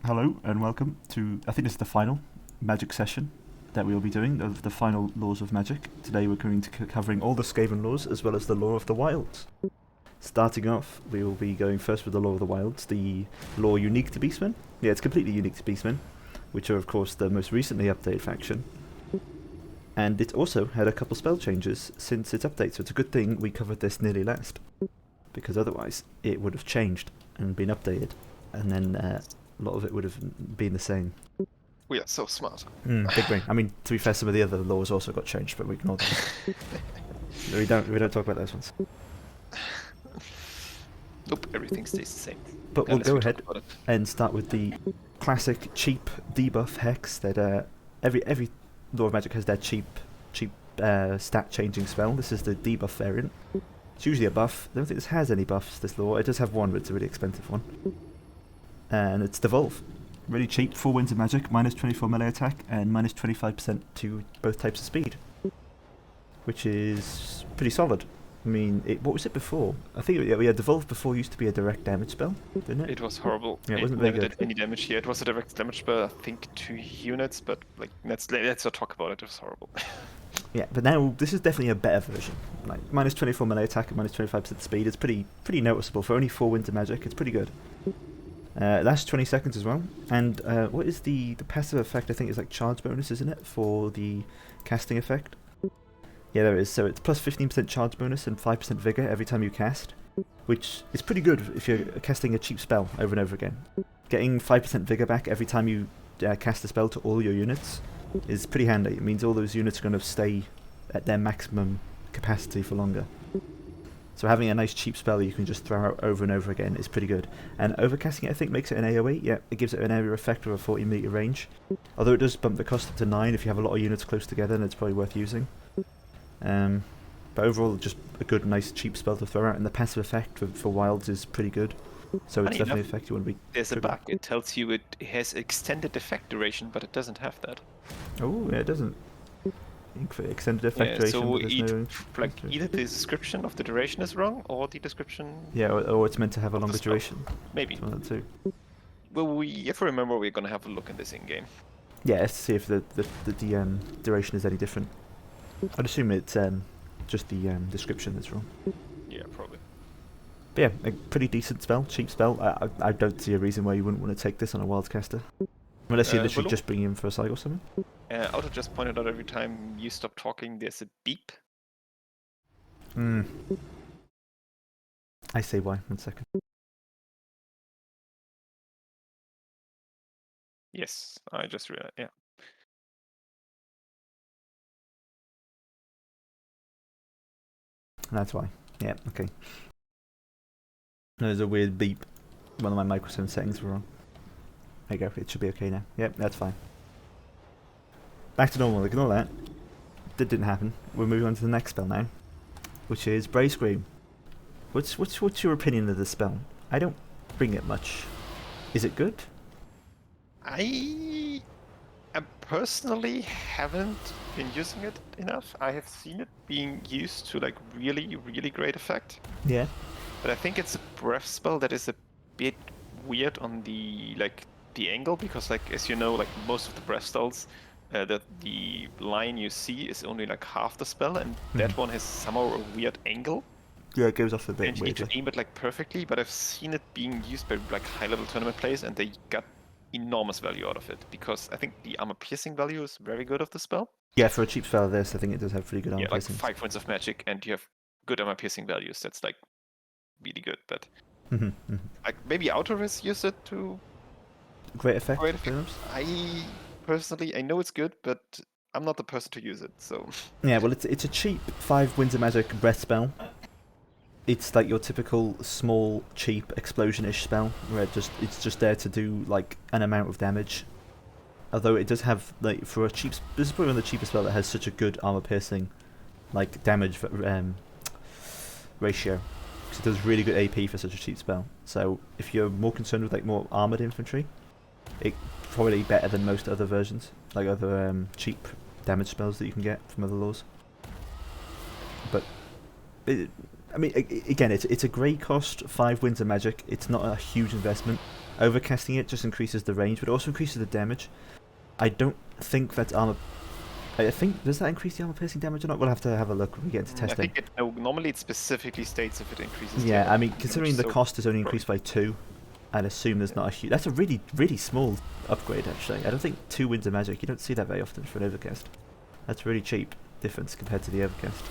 Hello and welcome to, I think this is the final magic session that we'll be doing, of the final laws of magic. Today we're going to be covering all the skaven laws as well as the law of the wilds. Starting off, we will be going first with the law of the wilds, the law unique to beastmen. Yeah, it's completely unique to beastmen, which are of course the most recently updated faction. And it also had a couple spell changes since its update, so it's a good thing we covered this nearly last, because otherwise it would have changed and been updated, and then a lot of it would have been the same. We are so smart. Big brain. I mean, to be fair, some of the other laws also got changed, but we ignore them. we don't talk about those ones. Nope, everything stays the same. But we'll Unless go we talk ahead about it. and start with the classic cheap debuff hex that every law of magic has their cheap stat changing spell. This is the debuff variant. It's usually a buff. I don't think this has any buffs, this law. It does have one, but it's a really expensive one. And it's Devolve. Really cheap, 4 winds of magic, minus 24 melee attack, and minus 25% to both types of speed. Which is pretty solid. I mean, what was it before? I think Devolve before used to be a direct damage spell, didn't it? It was horrible. Yeah, it wasn't never very did good. any damage here. It was a direct damage spell, I think, to units, but like let's not talk about it. It was horrible. Yeah, but now this is definitely a better version. Like minus 24 melee attack and minus 25% speed. It's pretty noticeable for only 4 winds of magic. It's pretty good. It lasts 20 seconds as well. And what is the passive effect? I think is like charge bonus, isn't it, for the casting effect? Yeah, there is. So it's plus 15% charge bonus and 5% vigor every time you cast, which is pretty good if you're casting a cheap spell over and over again. Getting 5% vigor back every time you cast a spell to all your units is pretty handy. It means all those units are going to stay at their maximum capacity for longer. So having a nice cheap spell that you can just throw out over and over again is pretty good. And overcasting it, I think, makes it an AoE. Yeah, it gives it an area effect with a 40 meter range. Although it does bump the cost up to 9 if you have a lot of units close together, then it's probably worth using. But overall, just a good, nice, cheap spell to throw out. And the passive effect for wilds is pretty good. So it's Funny definitely enough, an effect you want to be... There's a trigger. bug. It tells you it has extended effect duration, but it doesn't have that. Oh, yeah, it doesn't. Extended effect Yeah, duration, so but there's no... like either the description of the duration is wrong, or the description. Yeah, or it's meant to have a of the longer spell. duration. Maybe. It's one of the two. Well, if we remember, we're gonna have a look in this in-game. Yeah, let's see if the duration is any different. I'd assume it's just the description that's wrong. Yeah, probably. But yeah, a pretty decent spell, cheap spell. I don't see a reason why you wouldn't want to take this on a wildcaster. Unless you're literally Willow? just bringing him for a cycle or something. Auto just pointed out every time you stop talking, there's a beep. I say why. 1 second. Yes, I just realized. Yeah. That's why. Yeah, okay. There's a weird beep. One of my microphone settings were wrong. There you go, it should be okay now. Yep, that's fine. Back to normal, ignore that. That didn't happen. We're moving on to the next spell now, which is Brave Scream. What's your opinion of this spell? I don't bring it much. Is it good? I personally haven't been using it enough. I have seen it being used to like really, really great effect. Yeah. But I think it's a breath spell that is a bit weird on the angle, because like as you know, like most of the breath spells, the line you see is only like half the spell, and that one has somehow a weird angle. Yeah, it goes off a bit And you need to weirdly. aim it like perfectly, but I've seen it being used by like high-level tournament players, and they got enormous value out of it, because I think the armor piercing value is very good of the spell. Yeah, for a cheap spell of this, I think it does have pretty good armor Yeah, like piercing. 5 points of magic, and you have good armor piercing values. That's like really good. But like maybe Autoris use it to Great effect. great for effect. I personally, I know it's good, but I'm not the person to use it. So Yeah, well, it's a cheap 5 winds of magic breath spell. It's like your typical small, cheap explosion-ish spell, where it's just there to do like an amount of damage. Although it does have like for a cheap, this is probably one of the cheapest spell that has such a good armor piercing, like damage ratio. Because it does really good AP for such a cheap spell. So if you're more concerned with like more armored infantry, it's probably better than most other versions, like other cheap damage spells that you can get from other laws. But I mean, again, it's a grey cost 5 winds of magic. It's not a huge investment. Overcasting it just increases the range, but also increases the damage. I don't think that's armor. I think, does that increase the armor piercing damage or not? We'll have to have a look when we get into I testing. think normally it specifically states if it increases. the Yeah, armor I mean, damage, considering the so cost is only probably- increased by 2, I'd assume there's not a huge. That's a really, really small upgrade, actually. I don't think 2 Winds of Magic, you don't see that very often for an Overcast. That's really cheap difference compared to the Overcast.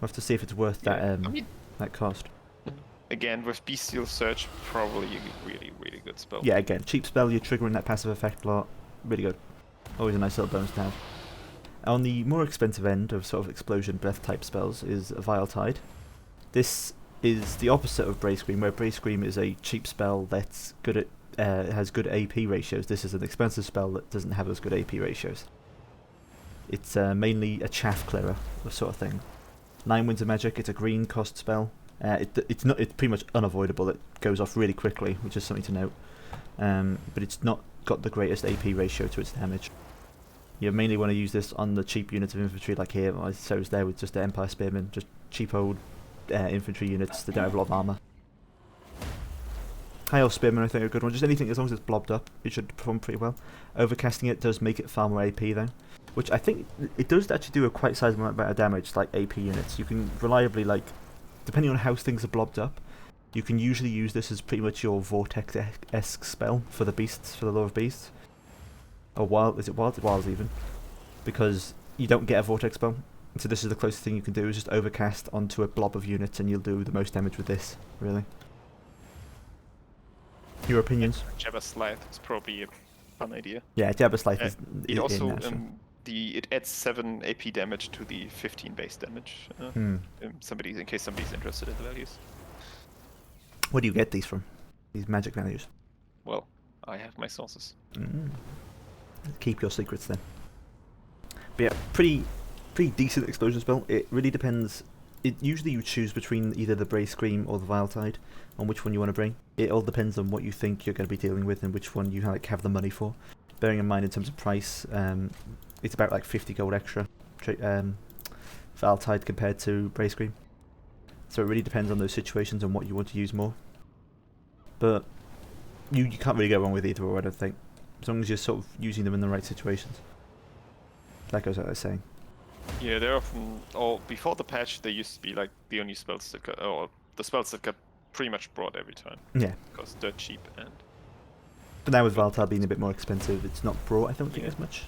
We'll have to see if it's worth that I mean, that cost. again, with Bestial Search, probably a really, really good spell. Yeah, again, cheap spell, you're triggering that passive effect a lot. Really good. Always a nice little bonus to have. On the more expensive end of sort of explosion breath type spells is Vile Tide. This is the opposite of Brave Scream, where Brave Scream is a cheap spell that's good at has good AP ratios. This is an expensive spell that doesn't have as good AP ratios. It's mainly a chaff clearer sort of thing. 9 Winds of Magic. It's a green cost spell. It's pretty much unavoidable. It goes off really quickly, which is something to note. But it's not got the greatest AP ratio to its damage. You mainly want to use this on the cheap units of infantry, like here. So it's there with just the Empire Spearmen, just cheap old infantry units that don't have a lot of armor. High Elf Spearmen, I think, are a good one. Just anything as long as it's blobbed up, it should perform pretty well. Overcasting it does make it far more AP though, which I think it does actually do a quite sizable amount of damage, like AP units. You can reliably, like, depending on how things are blobbed up, you can usually use this as pretty much your Vortex-esque spell for the beasts, for the Lore of Beasts. Or Wild, is it Wild? Wild even. Because you don't get a Vortex spell. So this is the closest thing you can do, is just overcast onto a blob of units and you'll do the most damage with this, really. Your opinions? Jabba Slide is probably a fun idea. Yeah, Jabba Slide is It also natural. it adds 7 AP damage to the 15 base damage. In case somebody's interested in the values. Where do you get these from? These magic values? Well, I have my sources. Keep your secrets then. But yeah, pretty decent explosion spell. It really depends. Usually you choose between either the Brave Scream or the Vile Tide on which one you want to bring. It all depends on what you think you're going to be dealing with and which one you have the money for. Bearing in mind in terms of price, it's about like 50 gold extra, Vile Tide compared to Brave Scream. So it really depends on those situations and what you want to use more. But you can't really go wrong with either, or I don't think, as long as you're sort of using them in the right situations. That goes without saying. Yeah, they're often, before the patch, they used to be like the only spells that got, or the spells that got pretty much brought every time. Yeah. Because they're cheap and. But now with Vile Tide being a bit more expensive, it's not brought, I don't think, as much.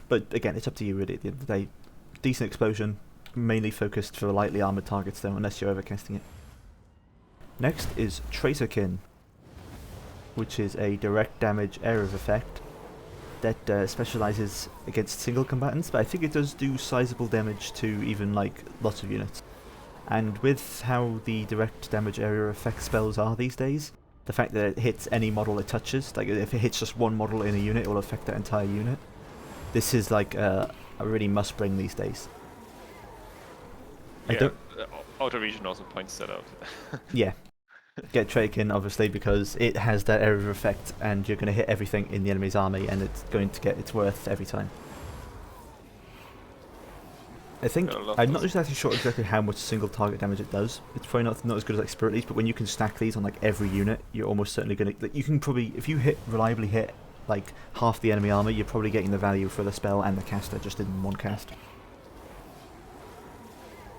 But again, it's up to you really at the end of the day. Decent explosion, mainly focused for lightly armoured targets though, unless you're overcasting it. Next is Tracerkin, which is a direct damage area of effect that specialises against single combatants, but I think it does do sizable damage to even like lots of units. And with how the direct damage area effect spells are these days, the fact that it hits any model it touches, like if it hits just one model in a unit, it will affect that entire unit. This is like a really must bring these days. Yeah, Outer Region also points that out. Yeah. Get Tracerkin obviously because it has that area of effect and you're going to hit everything in the enemy's army and it's going to get its worth every time. I think, I'm not exactly sure exactly how much single target damage it does. It's probably not as good as like Spirit Leaves, but when you can stack these on like every unit, you're almost certainly going to, like, you can probably, if you reliably hit like half the enemy armor, you're probably getting the value for the spell and the caster just in one cast.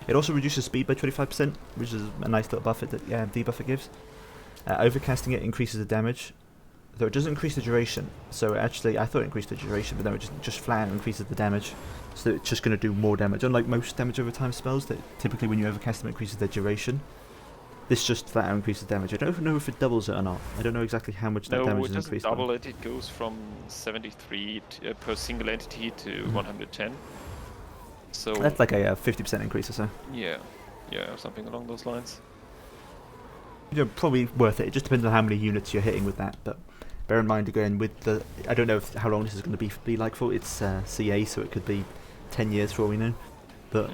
It also reduces speed by 25%, which is a nice little buff debuff it gives. Overcasting it increases the damage, though it doesn't increase the duration. So actually, I thought it increased the duration, but no, it just flat increases the damage. So it's just going to do more damage. Unlike most damage over time spells, that typically when you overcast them, it increases their duration. This just flat out increases damage. I don't know if it doubles it or not. I don't know exactly how much that damage is increased. No, it doesn't double it. It goes from 73 per single entity to 110. So that's like a 50% increase or so. Yeah, something along those lines. Probably worth it. It just depends on how many units you're hitting with that. But bear in mind again with the, I don't know how long this is going to be like for. It's CA, so it could be 10 years for all we know. But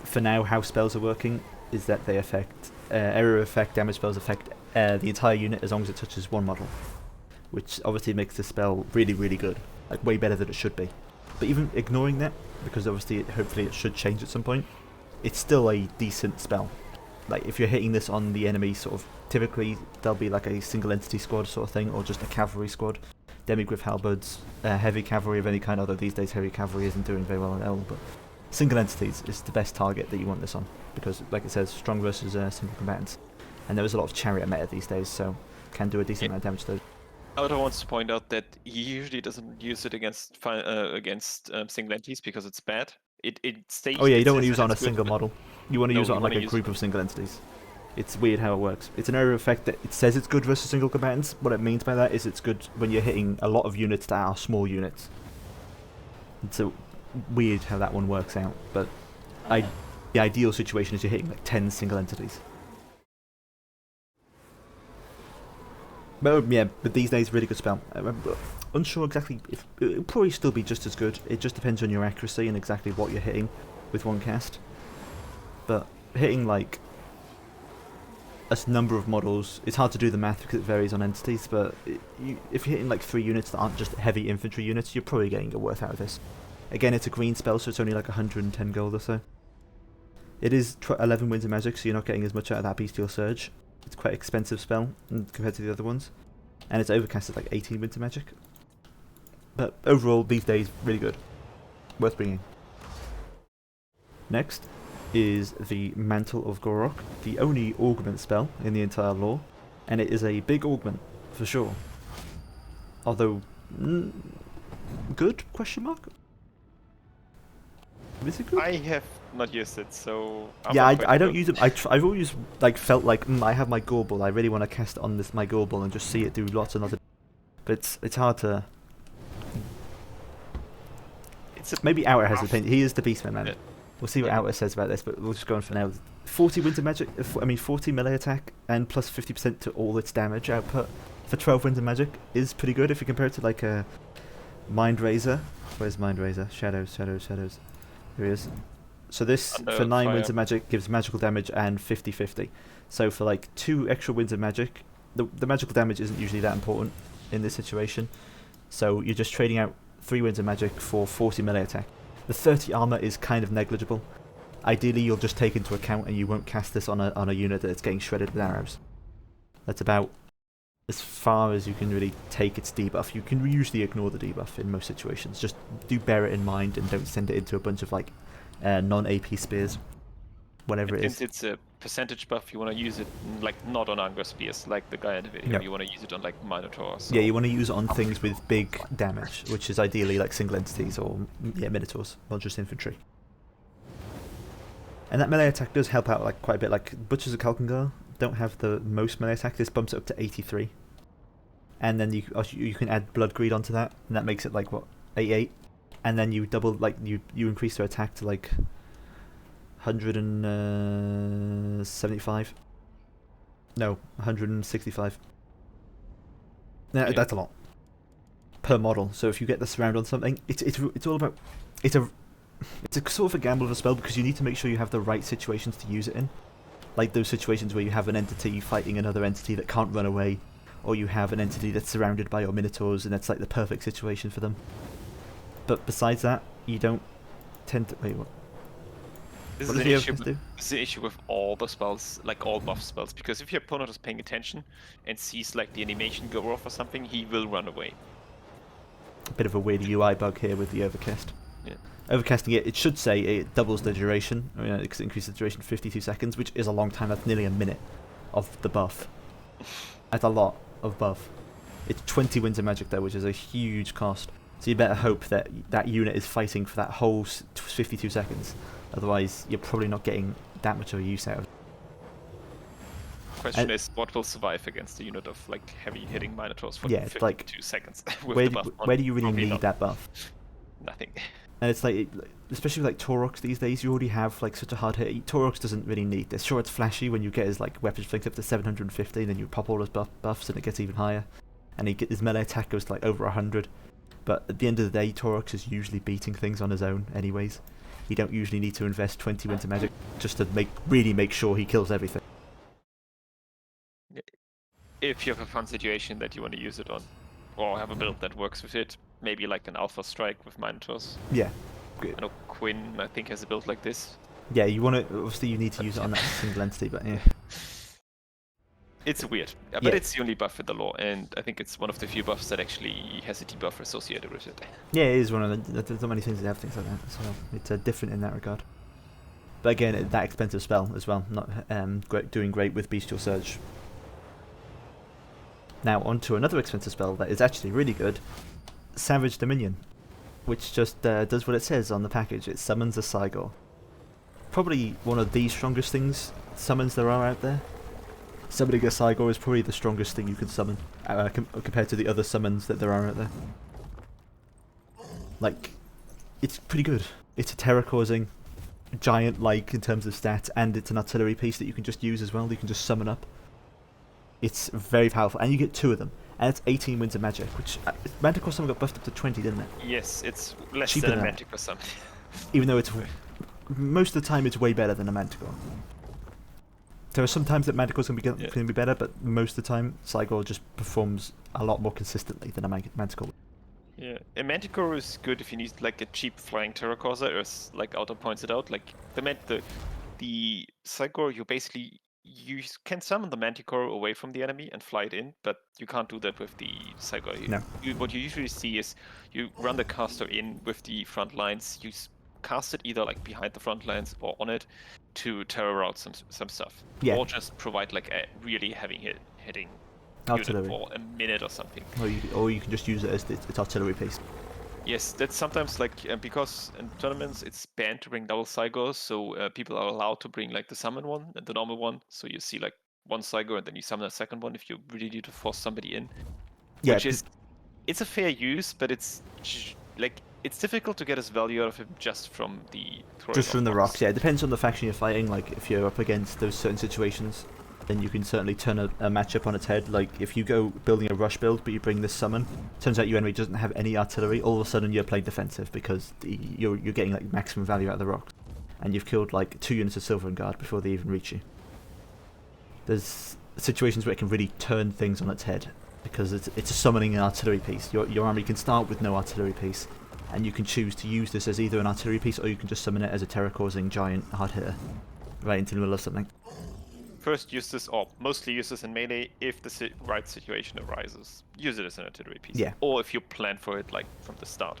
for now, how spells are working is that they affect area effect damage spells affect the entire unit as long as it touches one model, which obviously makes the spell really, really good, like way better than it should be. But even ignoring that, because obviously hopefully it should change at some point, it's still a decent spell. like if you're hitting this on the enemy, sort of typically there'll be like a single entity squad sort of thing, or just a cavalry squad, demigriff halberds, heavy cavalry of any kind. Although these days heavy cavalry isn't doing very well on L, but single entities is the best target that you want this on, because like it says, strong versus single combatants, and there is a lot of chariot meta these days, so can do a decent amount of damage to those. Odo wants to point out that he usually doesn't use it against single entities because it's bad. It stays. Oh yeah, you don't says want to use that it on a it's good, single but model. You want to no, use it you on like wanna a use group of single entities. It's weird how it works. It's an area effect that it says it's good versus single combatants. What it means by that is it's good when you're hitting a lot of units that are small units. It's so weird how that one works out, but the ideal situation is you're hitting like 10 single entities. But yeah, but these days, really good spell. Unsure exactly if it'll probably still be just as good. It just depends on your accuracy and exactly what you're hitting with one cast. But hitting like a number of models, it's hard to do the math because it varies on entities. But if you're hitting like 3 units that aren't just heavy infantry units, you're probably getting a worth out of this. Again, it's a green spell, so it's only like 110 gold or so. It is 11 winds of magic, so you're not getting as much out of that bestial surge. It's quite an expensive spell compared to the other ones, and it's overcasted like 18 winter magic. But overall, these days, really good, worth bringing. Next is the Mantle of Gorok, the only augment spell in the entire lore, and it is a big augment for sure. Although, good? Question mark. Is it good? I have not used it, so yeah, I don't use it. I've always like felt like I have my Gorbel. I really want to cast it on this my Gorbel and just see it do lots and lots of. But it's hard to. Maybe Outer has the opinion. He is the Beastman man. Yeah. We'll see what Outer says about this, but we'll just go on for now. 40 winds of magic. 40 melee attack and plus 50% to all its damage output for 12 winds of magic is pretty good if you compare it to like a Mind Razor. Where's Mind Razor? Shadows. Here he is. So this, for 9 winds of magic, gives magical damage and 50-50. So for like 2 extra winds of magic, the magical damage isn't usually that important in this situation. So you're just trading out 3 winds of magic for 40 melee attack. The 30 armor is kind of negligible. Ideally, you'll just take into account and you won't cast this on a unit that's getting shredded with arrows. That's about as far as you can really take its debuff. You can usually ignore the debuff in most situations. Just do bear it in mind and don't send it into a bunch of like non-AP spears, whatever it is. Since it's a percentage buff, you want to use it like not on Angra spears, like the guy in the video. Yep. You want to use it on like Minotaurs. Yeah, you want to use it on things with big damage, which is ideally like single entities or Minotaurs, not just infantry. And that melee attack does help out like quite a bit. Like Butchers of Kalkangar don't have the most melee attack. This bumps it up to 83, and then you can add Blood Greed onto that, and that makes it like what 88, and then you double like you increase their attack to like 175. No, 165. Yeah. That's a lot per model. So if you get the surround on something, it's all about it's a sort of a gamble of a spell because you need to make sure you have the right situations to use it in. Like those situations where you have an entity fighting another entity that can't run away, or you have an entity that's surrounded by your Minotaurs and that's like the perfect situation for them. But besides that, you don't tend to... Wait, what? This is the issue with all the spells, like all buff spells, because if your opponent is paying attention and sees like the animation go off or something, he will run away. A bit of a weird UI bug here with the Overcast. Yeah. Overcasting it should say it doubles the duration, because it increases the duration to 52 seconds, which is a long time. That's nearly a minute of the buff. That's a lot of buff. It's 20 winds of magic though, which is a huge cost. So you better hope that that unit is fighting for that whole 52 seconds. Otherwise, you're probably not getting that much of a use out of it. Question is, what will survive against a unit of like heavy hitting Minotaurs for 52 like, seconds? Where do you really need that buff? Nothing. And it's like, especially with like Taurox these days, you already have like such a hard hit. Taurox doesn't really need this. Sure, it's flashy when you get his like weapons flinked up to 750, and then you pop all his buffs and it gets even higher. And his melee attack goes to like over 100. But at the end of the day, Taurox is usually beating things on his own anyways. You don't usually need to invest 20 winter magic just to really make sure he kills everything. If you have a fun situation that you want to use it on, or have a build that works with it, maybe like an Alpha Strike with Minotaurs. Yeah. I know Quinn, I think, has a build like this. Yeah, you want to. Obviously, you need to use it on that single entity, but yeah. It's weird, but Yeah. it's the only buff with the law, and I think it's one of the few buffs that actually has a debuff associated with it. Yeah, it is one of the. There's not many things that have things like that as well. It's different in that regard. But again, that expensive spell as well, not doing great with Bestial Surge. Now, on to another expensive spell that is actually really good, Savage Dominion, which just does what it says on the package. It summons a Cygor. Probably one of the strongest summons there are out there. Summoning a Cygor is probably the strongest thing you can summon compared to the other summons that there are out there. Like, it's pretty good. It's a terror-causing giant-like in terms of stats, and it's an artillery piece that you can just use as well. You can just summon up. It's very powerful, and you get 2 of them. And it's 18 winds of magic, which Manticore Summon got buffed up to 20, didn't it? Yes, it's less Cheaper than a than Manticore Summon. Even though it's most of the time it's way better than a Manticore. There are some times that Manticore's going to be better, but most of the time Cygor just performs a lot more consistently than a Manticore. Yeah, a Manticore is good if you need like a cheap flying terror causer, as like Auto points it out. Like the Cygor, you can summon the Manticore away from the enemy and fly it in, but you can't do that with the Cygor. No. What you usually see is you run the caster in with the front lines. You cast it either like behind the front lines or on it to terror out some stuff, or just provide like a really heavy hitting artillery for a minute or something. Or you can just use it as its artillery piece. Yes, that's sometimes like because in tournaments it's banned to bring double Cygors, so people are allowed to bring like the summon one and the normal one. So you see like one Cygor and then you summon a second one if you really need to force somebody in. Yeah, which is it's a fair use, but it's like it's difficult to get his value out of him just from the rocks. Yeah, it depends on the faction you're fighting. Like if you're up against those certain situations, then you can certainly turn a matchup on its head. Like if you go building a rush build, but you bring this summon, turns out your enemy doesn't have any artillery. All of a sudden you're playing defensive because you're getting like maximum value out of the rocks, and you've killed like 2 units of Silver and Guard before they even reach you. There's situations where it can really turn things on its head because it's summoning an artillery piece. Your army can start with no artillery piece, and you can choose to use this as either an artillery piece or you can just summon it as a terror-causing giant hard hitter right into the middle of something. First use this, or mostly use this in melee if the right situation arises. Use it as an artillery piece. Yeah. Or if you plan for it like from the start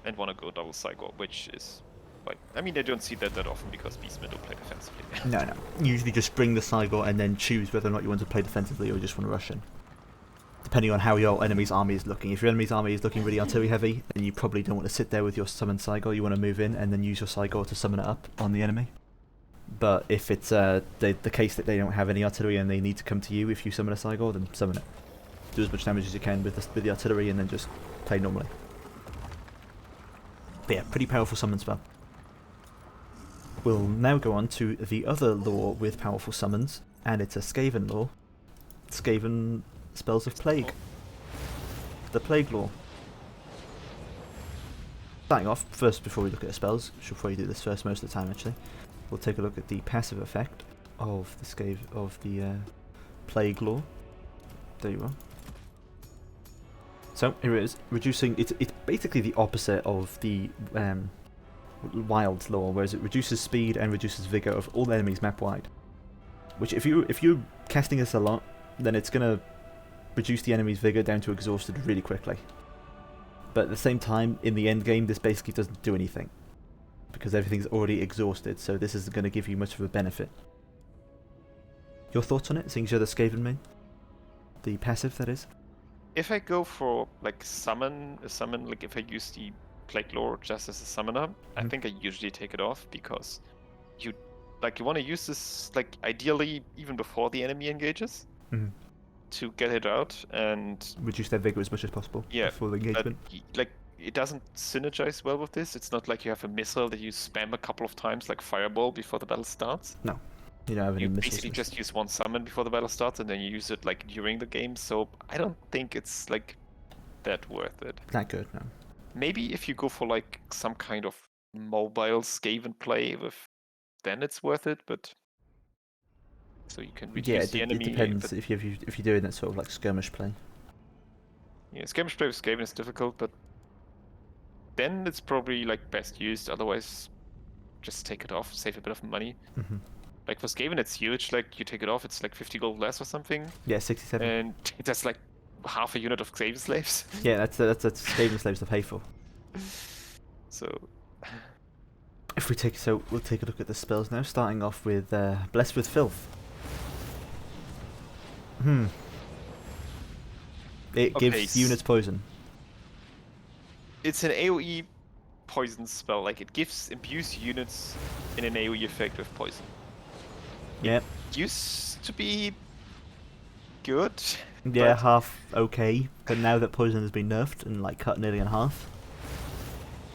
and want to go double Cygor, which is like, I mean, I don't see that often because Beastmen don't play defensively. No. Usually just bring the Cygor and then choose whether or not you want to play defensively or just want to rush in. Depending on how your enemy's army is looking. If your enemy's army is looking really artillery heavy, then you probably don't want to sit there with your summoned Cygor. You want to move in and then use your Cygor to summon it up on the enemy. But if it's the case that they don't have any artillery and they need to come to you if you summon a Cygor, then summon it. Do as much damage as you can with the artillery and then just play normally. But yeah, pretty powerful summon spell. We'll now go on to the other lore with powerful summons, and it's a Skaven lore. Skaven spells of Plague. The Plague lore. Starting off, first before we look at the spells, should probably do this first most of the time actually. We'll take a look at the passive effect of the Plague lore. There you are. So here it is, reducing. It's basically the opposite of the Wild lore, whereas it reduces speed and reduces vigor of all enemies map wide. Which if you're casting this a lot, then it's gonna reduce the enemy's vigor down to exhausted really quickly. But at the same time, in the end game, this basically doesn't do anything because everything's already exhausted. So this isn't going to give you much of a benefit. Your thoughts on it, seeing as you're the Skaven main? The passive, that is. If I go for like a summon, like if I use the Plague Lore just as a summoner, I think I usually take it off because you want to use this like ideally even before the enemy engages to get it out and reduce their vigor as much as possible before the engagement. Like it doesn't synergize well with this. It's not like you have a missile that you spam a couple of times like Fireball before the battle starts. No. You don't have any missiles. You basically just use one summon before the battle starts and then you use it like during the game, so I don't think it's like that worth it. That good, no. Maybe if you go for like some kind of mobile Skaven play then it's worth it, but so you can reduce the enemy. It depends if you're doing that sort of like skirmish play. Yeah, skirmish play with Skaven is difficult, but then it's probably like best used. Otherwise, just take it off, save a bit of money. Hmm. Like for skaven, it's huge. Like you take it off, it's like 50 gold less or something, Yeah, 67. and that's like half a unit of skaven slaves. Yeah, that's Skaven slaves to pay for. So If we take we'll take a look at the spells now, starting off with Blessed with Filth. It Okay, gives units poison. it's an AoE poison spell. Like it imbues units in an AoE effect with poison. Yeah. Used to be good. Yeah, but half okay, but now that poison has been nerfed and like cut nearly in half,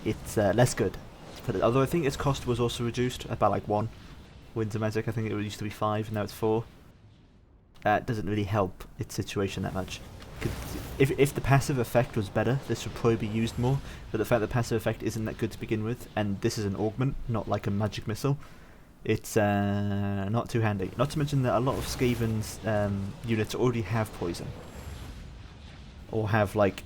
it's less good. Although I think its cost was also reduced about like 1. Winter Magic, I think it used to be 5, now it's 4. It doesn't really help its situation that much. If the passive effect was better, this would probably be used more, but the fact that passive effect isn't that good to begin with, and this is an augment, not like a magic missile, it's not too handy. Not to mention that a lot of Skaven's units already have poison. Or have like...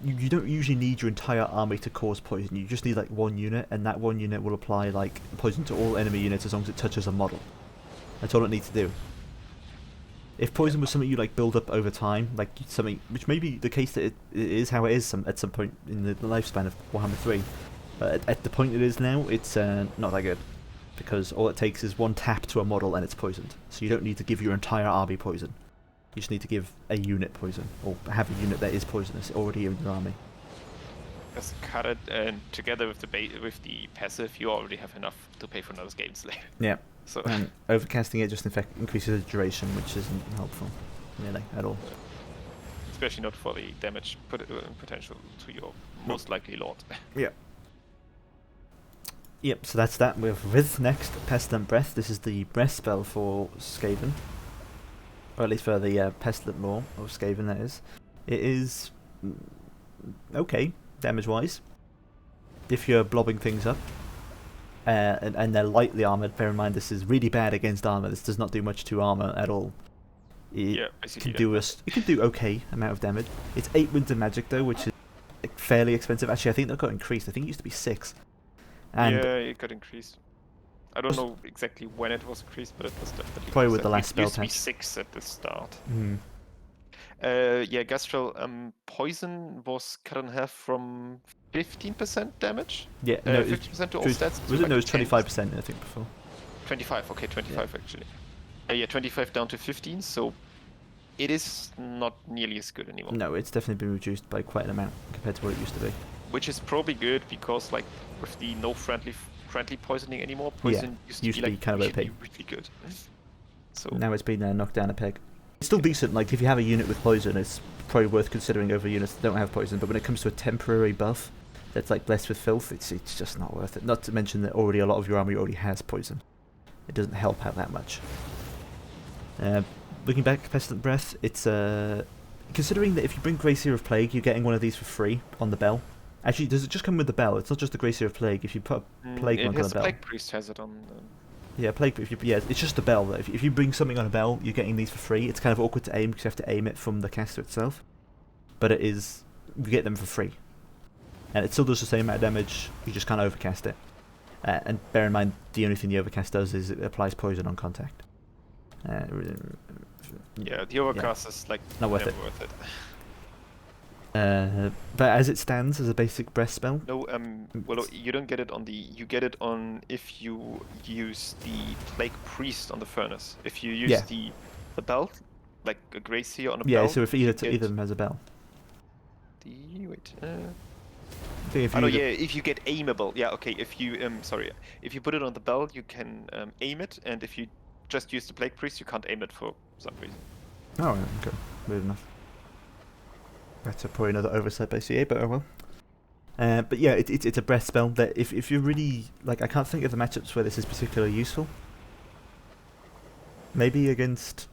You don't usually need your entire army to cause poison, you just need like 1 unit, and that 1 unit will apply like poison to all enemy units as long as it touches a model. That's all it needs to do. If poison was something you like build up over time, like something which may be the case that it is how it is at some point in the lifespan of Warhammer 3, but at the point it is now, it's not that good, because all it takes is 1 tap to a model and it's poisoned. So you don't need to give your entire army poison. You just need to give a unit poison, or have a unit that is poisonous already in your army. just cut it, and together with the passive, you already have enough to pay for another game slave. Yeah. So And overcasting it just in fact increases the duration, which isn't helpful, really, at all. especially not for the damage potential to your most likely lord. Yeah. Yep, so that's that. With next, Pestilent Breath. This is the breath spell for Skaven. Or at least for the Pestilent Maw of Skaven, that is. It is okay, damage-wise. If you're blobbing things up. And they're lightly armoured, bear in mind this is really bad against armour. This does not do much to armour at all. It can do okay amount of damage. It's 8 winter magic though, which is fairly expensive. Actually, I think that got increased. I think it used to be 6. And yeah, it got increased. I don't know exactly when it was increased, but it was definitely probably with the last spell It used to be patch. 6 at the start. Hmm. Yeah, Gastral, poison was cut in half from 15% damage? Yeah, no, 50% to all was stats? it? like No, it was 10%. 25%, I think, before. 25, okay, 25 actually. Yeah, 25 down to 15, so it is not nearly as good anymore. No, it's definitely been reduced by quite an amount compared to what it used to be. Which is probably good because, like, with the no friendly poisoning anymore, poison used to be like kind of really, OP. really good. So Now it's been knocked down a peg. It's still decent, like if you have a unit with poison, it's probably worth considering over units that don't have poison, but when it comes to a temporary buff that's like blessed with filth, it's just not worth it. Not to mention that already a lot of your army already has poison. It doesn't help out that much. Looking back at Pestilent Breath, it's considering that if you bring Gracier of Plague, you're getting one of these for free on the bell. Actually, does it just come with the bell? It's not just the Gracier of Plague. If you put a Plague Monk on the bell. Plague Priest has it on. Yeah, Plague. It's just a bell. Though. If you bring something on a bell, you're getting these for free. It's kind of awkward to aim because you have to aim it from the caster itself. But it is, you get them for free, and it still does the same amount of damage. You just can't overcast it. And bear in mind, the only thing the overcast does is it applies poison on contact. Yeah, the overcast is like not worth never it. worth it. But as it stands as a basic breath spell, No, well, you don't get it on the. You get it on if you use the Plague Priest on the furnace. If you use the belt, like a Gracier on a belt. Yeah, so if either you of them has a bell. Wait. If you get aimable. Yeah, okay. If you if you put it on the belt, you can aim it, and if you just use the Plague Priest, you can't aim it for some reason. Oh, yeah, okay, weird enough. That's probably another oversight by CA, but oh well. But yeah, it's a breath spell that if you're really like, I can't think of the matchups where this is particularly useful. Maybe against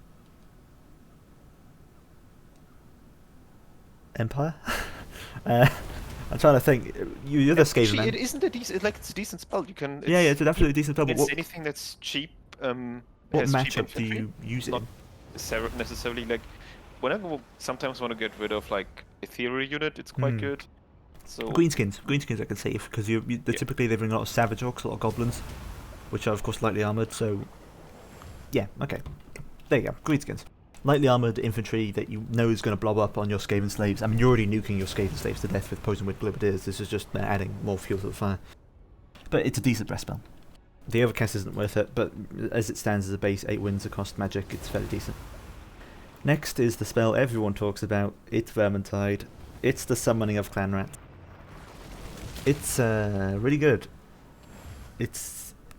Empire. I'm trying to think. You're the Skaven man. It isn't a decent. It's a decent spell. You can. It's an absolutely decent spell. But It's anything that's cheap. what matchup do you use it Not in? necessarily like. Whenever we sometimes want to get rid of like ethereal unit, it's quite good. So Greenskins I can save because typically they bring a lot of savage orcs, a lot of goblins. which are of course lightly armored. So, yeah, okay, there you go. Greedskins, lightly armored infantry that you know is going to blob up on your Skaven slaves. I mean, you're already nuking your Skaven slaves to death with poison with Globadiers. This is just adding more fuel to the fire. But it's a decent breath spell. The overcast isn't worth it, but as it stands as a base 8 wins across magic, it's fairly decent. Next is the spell everyone talks about. It's Vermintide. It's the summoning of Clan Rat. It's really good.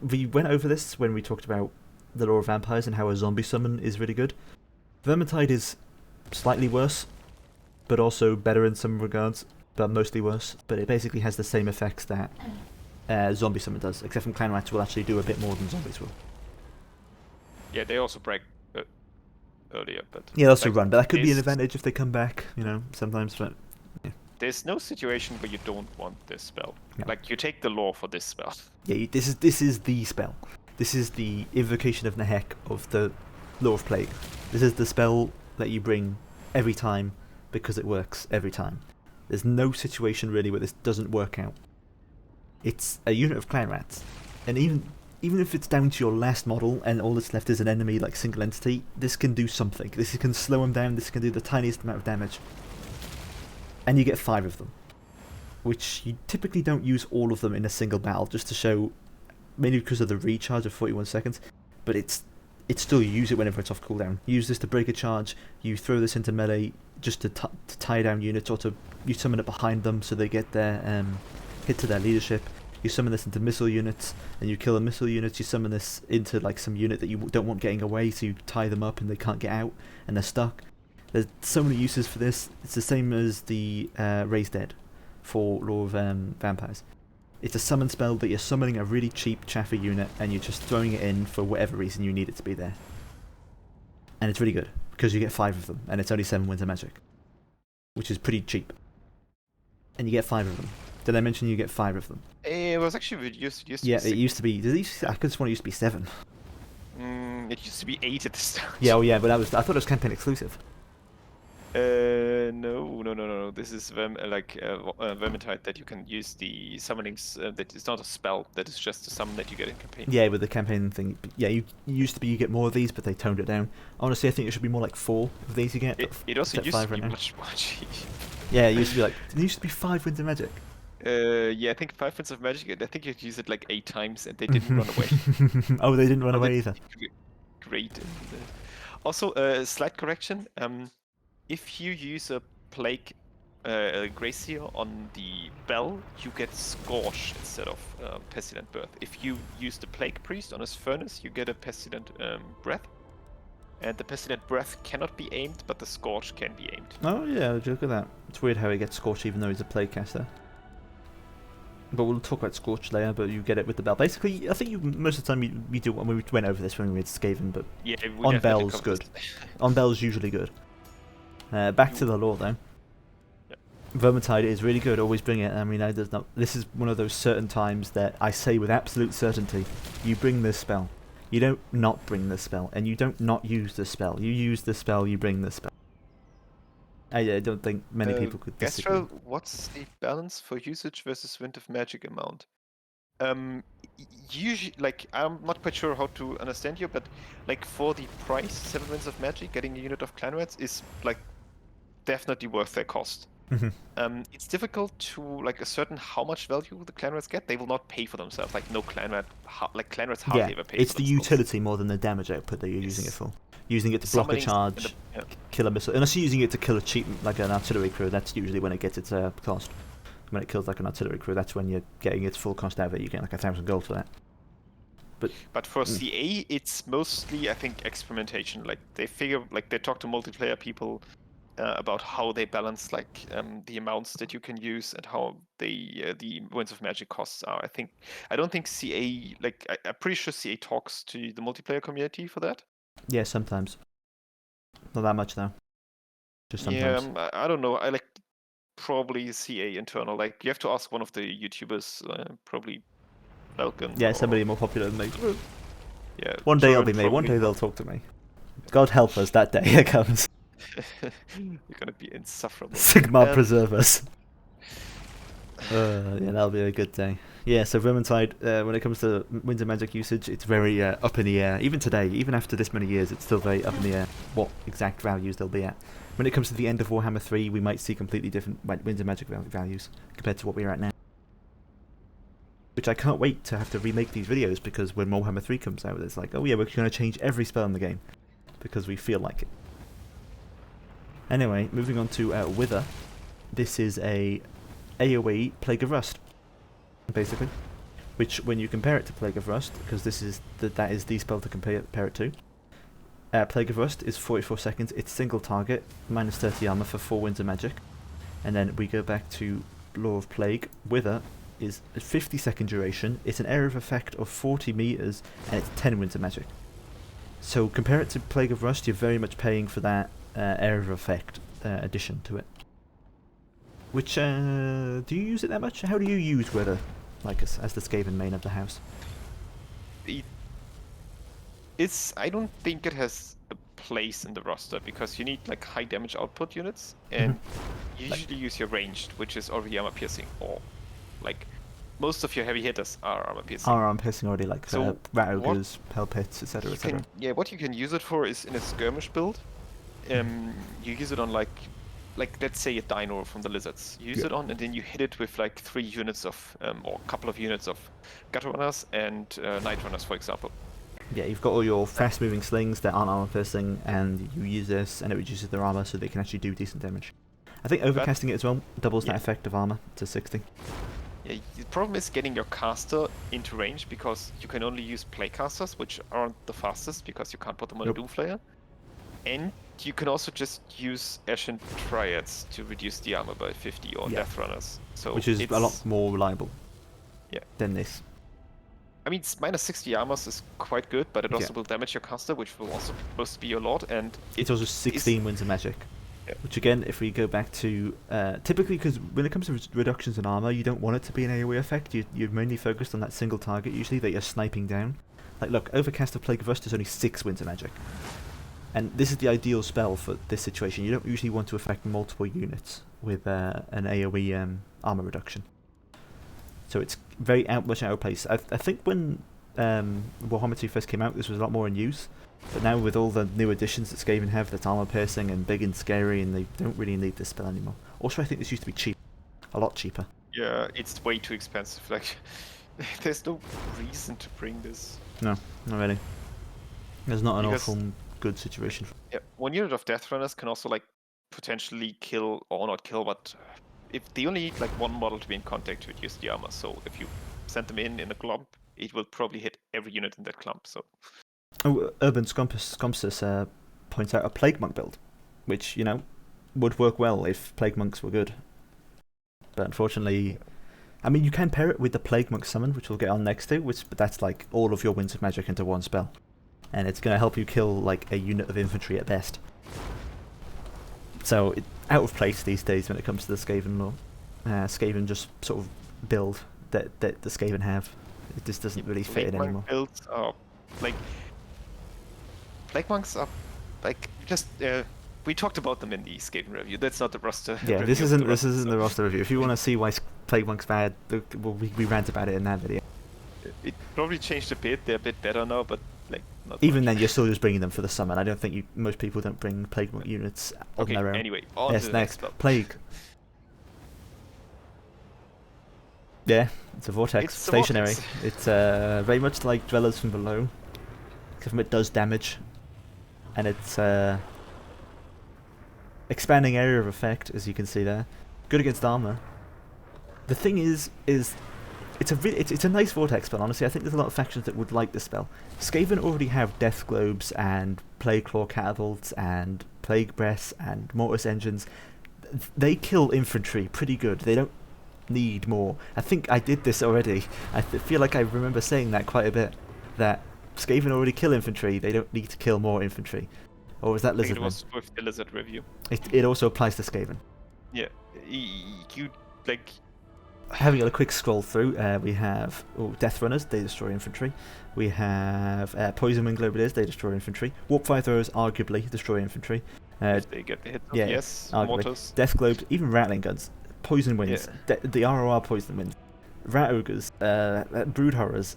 We went over this when we talked about the lore of vampires and how a zombie summon is really good. Vermintide is slightly worse, but also better in some regards, but mostly worse. But it basically has the same effects that zombie summon does, except from Clan Rats will actually do a bit more than zombies will. Yeah, they also break earlier, but yeah, they also run, but that could be an advantage if they come back, sometimes. But yeah. There's no situation where you don't want this spell. No. Like you take the lore for this spell. Yeah, this is the spell. This is the invocation of Nehek of the Lore of Plague. This is the spell that you bring every time because it works every time. There's no situation really where this doesn't work out. It's a unit of Clan Rats, and even if it's down to your last model and all that's left is an enemy like single entity, this can do something. This can slow them down, this can do the tiniest amount of damage. And you get 5 of them, which you typically don't use all of them in a single battle, just to show, mainly because of the recharge of 41 seconds, but it's still, you use it whenever it's off cooldown. You use this to break a charge, you throw this into melee just to tie down units, or you summon it behind them so they get their hit to their leadership. You summon this into missile units, and you kill the missile units. You summon this into like some unit that you don't want getting away, so you tie them up and they can't get out, and they're stuck. There's so many uses for this. It's the same as the Raise Dead for Lore of Vampires. It's a summon spell that you're summoning a really cheap Chaffer unit, and you're just throwing it in for whatever reason you need it to be there. And it's really good, because you get 5 of them, and it's only 7 wins of magic, which is pretty cheap. And you get 5 of them. Did I mention you get 5 of them? It was actually used to yeah, be it used to be. I could just want it used to be 7. It used to be 8 at the start. Yeah, oh yeah, but I thought it was campaign exclusive. No. This is Vermintide that you can use the summonings. That is not a spell. That is just a summon that you get in campaign. Yeah, with the campaign thing. Yeah, you used to be you get more of these, but they toned it down. Honestly, I think it should be more like 4 of these you get. It also used to be much cheap. Yeah, it used to be it used to be 5 wins of magic. Yeah, I think 5 wins of magic. I think you use it like 8 times, and they didn't run away. Oh, they didn't run away either. Great. Also, slight correction. If you use a plague Gracier on the bell, you get Scorch instead of Pestilent Birth. If you use the Plague Priest on his furnace, you get a Pestilent Breath. And the Pestilent Breath cannot be aimed, but the Scorch can be aimed. Oh yeah, look at that. It's weird how he gets Scorch even though he's a Plague caster. But we'll talk about Scorch later, but you get it with the bell. Basically, I think most of the time we do, when we went over this when we made Skaven, but yeah, on bell's good. On bell's usually good. Back to the lore though. Yep. Vermintide is really good, always bring it. I mean, this is one of those certain times that I say with absolute certainty, you bring this spell. You don't not bring this spell, and you don't not use this spell. You use this spell, you bring this spell. I don't think many people could disagree. Gastral, what's the balance for usage versus Wind of Magic amount? Usually, I'm not quite sure how to understand you, but for the price, 7 Winds of Magic, getting a unit of Clan Rats is definitely worth their cost. Mm-hmm. It's difficult to ascertain how much value the Clan Rats get. They will not pay for themselves. No Clan Rat, Clan Rats hardly ever pay. It's for the themselves. utility more than the damage output that you're using it for. Using it to block a charge, kill a missile. Unless you're using it to kill a cheap, like an artillery crew, that's usually when it gets its cost. When it kills an artillery crew, that's when you're getting its full cost out of it. You get 1,000 gold for that. But for CA, it's mostly, I think, experimentation. They figure, they talk to multiplayer people about how they balance the amounts that you can use and how the Winds of Magic costs are. I don't think CA, I'm pretty sure CA talks to the multiplayer community for that. Yeah, sometimes. Not that much though. Just sometimes. Yeah, I don't know. I probably CA internal. You have to ask one of the YouTubers, probably Falcon. Yeah, somebody more popular than me. Yeah. One day I'll be me. One day they'll talk to me. God help us, that day it comes. You're gonna be insufferable. Sigmar preserve us. Yeah, that'll be a good day. Yeah, so Vermintide, when it comes to Winds of Magic usage, it's very up in the air. Even today, even after this many years, it's still very up in the air what exact values they'll be at. When it comes to the end of Warhammer 3, we might see completely different Winds of Magic values compared to what we're at now. Which I can't wait to have to remake these videos, because when Warhammer 3 comes out, it's like, oh yeah, we're going to change every spell in the game because we feel like it. Anyway, moving on to Wither. This is a AoE Plague of Rust, basically. Which, when you compare it to Plague of Rust, because that is the spell to compare it to, Plague of Rust is 44 seconds, it's single target, minus 30 armor for 4 Winds of Magic. And then we go back to Law of Plague. Wither is a 50 second duration, it's an area of effect of 40 meters, and it's 10 Winds of Magic. So compare it to Plague of Rust, you're very much paying for that area of effect addition to it. Which, do you use it that much? How do you use Wither, like as the Skaven main of the house? I don't think it has a place in the roster, because you need like high damage output units, and you usually use your ranged, which is already armor piercing, or like most of your heavy hitters are armor piercing. Armor piercing already, like So rat ogres, hell pits, etc. etc. Yeah, what you can use it for is in a skirmish build. You use it on like let's say a dino from the lizards. You use it on, and then you hit it with like 3 units of or a couple of units of gut runners and night runners, for example. Yeah, you've got all your fast moving slings that aren't armor piercing, and you use this and it reduces their armor so they can actually do decent damage. I think overcasting it as well doubles that effect of armor to 60. Yeah, the problem is getting your caster into range, because you can only use playcasters, which aren't the fastest because you can't put them on a Doomflayer. And you can also just use Ashen Triads to reduce the armor by 50, or Death Runners. So which is a lot more reliable than this. I mean, minus 60 armors is quite good, but it also will damage your caster, which will also supposed to be your lord, and it's also 16 Winds of Magic. Which again, if we go back to typically, because when it comes to reductions in armor, you don't want it to be an AoE effect. You're mainly focused on that single target usually that you're sniping down. Like, look, Overcast of Plague of Rust is only 6 Winds of Magic, and this is the ideal spell for this situation. You don't usually want to affect multiple units with an AoE armor reduction. So it's very much out of place. I think when Warhammer 2 first came out, this was a lot more in use. But now with all the new additions that Skaven have, that's armor piercing and big and scary, and they don't really need this spell anymore. Also, I think this used to be cheap. A lot cheaper. Yeah, it's way too expensive. Like, there's no reason to bring this. No, not really. There's not an awful good situation. Yeah, 1 unit of Death Runners can also, like, potentially kill, or not kill, but if they only need, like, 1 model to be in contact to reduce the armor. So if you send them in a clump, it will probably hit every unit in that clump, so... Oh, Urban Scompus points out a Plague Monk build, which, you know, would work well if Plague Monks were good. But unfortunately, I mean, you can pair it with the Plague Monk summon, which we'll get on next to, but that's like all of your Winds of Magic into one spell. And it's going to help you kill like a unit of infantry at best. So, out of place these days when it comes to the Skaven lore. Skaven just sort of build that the Skaven have. It just doesn't really fit in anymore. Builds are, like... Plague Monks are, like, just... we talked about them in the Skaven review. That's not the roster. Yeah, this isn't the roster review. If you want to see why Plague Monk's bad, we rant about it in that video. It probably changed a bit. They're a bit better now, but like not even much. Then, you're still just bringing them for the summon. I don't think most people don't bring Plague Monk units on their own. Anyway, on to the next spell. Plague. Yeah, it's a vortex. It's stationary. Vortex. It's very much like Dwellers from Below, except it does damage, and it's expanding area of effect, as you can see there. Good against armor. The thing is it's a nice vortex spell. Honestly, I think there's a lot of factions that would like this spell. Skaven already have Death Globes and Plague Claw Catapults and Plague Breaths and Mortis Engines. They kill infantry pretty good. They don't need more. I think I did this already. I feel like I remember saying that quite a bit. That Skaven already kill infantry. They don't need to kill more infantry. Or was that Lizardman? It was with the Lizard review. It also applies to Skaven. Yeah, you like. Having a quick scroll through, we have Death Runners, they destroy infantry. We have Poison Wing Globaliers, they destroy infantry. Warpfire Throwers arguably destroy infantry. If they get the hits, yeah, yes, arguably. mortars. Death globes, even rattling guns, poison winds, the ROR poison winds, rat ogres, brood horrors.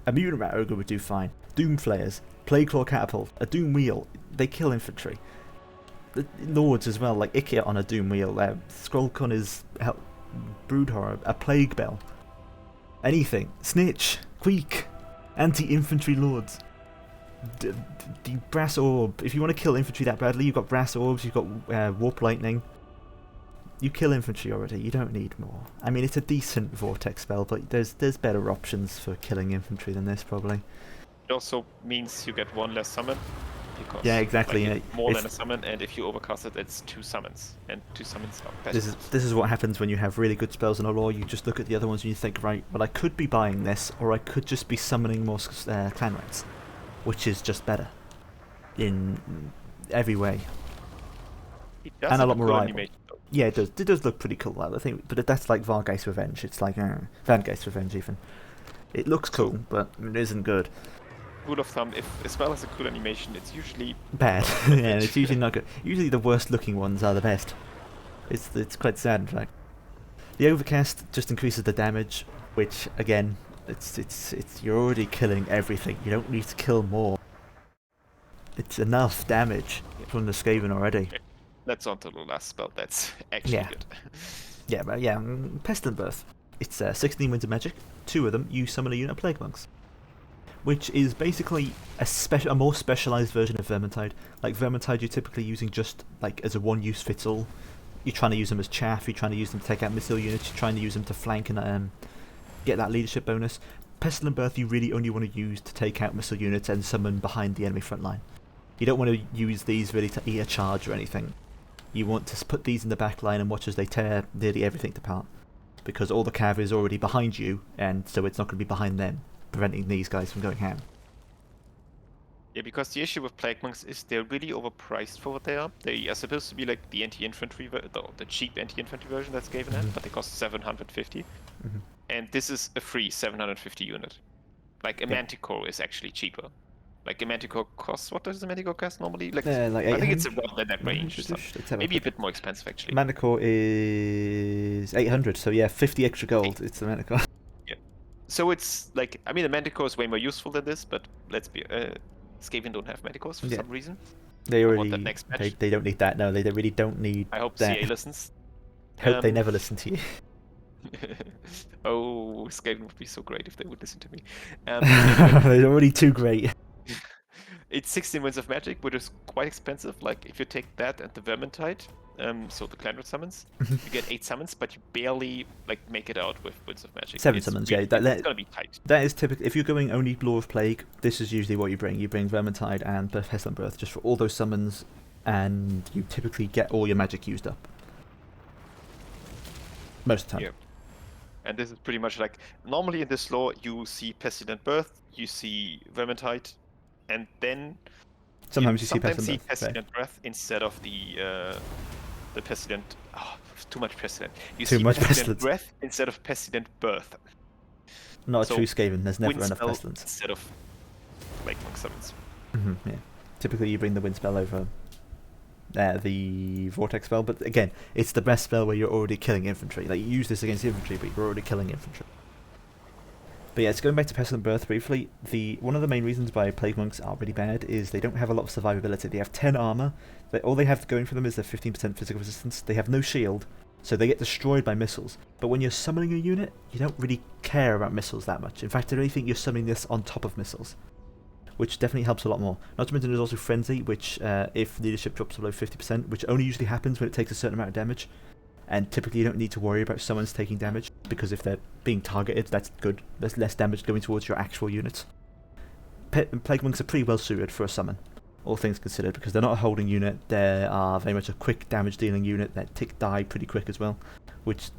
A mutant rat ogre would do fine. Doom flayers, plague claw catapult, a doom wheel. They kill infantry. The lords as well, like Ikia on a doom wheel. Scrollcon is brood horror, a plague bell. Anything, snitch, queek, anti-infantry lords. The brass orb. If you want to kill infantry that badly, you've got brass orbs. You've got warp lightning. You kill infantry already. You don't need more. I mean, it's a decent vortex spell, but there's better options for killing infantry than this probably. It also means you get one less summon. Because, yeah, exactly. Like, more than a summon, and if you overcast it, it's 2 summons, and 2 summons are best. This is what happens when you have really good spells in a lore. You just look at the other ones and you think, right, well, I could be buying this, or I could just be summoning more clan rats, which is just better in every way. It does and a lot more cool reliable. animation, though. Yeah, it does. It does look pretty cool. I think, but that's like Vargeist Revenge. It's like Vangeist Revenge even. It looks cool, but it isn't good. Rule of thumb: if a spell has a cool animation, it's usually Bad. Yeah, it's usually not good. Usually the worst looking ones are the best. It's quite sad in fact. The overcast just increases the damage, which again, it's you're already killing everything. You don't need to kill more. It's enough damage from the Skaven already. That's on to the last spell. That's actually good. Yeah, but yeah, Pestilent Birth. It's 16 winds of magic. 2 of them, you summon a unit of Plague Monks, which is basically a more specialized version of Vermintide. Like Vermintide, you're typically using just like as a one-use fits all. You're trying to use them as chaff. You're trying to use them to take out missile units. You're trying to use them to flank and get that leadership bonus. Pestilent Birth, you really only want to use to take out missile units and summon behind the enemy front line. You don't want to use these really to eat a charge or anything. You want to put these in the back line and watch as they tear nearly everything apart, because all the cav is already behind you, and so it's not going to be behind them, preventing these guys from going ham. Yeah, because the issue with Plague Monks is they're really overpriced for what they are. They are supposed to be like the anti-infantry, the cheap anti-infantry version that's given at, but they cost 750. And this is a free 750 unit. Like a Manticore is actually cheaper. Like a Manticore costs, what does the Manticore cost normally? Like I think it's around that range. Maybe a bit more expensive actually. Manticore is 800, so yeah, 50 extra gold. It's the Manticore. Yeah. So it's like, I mean, the Manticore is way more useful than this, but let's be, Skaven don't have Manticores for some reason. They already, want that next patch. They don't need that. No, they really don't need. I hope that. CA listens. Hope they never listen to you. Oh, Skaven would be so great if they would listen to me. They're already too great. It's 16 winds of magic, which is quite expensive. Like if you take that and the Vermintide, so the clan summons, you get 8 summons, but you barely like make it out with winds of magic. 7 summons, yeah. It's gonna be tight. That is typical. If you're going only Law of Plague, this is usually what you bring. You bring Vermintide and Pestilent Birth just for all those summons, and you typically get all your magic used up. Most of the time. Yeah. And this is pretty much like, normally in this lore, you see Pestilent Birth, you see Vermintide, and then sometimes you see Pestilent Breath instead of the Pestilent. Oh, too much Pestilent. You too see much Pestilent Breath instead of Pestilent Birth. Not a true Skaven. There's never wind enough spell pestilence. Instead of Plague Monk summons. Yeah. Typically, you bring the wind spell over the vortex spell, but again, it's the best spell where you're already killing infantry. Like you use this against infantry, but you're already killing infantry. But yeah, it's going back to Pestilent Birth briefly. One of the main reasons why Plague Monks are really bad is they don't have a lot of survivability. They have 10 armor. All they have going for them is their 15% physical resistance. They have no shield, so they get destroyed by missiles. But when you're summoning a unit, you don't really care about missiles that much. In fact, I really think you're summoning this on top of missiles, which definitely helps a lot more. Not to mention there's also Frenzy, which if leadership drops below 50%, which only usually happens when it takes a certain amount of damage, and typically you don't need to worry about summons taking damage, because if they're being targeted, that's good. There's less damage going towards your actual units. Plague Monks are pretty well suited for a summon, all things considered, because they're not a holding unit. They are very much a quick damage dealing unit that die pretty quick as well, which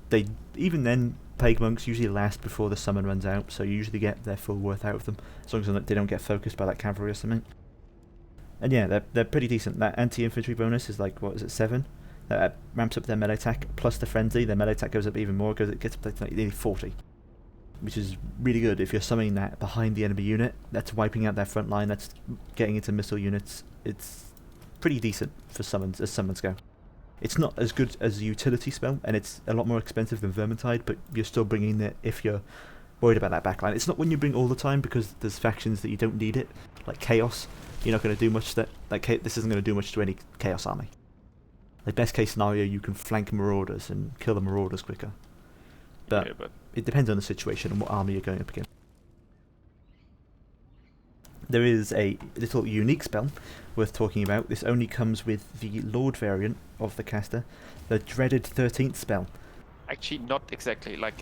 even then Plague Monks usually last before the summon runs out, so you usually get their full worth out of them, as long as they don't get focused by that cavalry or something. And yeah, they're pretty decent. That anti-infantry bonus is like, what is it, 7? That ramps up their melee attack, plus the frenzy. Their melee attack goes up even more, it gets up to like nearly 40. Which is really good if you're summoning that behind the enemy unit. That's wiping out their front line, that's getting into missile units. It's pretty decent for summons as summons go. It's not as good as a utility spell, and it's a lot more expensive than Vermintide, but you're still bringing it if you're worried about that backline. It's not when you bring all the time, because there's factions that you don't need it, like Chaos. You're not going to do much this isn't going to do much to any Chaos army. Like, best case scenario, you can flank Marauders and kill the Marauders quicker. But it depends on the situation and what army you're going up against. There is a little unique spell worth talking about. This only comes with the Lord variant of the caster, the dreaded 13th spell. Actually, not exactly. Like,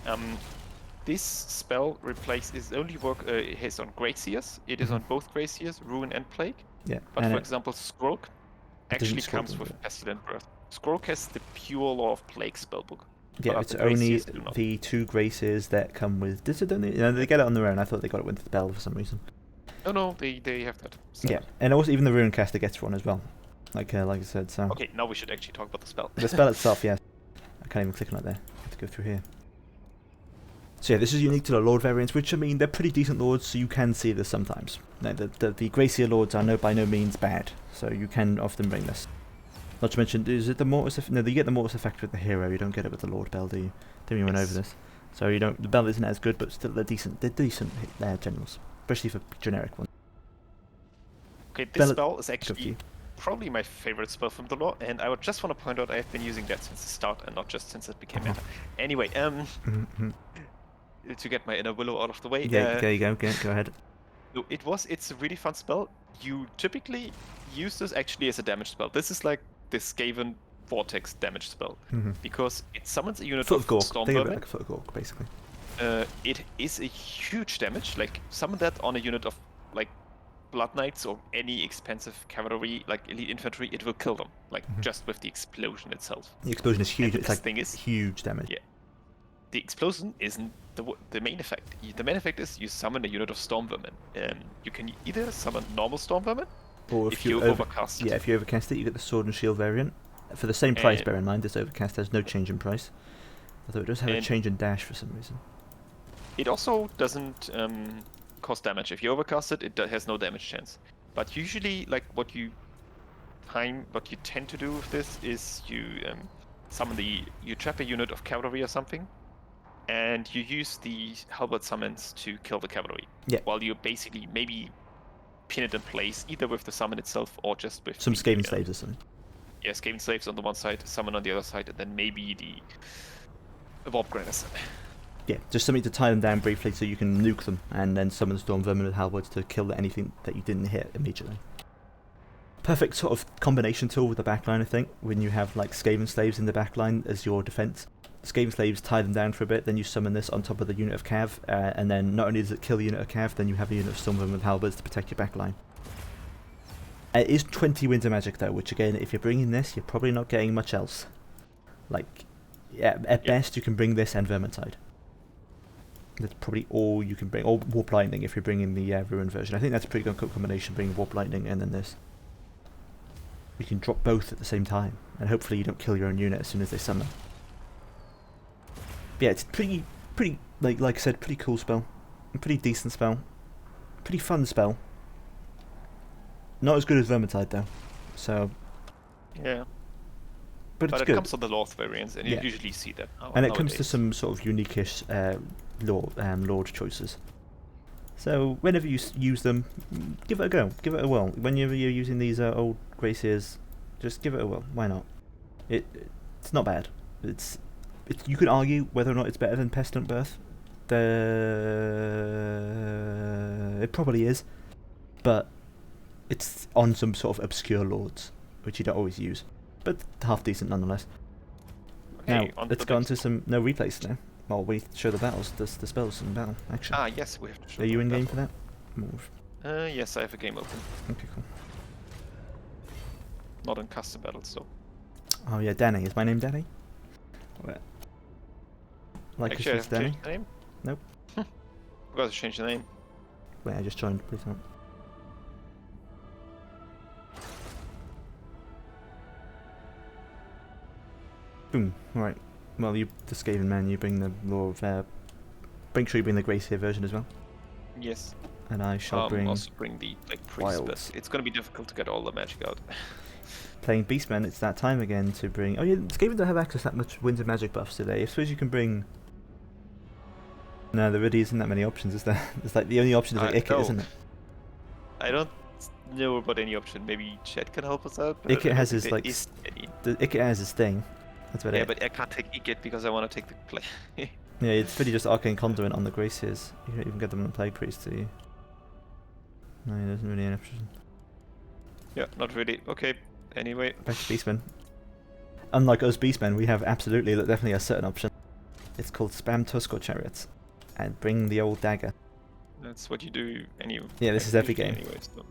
this spell is only work it has on Great Seers. It is on both Great Seers, Ruin and Plague. Yeah. But for example, Skrog actually comes with Pestilent Breath. Skrog has the pure Law of Plague spellbook. Yeah, it's only the 2 Graces that come with... they get it on their own. I thought they got it with the spell for some reason. Oh no, they have that. So. Yeah, and also even the Ruin caster gets one as well. Like I said, so... Okay, now we should actually talk about the spell. The spell itself, yeah. I can't even click on it there. I have to go through here. So yeah, this is unique to the Lord variants, which, I mean, they're pretty decent Lords, so you can see this sometimes. No, the Gracier Lords are by no means bad, so you can often bring this. Not to mention, is it the Mortis effect? No, you get the Mortis effect with the hero, you don't get it with the Lord Bell, do you? Didn't even run over this. So you don't. The Bell isn't as good, but still they're decent generals. Especially for generic ones. Okay, this spell is actually probably my favorite spell from the lore, and I would just want to point out I've been using that since the start and not just since it became meta. Anyway, to get my inner willow out of the way. Yeah, there you go. Go ahead. So it's a really fun spell. You typically use this actually as a damage spell. This is like the Skaven Vortex damage spell because it summons a unit of Storm Think Vermin. of it like a Foot of Gork, basically. It is a huge damage. Like, summon that on a unit of like Blood Knights or any expensive cavalry, like elite infantry, it will kill them. Like, just with the explosion itself. The explosion is huge. It's like huge damage. Yeah. The explosion isn't the main effect. The main effect is you summon a unit of Storm Vermin. You can either summon normal Storm Vermin, or if you overcast it. Yeah, if you overcast it, you get the Sword and Shield variant. For the same price, bear in mind, this overcast has no change in price. Although it does have a change in dash for some reason. It also doesn't cause damage. If you overcast it, it has no damage chance. But usually, like, what you tend to do with this is you you trap a unit of cavalry or something, and you use the halberd summons to kill the cavalry. Yeah. While you basically maybe pin it in place, either with the summon itself or just with some Skaven slaves or something. Yeah, Skaven slaves on the one side, summon on the other side, and then maybe the Warp Granners. Yeah, just something to tie them down briefly so you can nuke them, and then summon Storm Vermin with halberds to kill anything that you didn't hit immediately. Perfect sort of combination tool with the backline, I think, when you have like Skaven slaves in the backline as your defense. Skaven slaves tie them down for a bit, then you summon this on top of the unit of Cav, and then not only does it kill the unit of Cav, then you have a unit of Storm Vermin with halberds to protect your backline. It is 20 winter magic though, which again, if you're bringing this, you're probably not getting much else. Like, yeah, at best you can bring this and Vermintide. That's probably all you can bring. Or Warp Lightning if you're bringing the Ruin version. I think that's a pretty good combination, bringing Warp Lightning and then this. You can drop both at the same time, and hopefully you don't kill your own unit as soon as they summon. But yeah, it's pretty, like I said, pretty cool spell. A pretty decent spell. Pretty fun spell. Not as good as Vermintide though. So... yeah. But it's it good. Comes to the Lord variants, and you usually see that. And it comes to some sort of unique-ish Lord choices. So whenever you use them, give it a go. Give it a whirl. Whenever you're using these old Graciers, just give it a whirl. Why not? It's not bad. You could argue whether or not it's better than Pestilent Birth. It probably is, but it's on some sort of obscure lords, which you don't always use. But half decent nonetheless. Okay, now, let's go on to some replays now. Well, we show the battles, the spells in battle, actually. Ah, yes, we have to show. Are you in game for that? Yes, I have a game open. Okay, cool. Not in custom battles, though. Oh yeah, Danny. Is my name Danny? Where? Like actually, I it's have Danny? changed the name? Nope. Forgot to change the name. Wait, I just joined. Please don't. Boom. Alright. Well, the Skaven man, you bring the Law of... Make sure you bring the Gracier version as well. Yes. And I shall also bring the priest, but it's gonna be difficult to get all the magic out. playing Beastmen, it's that time again to bring... Oh yeah, Skaven don't have access to that much Winds of Magic buffs today. I suppose you can bring... No, there really isn't that many options, is there? It's like the only option is like Ikit, no. isn't it? I don't know about any option. Maybe Chet can help us out. But Ikit I don't has think his there like... is any. The Ikit has his thing. That's about Yeah, it. but I can't take Ikit because I want to take the play. Yeah, it's really just Arcane Conduit on the Graciers. You don't even get them on the Plague Priest, do you? No, there isn't really an option. Yeah, not really. Okay. Anyway. Back to Beastmen. Unlike us Beastmen, we have absolutely, definitely a certain option. It's called Spam Tuskor Chariots. And bring the old dagger. That's what you do anyway. Yeah, this is every game. Anyway, so.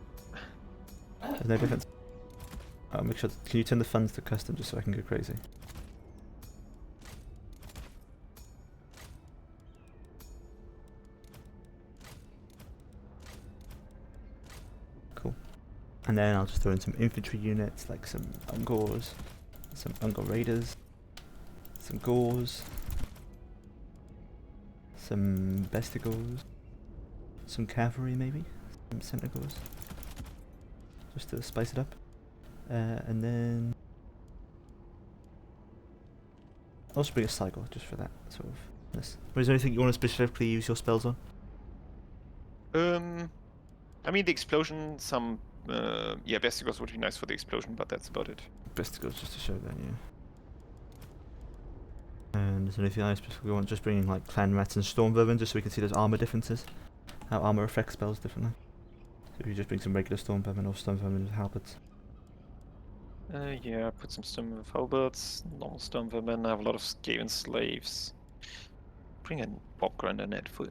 There's no difference. Oh, make sure... Can you turn the funds to custom just so I can go crazy? Cool. And then I'll just throw in some infantry units, like some Ungors, some Ungor Raiders, some Gors, some Bestigors, some cavalry maybe, some Centaurs, just to spice it up. And then I'll just bring a cycle just for that sort of this. Is there anything you want to specifically use your spells on? I mean the explosion. Some yeah, Bestigos would be nice for the explosion, but that's about it. Bestigors just to show that, yeah. And is there anything else specifically you want? Just bringing like clan rats and storm vermin just so we can see those armor differences, how armor affects spells differently. So if you just bring some regular storm vermin or storm vermin with halberds. Yeah, put some storm with halberds, normal storm vermin. I have a lot of skaven slaves. Bring in Bobker and a net for.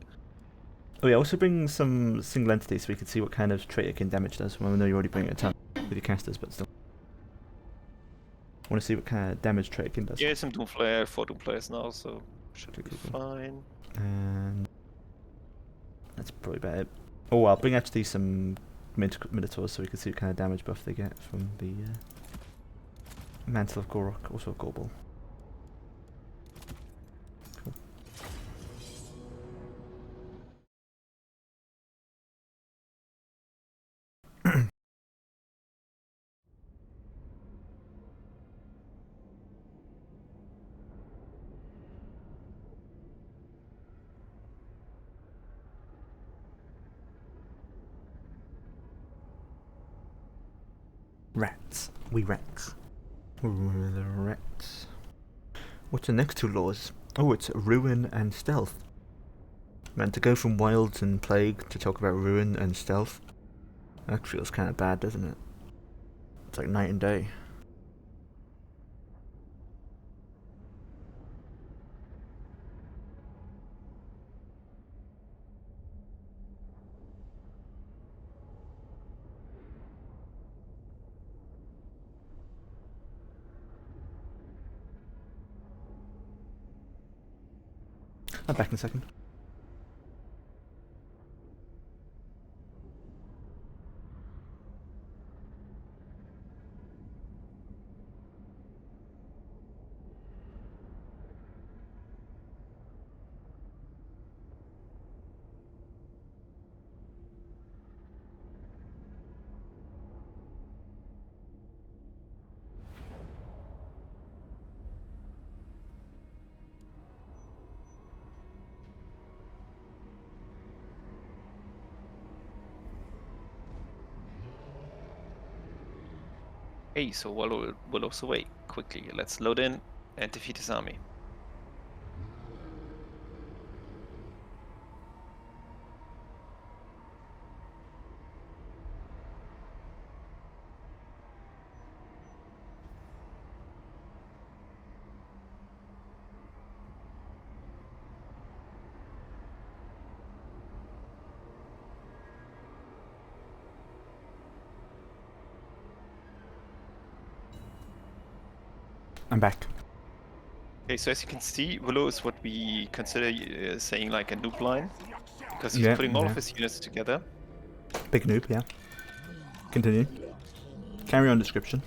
Oh yeah, also bring some single entities so we can see what kind of trait it can damage does. Well, I know you're already bringing a ton with your casters, but still. I want to see what kind of damage trait it can does. Yeah, some Doomflare, 4 Doomflares now, so should be fine. And that's probably about it. Oh, I'll bring actually some Minotaurs so we can see what kind of damage buff they get from the Mantle of Gorok, also a Gorbel. Cool. Rats. We rats. We're the rats. What's the next two laws? Oh, it's Ruin and Stealth. Man, to go from Wilds and Plague to talk about Ruin and Stealth, that feels kind of bad, doesn't it? It's like night and day. I'm back in a second. Hey, so we'll also wait quickly. Let's load in and defeat his army. I'm back. Okay, so as you can see, Willow is what we consider saying like a noob line, because he's Yeah, putting all yeah. of his units together. Big noob, yeah. Continue. Carry on description.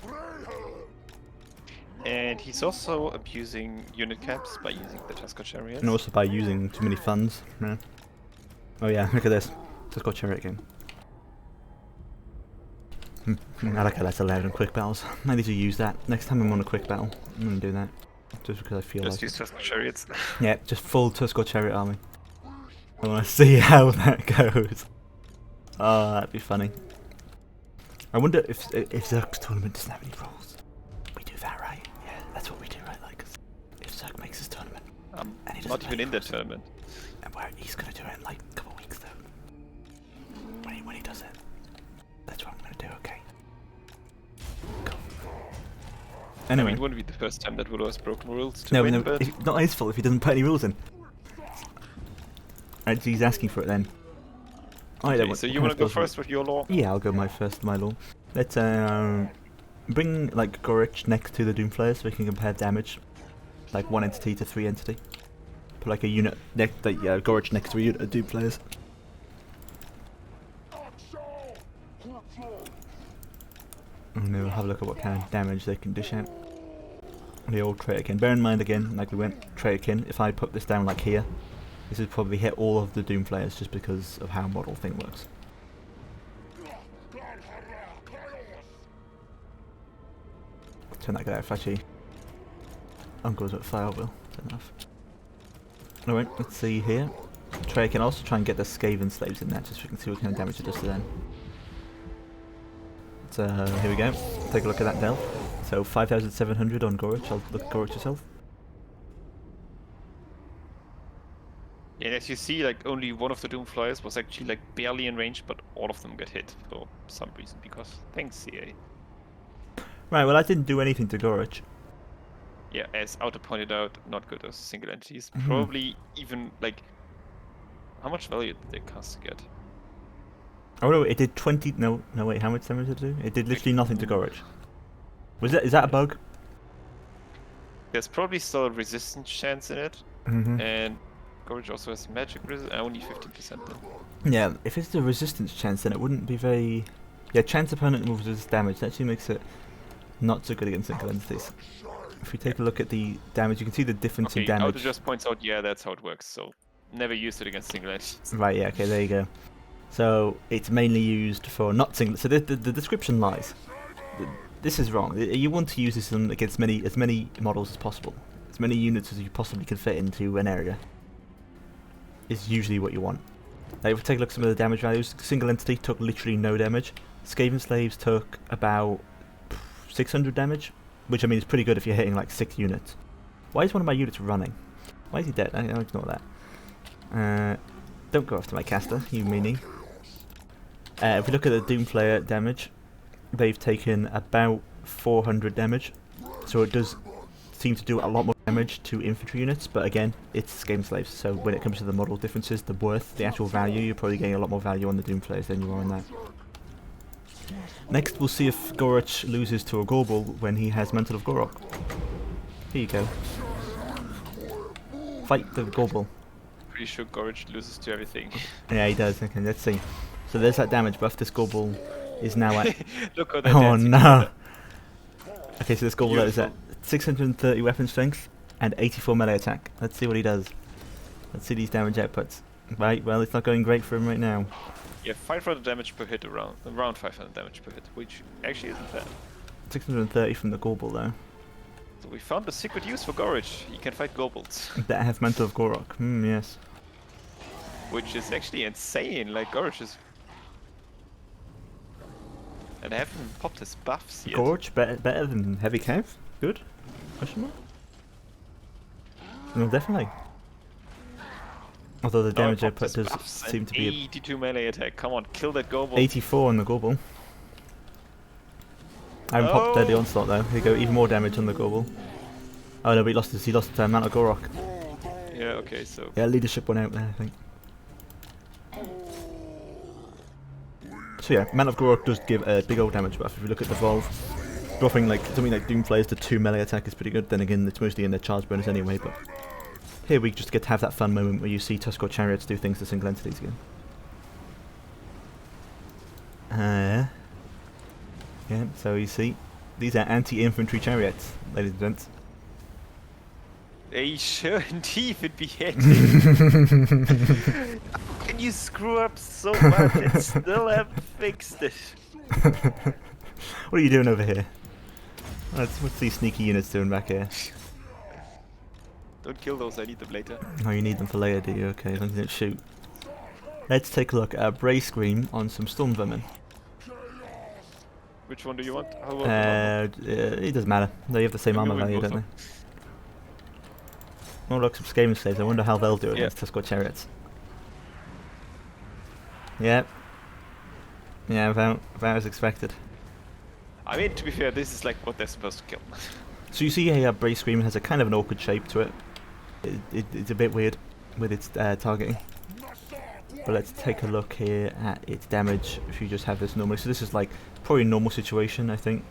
And he's also abusing unit caps by using the Tuskor Chariots. And also by using too many funds. Yeah. Oh yeah, look at this. Just got chariot game. I like how that's allowed in quick battles. I need to use that. Next time I'm on a quick battle, I'm going to do that. Just because I feel Just like use Tusk Chariots. yeah, just full Tusk or Chariot army. I want to see how that goes. Oh, that'd be funny. I wonder if Zerg's tournament doesn't have any rules. We do that, right? Yeah, that's what we do, right? Like, 'cause if Zerg makes his tournament, I'm and he doesn't not play even in the rules, tournament. and he's gonna do it in like a couple of weeks though. When he does it, that's what I'm gonna do. Okay. Cool. Anyway, I mean, it wouldn't be the first time that Willow has broken rules to no, win, no, but not his fault if he doesn't put any rules in. Right, so he's asking for it then. okay, so you want to go first with your law? Yeah, I'll go my law. Let's bring like Gorich next to the Doomflayer so we can compare damage, like one entity to 3 entity. Put like a unit next, Gorich next to a unit of Doomflayers. And then we'll have a look at what kind of damage they can dish out. The old Traderkin. Bear in mind again, like we went Traderkin, if I put this down like here, this would probably hit all of the Doomflayers just because of how model thing works. Turn that guy off, actually. Uncle's at fire will. Turn enough. Alright, let's see here. Trey can also try and get the Skaven slaves in there just so we can see what kind of damage it does to them. So here we go. Take a look at that Del. So 5,700 on Gorich. I'll look at Gorich yourself. Yeah, as you see, like only one of the Doomflyers was actually like barely in range, but all of them get hit for some reason. Because thanks, CA. Right, well I didn't do anything to Gorich. Yeah, as Auto pointed out, not good as single entities. Mhm. Probably even like, how much value did the cast get? Oh no, it did 20. No, wait. How much damage did it do? It did literally nothing to Gorich. Is that a bug? There's probably still a resistance chance in it, and Gorich also has magic resistance. Only 15% then. Yeah, if it's the resistance chance, then it wouldn't be very. Yeah, chance opponent moves resist damage. That actually makes it not so good against single entities. If we take a look at the damage, you can see the difference in damage. Auto just points out, yeah, that's how it works. So never use it against single entities. Right. Yeah. Okay. There you go. So it's mainly used for not single. So the description lies. This is wrong. You want to use this against as many models as possible, as many units as you possibly can fit into an area. Is usually what you want. Now, if we take a look at some of the damage values, single entity took literally no damage. Skaven slaves took about 600 damage, which I mean is pretty good if you're hitting like 6 units. Why is one of my units running? Why is he dead? I'll ignore that. Don't go after my caster, you meanie. If we look at the Doomflayer damage, they've taken about 400 damage, so it does seem to do a lot more damage to infantry units, but again, it's Skaven slaves, so when it comes to the model differences, the worth, the actual value, you're probably getting a lot more value on the Doomflayers than you are on that. Next, we'll see if Gorich loses to a Gorbel when he has Mantle of Gorok. Here you go. Fight the Gorbel. Pretty sure Gorich loses to everything. Yeah, he does. Okay, let's see. So there's that damage buff. This Gorbel is now at... Look how that oh dancing no! Okay, so this Gorbel is Beautiful. at 630 weapon strength and 84 melee attack. Let's see what he does. Let's see these damage outputs. Right, well, it's not going great for him right now. Yeah, 500 damage per hit around 500 damage per hit, which actually isn't bad. 630 from the Gorbel though. So we found the secret use for Gorich. He can fight Goblins, That have Mantle of Gorok. Yes. which is actually insane. Like Gorich is, and I haven't popped his buffs yet. Gorge better than Heavy Cav? Good? Question mark? No, definitely. Although the No, I damage popped output his does buffs seem and to be 82 melee attack. Come on, kill that Goblin. 84 on the Gorbel. I haven't popped the onslaught though. Here you go, even more damage on the Gorbel. Oh no, but he lost Mount of Gorok. Yeah, okay, so Yeah, leadership went out there, I think. So yeah, Mount of Gorok does give a big old damage buff. If you look at the Volve, dropping like something like Doomflayers to 2 melee attack is pretty good. Then again, it's mostly in their charge bonus anyway, but here we just get to have that fun moment where you see Tusk or Chariots do things to single entities again. Yeah, so you see, these are anti-infantry chariots, ladies and gents. they shouldn't even be hitting. Can you screw up so much and still haven't fixed it? What are you doing over here? What's these sneaky units doing back here? Don't kill those, I need them later. Oh, you need them for later, do you? Okay, as long as you don't shoot. Let's take a look at a Bray Scream on some Storm Vermin. Which one do you want? How about It doesn't matter. They have the same armor value, don't they? Oh look, some Skaven slaves. I wonder how they'll do against Tuskar chariots. Yep. Yeah, about as expected. I mean, to be fair, this is like what they're supposed to kill. So you see here, Bray Scream has a kind of an awkward shape to it. It's a bit weird with its targeting. But let's take a look here at its damage if you just have this normally. So this is like probably a normal situation, I think.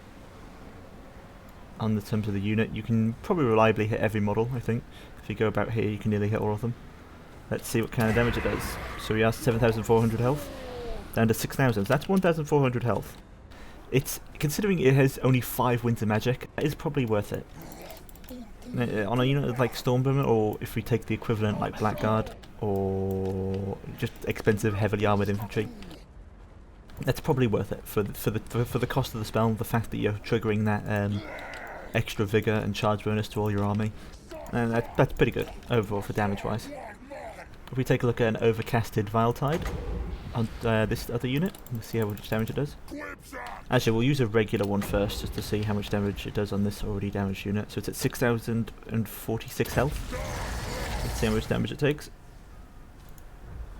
On the terms of the unit, you can probably reliably hit every model, I think. If you go about here, you can nearly hit all of them. Let's see what kind of damage it does. So we are 7,400 health, down to 6,000. So that's 1,400 health. It's, considering it has only 5 winter magic, it is probably worth it. On a unit like Stormbringer, or if we take the equivalent like Blackguard, or just expensive heavily armoured infantry, that's probably worth it for the cost of the spell. The fact that you're triggering that extra vigour and charge bonus to all your army, and that's pretty good overall for damage wise. If we take a look at an overcasted Viletide on this other unit, let's see how much damage it does. Actually, we'll use a regular one first just to see how much damage it does on this already damaged unit. So it's at 6,046 health. Let's see how much damage it takes.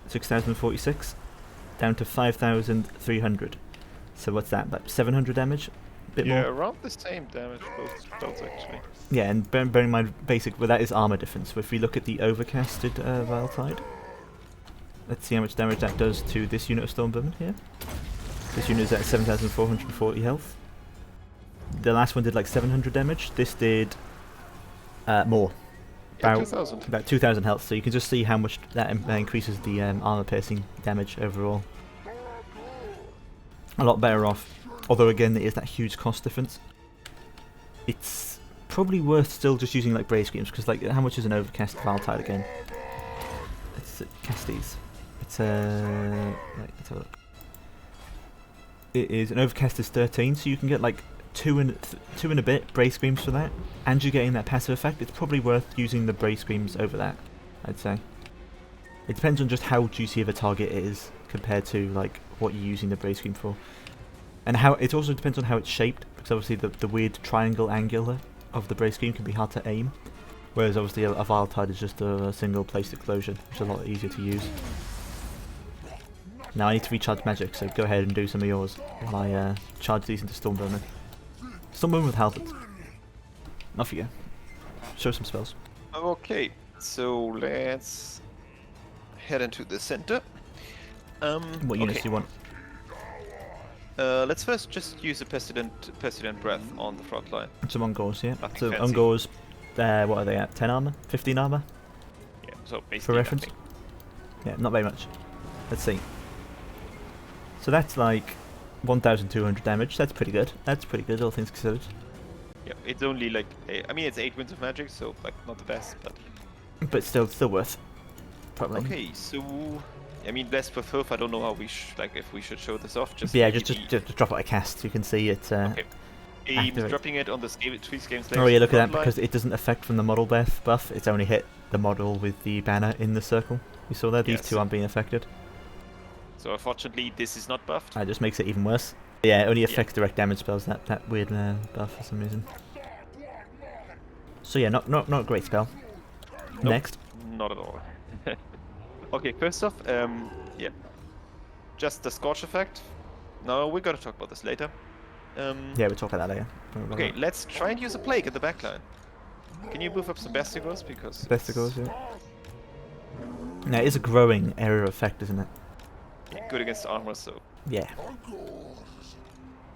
6,046 down to 5,300. So what's that? About 700 damage? Bit more. Around the same damage both spells actually. Yeah, and bear in mind, well, that is armor difference. So if we look at the overcasted Viletide, let's see how much damage that does to this unit of Stormvermin here. This unit is at 7,440 health. The last one did like 700 damage. This did more. About 2,000 health. So you can just see how much that increases the armor piercing damage overall. A lot better off. Although again, there is that huge cost difference. It's probably worth still just using like Bray Screams, because like how much is an overcast Viletide again? Let's cast these. It's right, let's have a look. It is an overcast is 13, so you can get like two and a bit Bray Screams for that, and you're getting that passive effect. It's probably worth using the Bray Screams over that, I'd say. It depends on just how juicy of a target it is compared to like what you're using the Bray Scream for, and how it also depends on how it's shaped, because obviously the weird triangle angular of the Bray Scream can be hard to aim, whereas obviously a Viletide is just a single placed explosion, which is a lot easier to use. Now I need to recharge magic, so go ahead and do some of yours while I charge these into Stormvermin. Stormvermin with halberds. Off you go. Show some spells. Okay, so let's head into the center. What units do you want? Let's first just use a Pestilent Breath on the front line. Some Ungors, yeah. Nothing So fancy. Ungors, what are they at? 10 armor? 15 armor? Yeah, so basically For reference? nothing. Yeah, not very much. Let's see. So that's like 1,200 damage. That's pretty good. That's pretty good, all things considered. Yeah, it's only like I mean it's 8 winds of magic, so like not the best, but But still worth. Probably. okay. So I mean, best for filth. I don't know how we if we should show this off. Just Yeah, maybe just drop it a cast. You can see it. okay. Aim, activate. dropping it on the three Skaven slaves. Oh yeah, look at that, front line. because it doesn't affect from the model buff. It's only hit the model with the banner in the circle. You saw that? These Yes. two aren't being affected. So unfortunately, this is not buffed. That just makes it even worse. Yeah, it only affects direct damage spells, that weird buff for some reason. So yeah, not a great spell. Nope, Next. Not at all. Okay, first off, yeah, just the Scorch effect. No, we're gonna talk about this later. Yeah, we'll talk about that later. Okay, let's try and use a plague at the backline. Can you move up some Bestigors, because Bestigors, yeah. Now, it is a growing area of effect, isn't it? yeah, good against armor, so Yeah.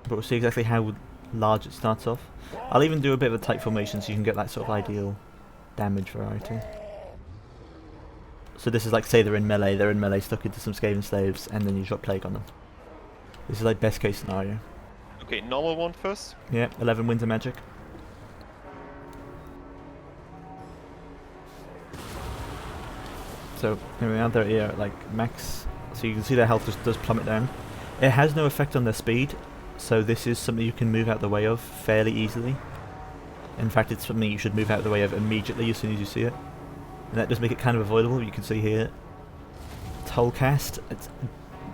But we'll see exactly how large it starts off. I'll even do a bit of a tight formation so you can get that sort of ideal damage variety. So this is like, say they're in melee stuck into some Skaven slaves, and then you drop plague on them. This is like best case scenario. okay, normal one first. Yeah, 11 winter magic. So here we are, they're here at like max. So you can see their health just does plummet down. It has no effect on their speed, so this is something you can move out the way of fairly easily. In fact, it's something you should move out the way of immediately as soon as you see it. And that does make it kind of avoidable. You can see here, Toll Cast, it's,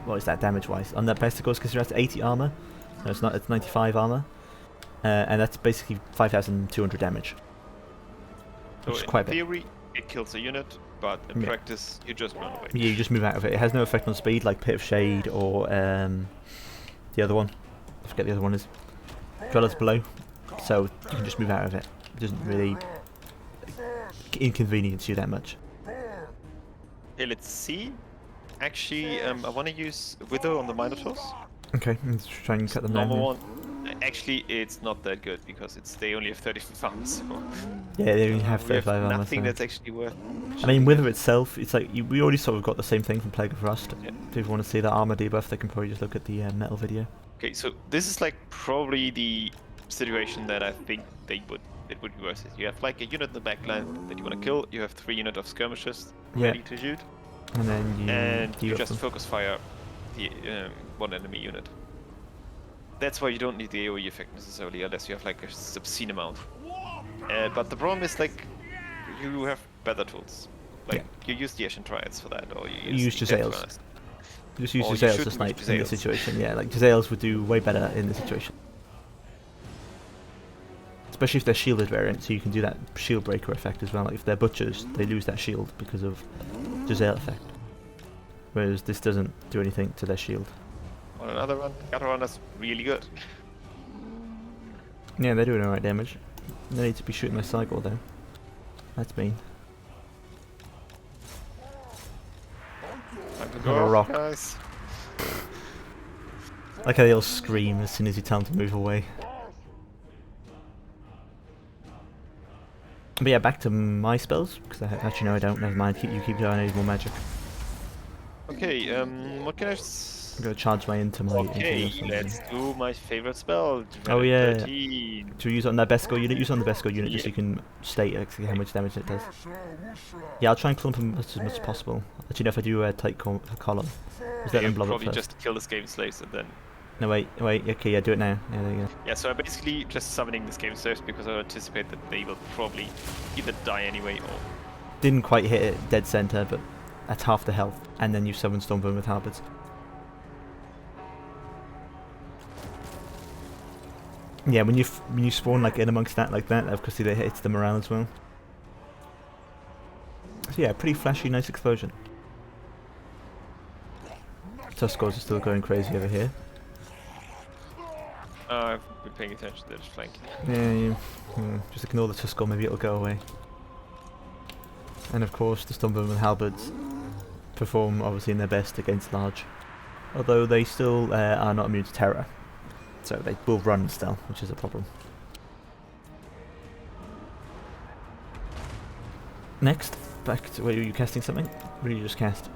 what is that damage-wise? On that best, of course, because you're at 80 armor. No, it's not, it's 95 armor. And that's basically 5,200 damage. So Which is quite in theory, it kills a unit, but in practice, you just run away. Yeah, you just move out of it. It has no effect on speed, like Pit of Shade or the other one. I forget the other one is. Dwellers Below. So you can just move out of it. It doesn't really inconvenience you that much. Okay, let's see. Actually, I want to use Wither on the Minotaurs. Okay, let's try and cut them down. Normal one. Actually, it's not that good because they only have 35 armor. So yeah, they only have 35 armor. Nothing that's actually worth. I mean, Wither itself, it's like we already sort of got the same thing from Plague of Rust. Yeah. If people want to see that armor debuff, they can probably just look at the metal video. Okay, so this is like probably the situation that I think it would be worth it. You have like a unit in the backline that you want to kill. You have 3 units of skirmishers ready to shoot, and then you just focus fire the one enemy unit. That's why you don't need the AoE effect necessarily, unless you have like a obscene amount. But the problem is like you have better tools. Like you use the Ashen Triads for that, or you use Jezzails. Just use Jezzails to snipe in this situation. Yeah, like Jezzails would do way better in this situation. Especially if they're shielded variants, so you can do that shield breaker effect as well. Like if they're butchers, they lose that shield because of Jezzail effect. Whereas this doesn't do anything to their shield. On another run, Gatorana's really good. Yeah, they're doing alright damage. They need to be shooting my cycle though. That's mean. Time to go, rock. guys. Like how they all scream as soon as you tell them to move away. But yeah, back to my spells, because actually no I don't, never mind, you keep going, I need more magic. Okay, what can I... I'm going to charge my into my... Okay, let's do my favorite spell. Oh yeah, 13. to use it on that best score unit, use it on the best score unit just so you can state exactly how much damage it does. Yeah, I'll try and clump them as much as possible. Actually no, if I do a tight column, just let them blob up probably first. just kill the Skaven slaves and then... No wait, okay, yeah, do it now. Yeah, there you go. Yeah, so I'm basically just summoning the Skaven slaves because I anticipate that they will probably either die anyway or... Didn't quite hit it dead center, but that's half the health. And then you summon Stormvermin with halberds. Yeah, when you spawn like in amongst that like that, of course it hits the morale as well. So yeah, pretty flashy, nice explosion. Tuskors are still going crazy over here. I've been paying attention to this flank. Yeah, just ignore the Tuskor, maybe it'll go away. And of course the Stormvermin and halberds perform obviously in their best against large. Although they still are not immune to terror. So they will run still, which is a problem. Next, back to... Wait, were you casting something? Or did you just cast?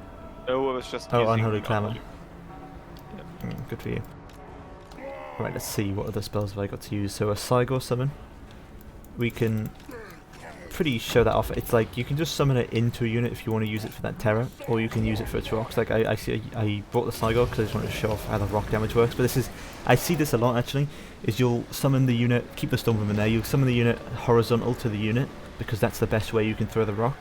No, I was just Oh, using Unholy Clamour. Yeah. Good for you. Right, let's see, what other spells have I got to use? So a Cygor summon. We can pretty show that off. It's like, you can just summon it into a unit if you want to use it for that terror, or you can use it for its rocks. Like, I brought the Cygor because I just wanted to show off how the rock damage works, but this is... I see this a lot actually, is you'll summon the unit, keep the Stormvermin there, you'll summon the unit horizontal to the unit, because that's the best way you can throw the rock.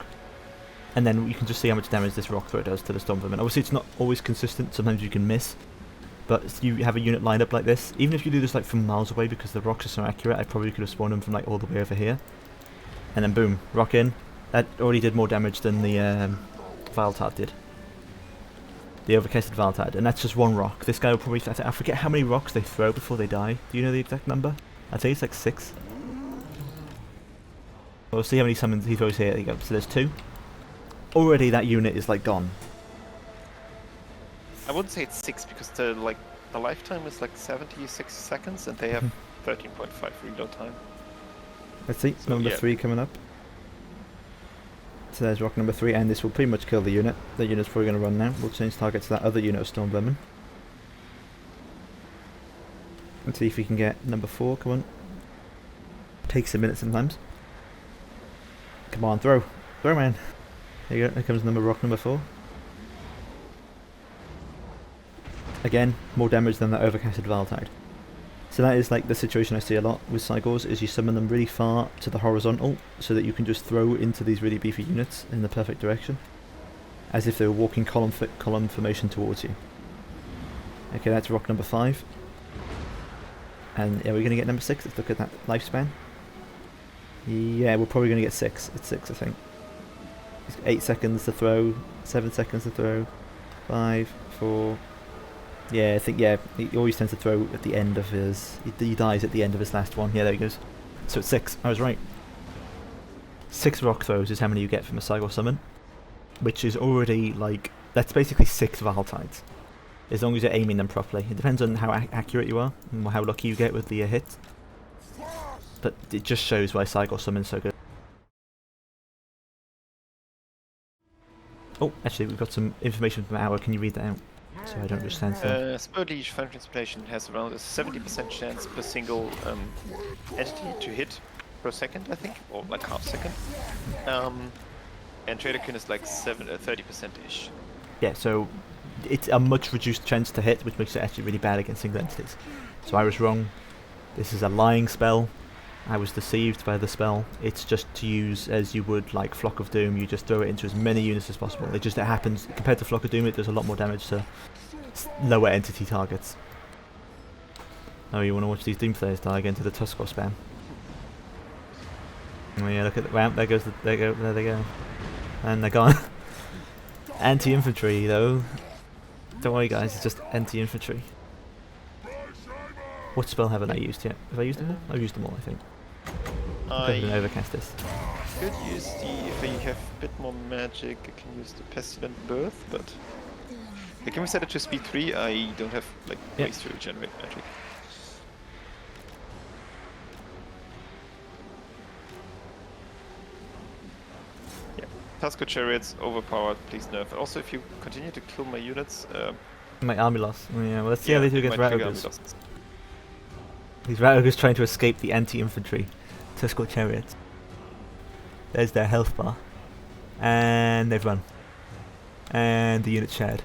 And then you can just see how much damage this rock throw does to the Stormvermin. Obviously it's not always consistent, sometimes you can miss, but if you have a unit lined up like this, even if you do this like from miles away because the rocks are so accurate, I probably could have spawned them from like all the way over here. And then boom, rock in. That already did more damage than the Viletard did. The overcasted Viletard, and that's just one rock. This guy will probably... I forget how many rocks they throw before they die. Do you know the exact number? I'd say it's like 6. We'll see how many summons he throws here. There you go. So there's 2. Already that unit is like gone. I wouldn't say it's 6 because the lifetime is like 76 seconds and they have 13.5 reload time. Let's see, So, number yeah. 3 coming up. So there's rock number 3, and this will pretty much kill the unit. The unit's probably going to run now. We'll change target to that other unit of Stormvermin. Let's see if we can get number 4, come on. Takes a minute sometimes. Come on, throw. Throw, man. There you go, here comes rock number 4. Again, more damage than the overcasted Viletide. So that is like the situation I see a lot with Cygors, is you summon them really far to the horizontal so that you can just throw into these really beefy units in the perfect direction. As if they were walking column formation towards you. Okay, that's rock number 5. And are we going to get number 6? Let's look at that lifespan. Yeah, we're probably going to get 6. It's 6, I think. 8 seconds to throw, 7 seconds to throw, 5, 4... Yeah, I think, yeah, he always tends to throw at the end of his... He dies at the end of his last one. Yeah, there he goes. So it's 6. I was right. 6 rock throws is how many you get from a Cygor summon. Which is already, like... That's basically 6 Valentides. As long as you're aiming them properly. It depends on how accurate you are, and how lucky you get with the hit. But it just shows why Cygor summon's so good. Oh, actually, we've got some information from Hour. Can you read that out? So I don't just stand still. Spur Leash Function Inspiration has around a 70% chance per single entity to hit per second, I think, or like half second. And Traderkin is like 30%-ish. Yeah, so it's a much reduced chance to hit, which makes it actually really bad against single entities. So I was wrong. This is a lying spell. I was deceived by the spell. It's just to use as you would like Flock of Doom. You just throw it into as many units as possible. It happens, compared to Flock of Doom, it does a lot more damage to lower entity targets. Oh, you want to watch these Doomslayers die again to the Tuskor spam? Oh yeah, look at the ramp. There they go. And they're gone. Anti-infantry though. Don't worry guys, it's just anti-infantry. What spell haven't I used yet? Have I used them all? I've used them all, I think. I can overcast this. Could use if you have a bit more magic, I can use the Pestilent Birth, but... Can we set it to speed 3? I don't have like ways to regenerate magic. Yeah, Tusker Chariots, overpowered, please nerf. Also, if you continue to kill my units... my army loss. Oh, yeah, well, let's see how they do against Rat Ogres. These Rat Ogres trying to escape the anti-infantry Tuskor Chariots. There's their health bar. And they've run. And the unit's shared.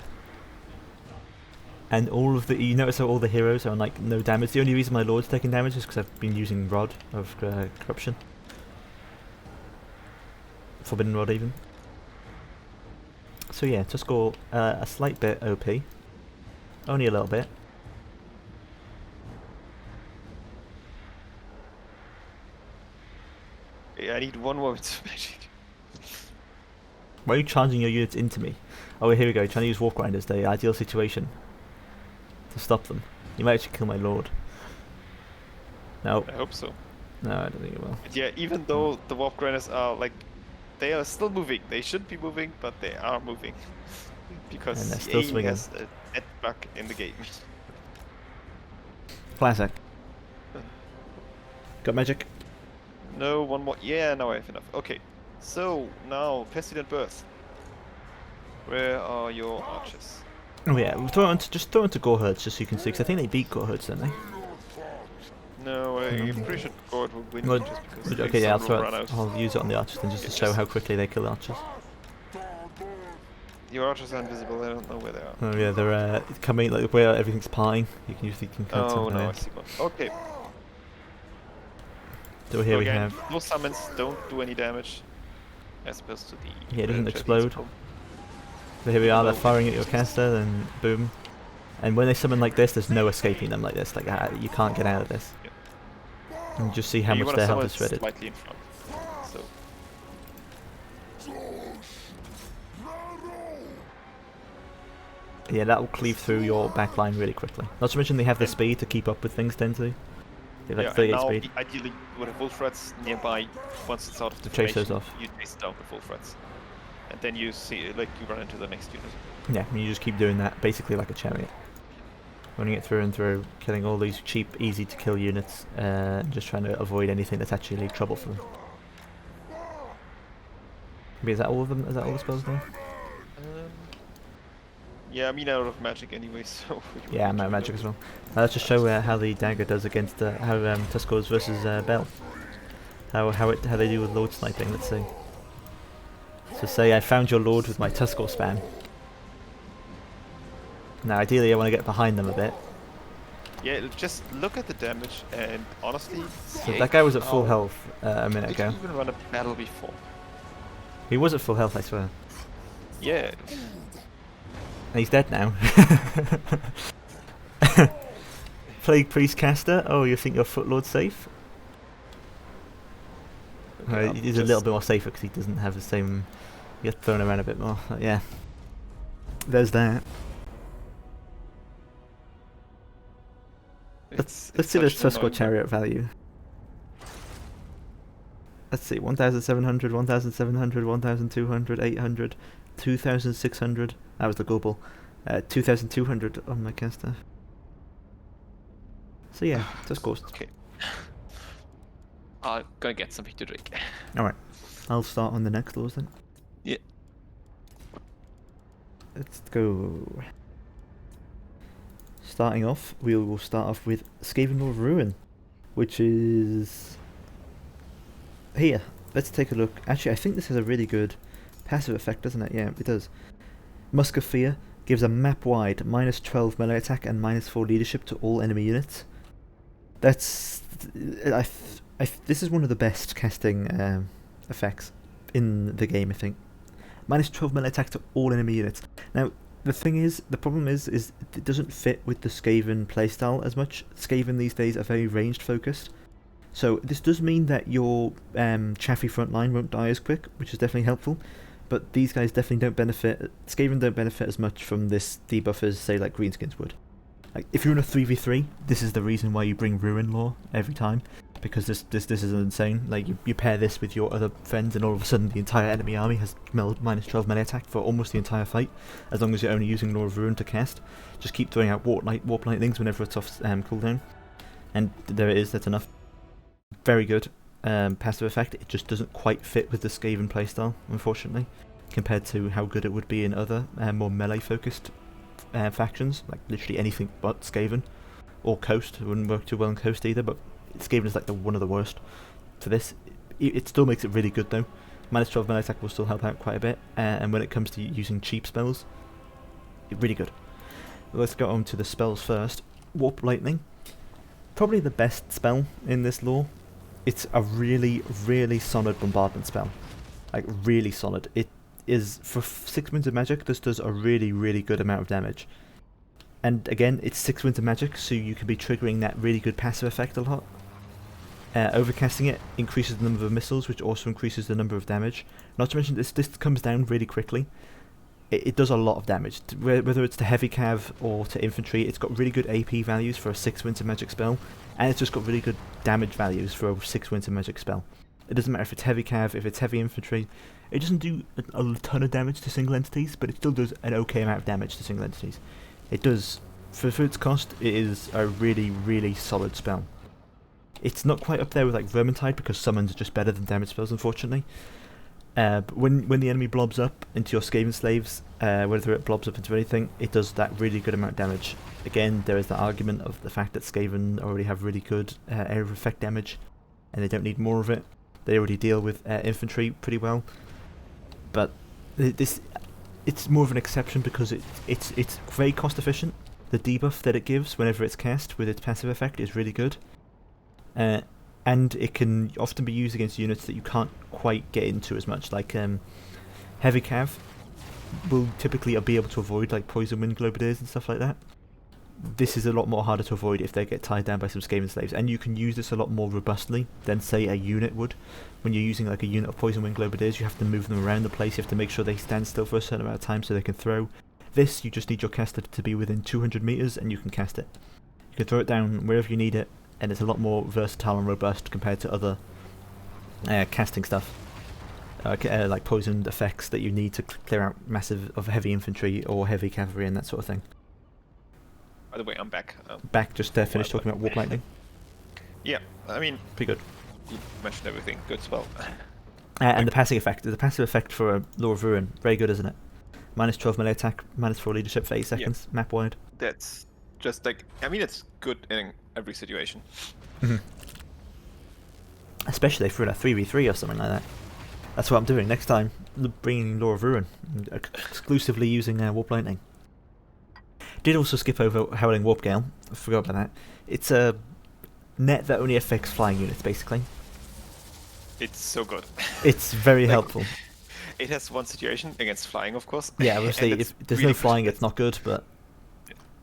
And all of the... You notice how all the heroes are on like no damage. The only reason my Lord's taking damage is because I've been using Rod of Corruption. Forbidden Rod even. So yeah, Tuskor a slight bit OP. Only a little bit. I need one more bit of magic. Why are you charging your units into me? Oh, here we go. Trying to use Warp Grinders, the ideal situation to stop them. You might actually kill my Lord. No. I hope so. No, I don't think it will. But yeah, even though the Warp Grinders are like... They are still moving. They shouldn't be moving, but they are moving. Because and they're still swinging. Has a dead bug in the game. Classic. Got magic? No, one more. Yeah, now I have enough. Okay. So, now, Pestilent Birth. Where are your archers? Oh yeah, we'll just throw into Gorehurds just so you can see, because I think they beat Gorehurds, don't they? No, I'm pretty sure Goreherd will win Well, just because okay, yeah, I'll I'll use it on the archers then, just to show how quickly they kill the archers. Your archers are invisible, I don't know where they are. Oh yeah, they're coming, like where everything's parting, you can usually kind of Oh no, I see one. Okay. So here we again, have... those summons don't do any damage, as opposed to the... Yeah, it doesn't explode. So here we are, they're firing at your caster, then boom. And when they summon like this, there's no escaping them like this, like you can't get out of this. Yeah. And just see how much their health is shredded. Slightly in front. So. Yeah, that will cleave through your backline really quickly. Not to mention they have the speed to keep up with things, tend to. They have like 38 speed. Ideally, with the full threats nearby, once it's out of the chase those off. You chase down the full threats. And then you see, like, you run into the next unit. Yeah, and you just keep doing that, basically like a chariot. Running it through and through, killing all these cheap, easy to kill units, and just trying to avoid anything that's actually trouble for them. Maybe is that all of them? Is that all the spells now? Yeah, I mean out of magic anyway, so... Yeah, I'm out of magic as well. Let's just show how the dagger does against, how Tuskors versus Bell. How they do with Lord sniping, let's see. So say I found your Lord with my Tuskor spam. Now ideally I want to get behind them a bit. Yeah, just look at the damage and honestly, So that guy was at full health a minute Did ago. you even run a battle before? He was at full health, I swear. Yeah. And he's dead now. Plague Priest Caster? Oh, you think your Footlord's safe? Okay, He's a little bit more safer because he doesn't have the same... He gets thrown around a bit more. But yeah. There's that. Let's see the Tuscarora Chariot value. Let's see, 1,700, 1,700, 1,200, 800, 2,600. That was the global. 2,200 on my caster. So yeah, just Ghost. Okay. I'm gonna get something to drink. Alright, I'll start on the next laws then. Yeah. Let's go. Starting off, we will start off with Skaven Law of Ruin, which is here. Let's take a look. Actually, I think this has a really good passive effect, doesn't it? Yeah, it does. Musk of Fear gives a map-wide -12 melee attack and -4 leadership to all enemy units. That's... this is one of the best casting effects in the game, I think. -12 melee attack to all enemy units. Now, the problem is it doesn't fit with the Skaven playstyle as much. Skaven these days are very ranged focused. So this does mean that your Chaffee front line won't die as quick, which is definitely helpful. But these guys definitely don't benefit. Skaven don't benefit as much from this debuff as, say, like Greenskins would. Like, if you're in a 3v3, this is the reason why you bring Ruin Law every time, because this is insane. Like, you pair this with your other friends, and all of a sudden the entire enemy army has -12 melee attack for almost the entire fight, as long as you're only using Law of Ruin to cast. Just keep throwing out Warp Lightnings whenever it's off cooldown, and there it is. That's enough. Very good passive effect. It just doesn't quite fit with the Skaven playstyle, unfortunately, compared to how good it would be in other more melee-focused factions, like literally anything but Skaven, or Coast. It wouldn't work too well in Coast either, but Skaven is like one of the worst for this. It still makes it really good though. -12 melee attack will still help out quite a bit, and when it comes to using cheap spells, really good. Let's go on to the spells first. Warp Lightning, probably the best spell in this lore. It's a really, really solid bombardment spell. Like, really solid. It is, for 6 Winds of Magic, this does a really, really good amount of damage. And again, it's 6 Winds of Magic, so you can be triggering that really good passive effect a lot. Overcasting it increases the number of missiles, which also increases the number of damage. Not to mention, this comes down really quickly. It does a lot of damage, whether it's to heavy cav or to infantry. It's got really good AP values for a 6 Winds of Magic spell, and it's just got really good damage values for a 6 Winds of Magic spell. It doesn't matter if it's heavy cav, if it's heavy infantry. It doesn't do a ton of damage to single entities, but it still does an okay amount of damage to single entities. It does, for its cost, it is a really, really solid spell. It's not quite up there with like Vermintide, because summons are just better than damage spells, unfortunately. But when the enemy blobs up into your Skaven slaves, whether it blobs up into anything, it does that really good amount of damage. Again, there is the argument of the fact that Skaven already have really good area of effect damage, and they don't need more of it. They already deal with infantry pretty well. But it's more of an exception because it's very cost efficient. The debuff that it gives whenever it's cast with its passive effect is really good. And it can often be used against units that you can't quite get into as much, like heavy cav will typically be able to avoid like poison wind globadiers and stuff like that. This is a lot more harder to avoid if they get tied down by some Skaven slaves, and you can use this a lot more robustly than, say, a unit would. When you're using like a unit of poison wind globadiers, you have to move them around the place. You have to make sure they stand still for a certain amount of time so they can throw. This, you just need your caster to be within 200 meters, and you can cast it. You can throw it down wherever you need it, and it's a lot more versatile and robust compared to other casting stuff, like poisoned effects that you need to clear out massive of heavy infantry or heavy cavalry and that sort of thing. By the way, I'm back. Back, just finished talking about Warp Lightning. Yeah, I mean, pretty good. You mentioned everything. Good spell. And the passive effect for Law of Ruin, very good, isn't it? -12 melee attack, -4 leadership for 8 seconds, map wide. That's just like, I mean, it's good in every situation. Mm-hmm. Especially if we're in a 3v3 or something like that. That's what I'm doing next time, bringing Law of Ruin, exclusively using Warp Lightning. did also skip over Howling Warp Gale. I forgot about that. It's a net that only affects flying units, basically. It's so good. It's very Like, helpful. It has one situation against flying, of course. Yeah, obviously, if there's really no flying, good. it's not good, but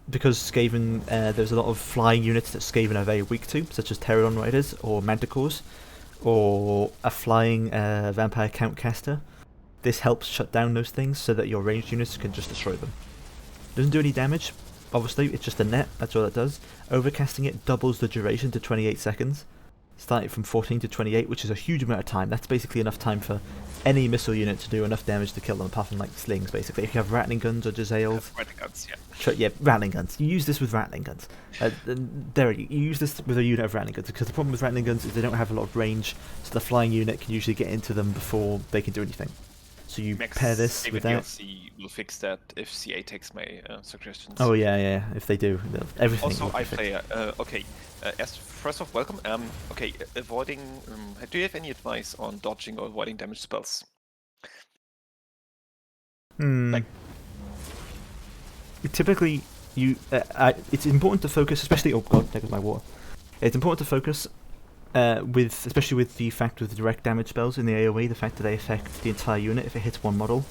because Skaven, there's a lot of flying units that Skaven are very weak to, such as Pterodon Riders or Manticores, or a flying Vampire Countcaster. This helps shut down those things so that your ranged units can just destroy them. Doesn't do any damage, obviously, it's just a net, that's all it does. Overcasting it doubles the duration to 28 seconds, starting from 14 to 28, which is a huge amount of time. That's basically enough time for any missile unit to do enough damage to kill them, apart from like slings, basically. If you have rattling guns or Jezzails. Rattling guns, yeah. Yeah, rattling guns. You use this with rattling guns. There, you use this with a unit of rattling guns, because the problem with rattling guns is they don't have a lot of range, so the flying unit can usually get into them before they can do anything. So you pair this with that. DLC will fix that if CA takes my suggestions. Oh yeah, if they do, everything. Also, I play. Okay, as first off, welcome. Okay, avoiding. Do you have any advice on dodging or avoiding damage spells? Like, typically, it's important to focus, especially. Oh god, there goes my water. It's important to focus. Especially with the fact of the direct damage spells in the AoE, the fact that they affect the entire unit if it hits one model.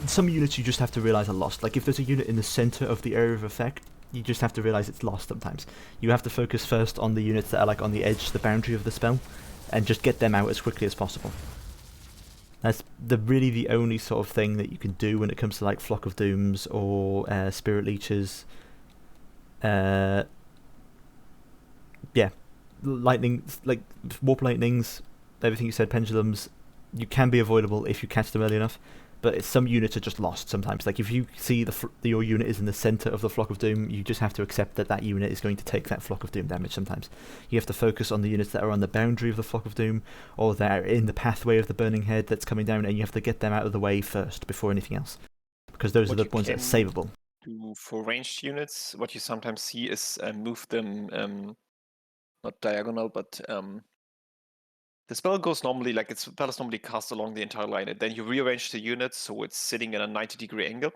Some units you just have to realise are lost. Like if there's a unit in the centre of the area of effect, you just have to realise it's lost sometimes. You have to focus first on the units that are like on the edge, the boundary of the spell, and just get them out as quickly as possible. That's really the only sort of thing that you can do when it comes to like Flock of Dooms or Spirit Leeches. Lightning, like warp lightnings, everything you said, pendulums, you can be avoidable if you catch them early enough, but some units are just lost sometimes. Like if you see your unit is in the centre of the Flock of Doom, you just have to accept that unit is going to take that Flock of Doom damage sometimes. You have to focus on the units that are on the boundary of the Flock of Doom, or that are in the pathway of the Burning Head that's coming down, and you have to get them out of the way first, before anything else. Because those are the ones that are savable. For ranged units, what you sometimes see is move them... not diagonal, but the spell goes normally, like its spell is normally cast along the entire line, and then you rearrange the unit so it's sitting at a 90-degree angle.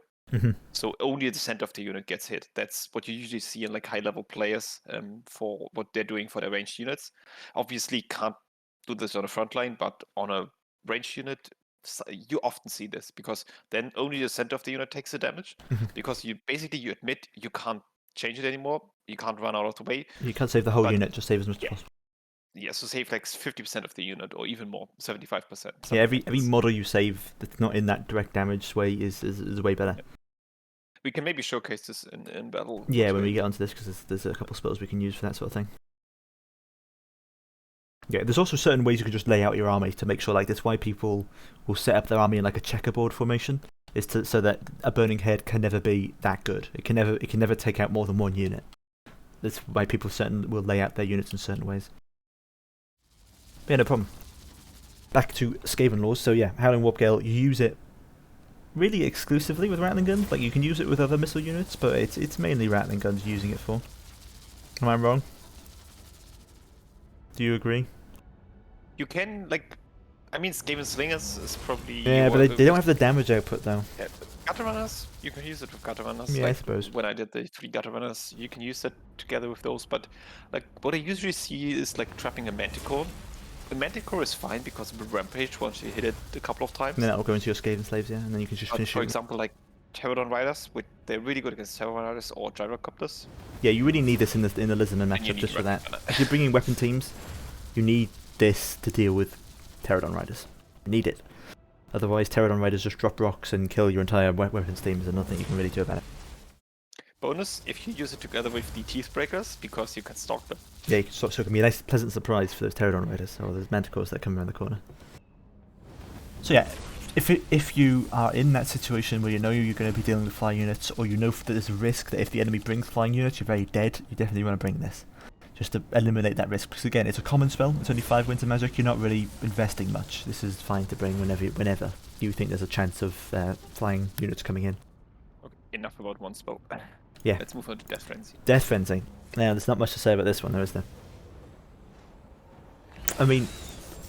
So only the center of the unit gets hit. That's what you usually see in like high-level players for what they're doing for their ranged units. Obviously, can't do this on a front line, but on a ranged unit, you often see this because then only the center of the unit takes the damage because you admit you can't change it anymore. You can't run out of the way. You can't save the whole unit, just save as much as possible. Yeah, so save like 50% of the unit, or even more, 75%. Yeah, every model you save that's not in that direct damage way is way better. Yeah. We can maybe showcase this in battle. Yeah, when we get onto this, because there's a couple spells we can use for that sort of thing. Yeah, there's also certain ways you can just lay out your army to make sure, like, that's why people will set up their army in like a checkerboard formation, so that a Burning Head can never be that good. It can never take out more than one unit. That's why people will lay out their units in certain ways. But yeah, no problem. Back to Skaven laws. So yeah, Howling Warp Gale, you use it really exclusively with rattling guns. Like you can use it with other missile units, but it's mainly rattling guns using it for. Am I wrong? Do you agree? You can, like, I mean, Skaven Slingers is probably... Yeah, but they don't have the damage output though. Yeah, Gutter Runners, you can use it with Gutter Runners. Yeah, like, I suppose. When I did the 3 Gutter Runners, you can use that together with those, but like what I usually see is like trapping a Manticore. A Manticore is fine because of the Rampage once you hit it a couple of times. And then that'll go into your Skaven Slaves, yeah, and then you can just finish it. For example, like Pterodon Riders, they're really good against Pterodon Riders or Gyrocopters. Yeah, you really need this in the Lizardman matchup just for that. If you're bringing weapon teams, you need this to deal with Pterodon Riders. You need it. Otherwise, Pterodon Riders just drop rocks and kill your entire weapons teams, and nothing you can really do about it. Bonus, if you use it together with the Teeth Breakers, because you can stalk them. Yeah, so it can be a nice, pleasant surprise for those Pterodon Riders, or those Manticores that come around the corner. So yeah, if you are in that situation where you know you're going to be dealing with flying units, or you know that there's a risk that if the enemy brings flying units, you're very dead, you definitely want to bring this. Just to eliminate that risk, because again, it's a common spell, it's only 5 winter magic, you're not really investing much. This is fine to bring whenever you think there's a chance of flying units coming in. Okay, enough about one spell. Yeah. Let's move on to Death Frenzy. Death Frenzy. Now, there's not much to say about this one, though, is there? I mean,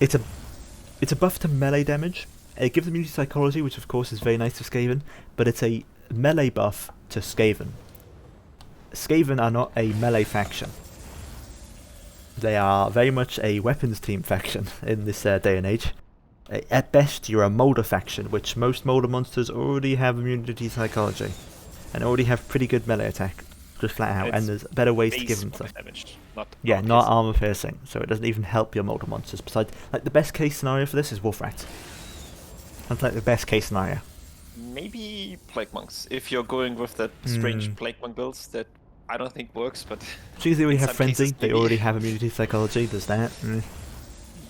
it's a buff to melee damage. It gives immunity psychology, which of course is very nice for Skaven, but it's a melee buff to Skaven. Skaven are not a melee faction. They are very much a weapons team faction in this day and age. At best, you're a Molder faction, which most Molder monsters already have immunity psychology, and already have pretty good melee attack, just flat out, and there's better ways to give them stuff. Yeah, not armor piercing, so it doesn't even help your Molder monsters. Besides, like, the best case scenario for this is Wolf Rats. That's like the best case scenario. Maybe Plague Monks, if you're going with that strange Plague Monk builds that I don't think works, but... Since they already have Frenzy, they already have immunity psychology, there's that.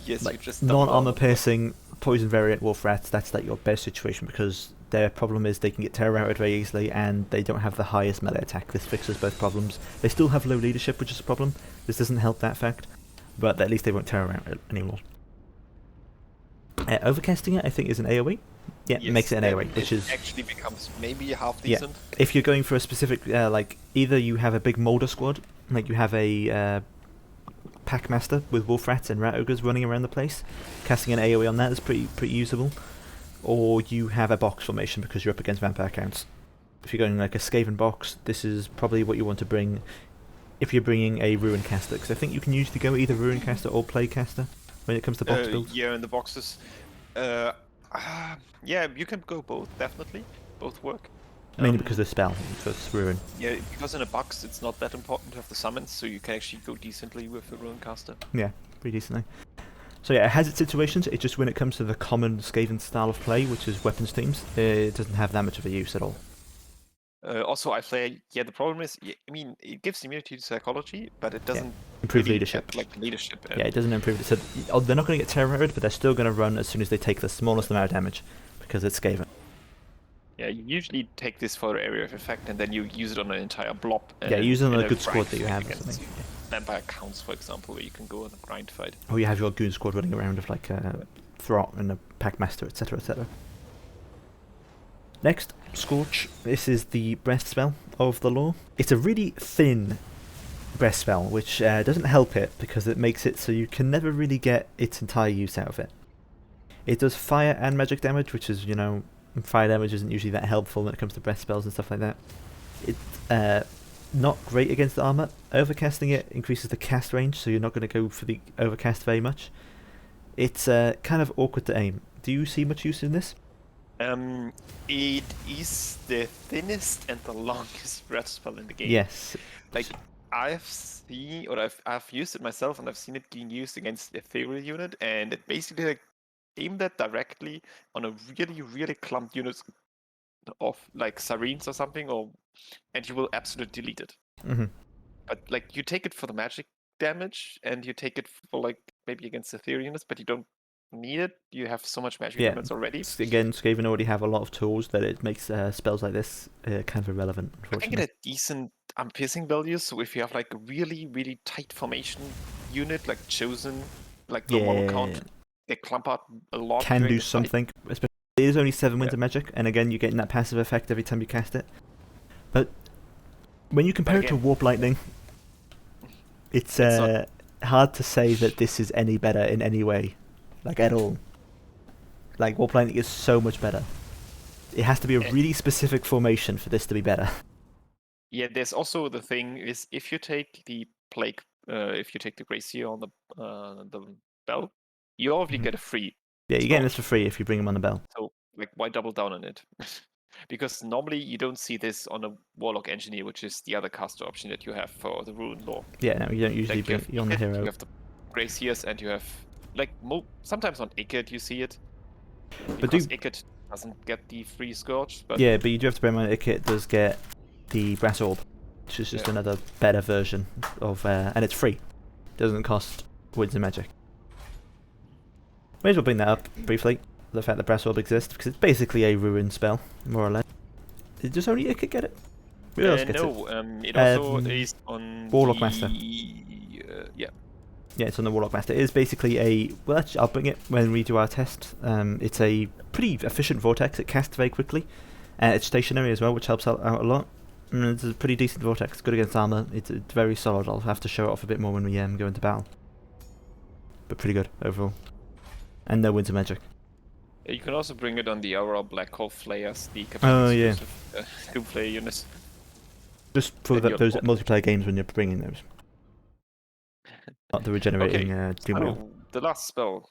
Yes, like, you just non-armor piercing, poison variant Wolf Rats, that's like your best situation, because their problem is they can get terror routed very easily, and they don't have the highest melee attack. This fixes both problems. They still have low leadership, which is a problem. This doesn't help that fact, but at least they won't terror rout it anymore. Overcasting it, I think, is an AoE. Yeah, yes, it makes it an AoE, which is... actually becomes maybe half decent. Yeah. If you're going for a specific, like, either you have a big Molder squad, like you have a Packmaster with Wolf Rats and Rat Ogres running around the place, casting an AoE on that is pretty usable. Or you have a box formation because you're up against vampire counts. If you're going like a Skaven box, this is probably what you want to bring if you're bringing a Ruin Caster, because I think you can usually go either Ruin Caster or Plague Caster when it comes to box builds. Yeah, in the boxes. Yeah, you can go both, definitely. Both work. Mainly because of the spell, because Ruin. Yeah, because in a box it's not that important to have the summons, so you can actually go decently with the Ruin Caster. Yeah, pretty decently. So yeah, it has its situations, it's just when it comes to the common Skaven style of play, which is weapons teams, it doesn't have that much of a use at all. Also, I play, yeah, the problem is, I mean, it gives immunity to psychology, but it doesn't improve really leadership. Like leadership. Yeah, it doesn't improve it. So they're not going to get terror routed, but they're still going to run as soon as they take the smallest amount of damage, because it's Skaven. Yeah, you usually take this for area of effect, and then you use it on an entire blob. Yeah, use it on a good squad that you have or something. Yeah. Vampire counts, for example, where you can go on a grind fight. Or you have your goon squad running around with like a Throt and a Packmaster, etc., etc. Next, Scorch. This is the breast spell of the lore. It's a really thin breast spell, which doesn't help it because it makes it so you can never really get its entire use out of it. It does fire and magic damage, which is, you know, fire damage isn't usually that helpful when it comes to breast spells and stuff like that. It's not great against the armor. Overcasting it increases the cast range, so you're not going to go for the overcast very much. It's kind of awkward to aim. Do you see much use in this? It is the thinnest and the longest breath spell in the game. Yes. Like, I've seen, or I've used it myself, and I've seen it being used against the ethereal unit, and it basically like aim that directly on a really clumped unit of like Sirens or something, and you will absolutely delete it. Mm-hmm. But like, you take it for the magic damage, and you take it for like maybe against ethereal units, but you don't need it. You have so much magic damage already. Again, Skaven already have a lot of tools that it makes spells like this kind of irrelevant. I can get a decent piercing value, so if you have like a really tight formation unit, like Chosen, like the one count, they clump out a lot. Can do something, especially it is only 7 winter magic, and again you're getting that passive effect every time you cast it. But when you compare it to Warp Lightning, it's hard to say that this is any better in any way. Like, at all. Like, Warp Lightning is so much better. It has to be a really specific formation for this to be better. Yeah, there's also the thing is, if you take the Plague, if you take the Gracie on the bell, you obviously get a free. Yeah, you're getting this for free if you bring them on the bell. So, like, why double down on it? Because normally you don't see this on a Warlock Engineer, which is the other caster option that you have for the Ruin lore. Yeah, no, you don't usually bring it on the hero. You have the Graciers, and you have, like, sometimes on Iked you see it. Because Iked doesn't get the free Scourge. But yeah, but you do have to bear in mind Iked does get the Brass Orb, which is just another better version of, and it's free. It doesn't cost Winds of Magic. May as well bring that up briefly, the fact that Brass Orb exists, because it's basically a Ruin spell, more or less. Does only Iked get it? Who else gets it also is on Warlock Master. Yeah. Yeah, it's on the Warlock Master. It is basically a... Well, actually, I'll bring it when we do our test. It's a pretty efficient vortex. It casts very quickly. It's stationary as well, which helps out a lot. It's a pretty decent vortex. Good against armor. It's very solid. I'll have to show it off a bit more when we go into battle. But pretty good overall. And no winter magic. You can also bring it on the Aura Black Hole Flayers, the oh, yeah. Doom Flayer units. Just for then you're those dead. multiplayer games when you're bringing those. Not the regenerating Doom Wheel. Oh, the last spell.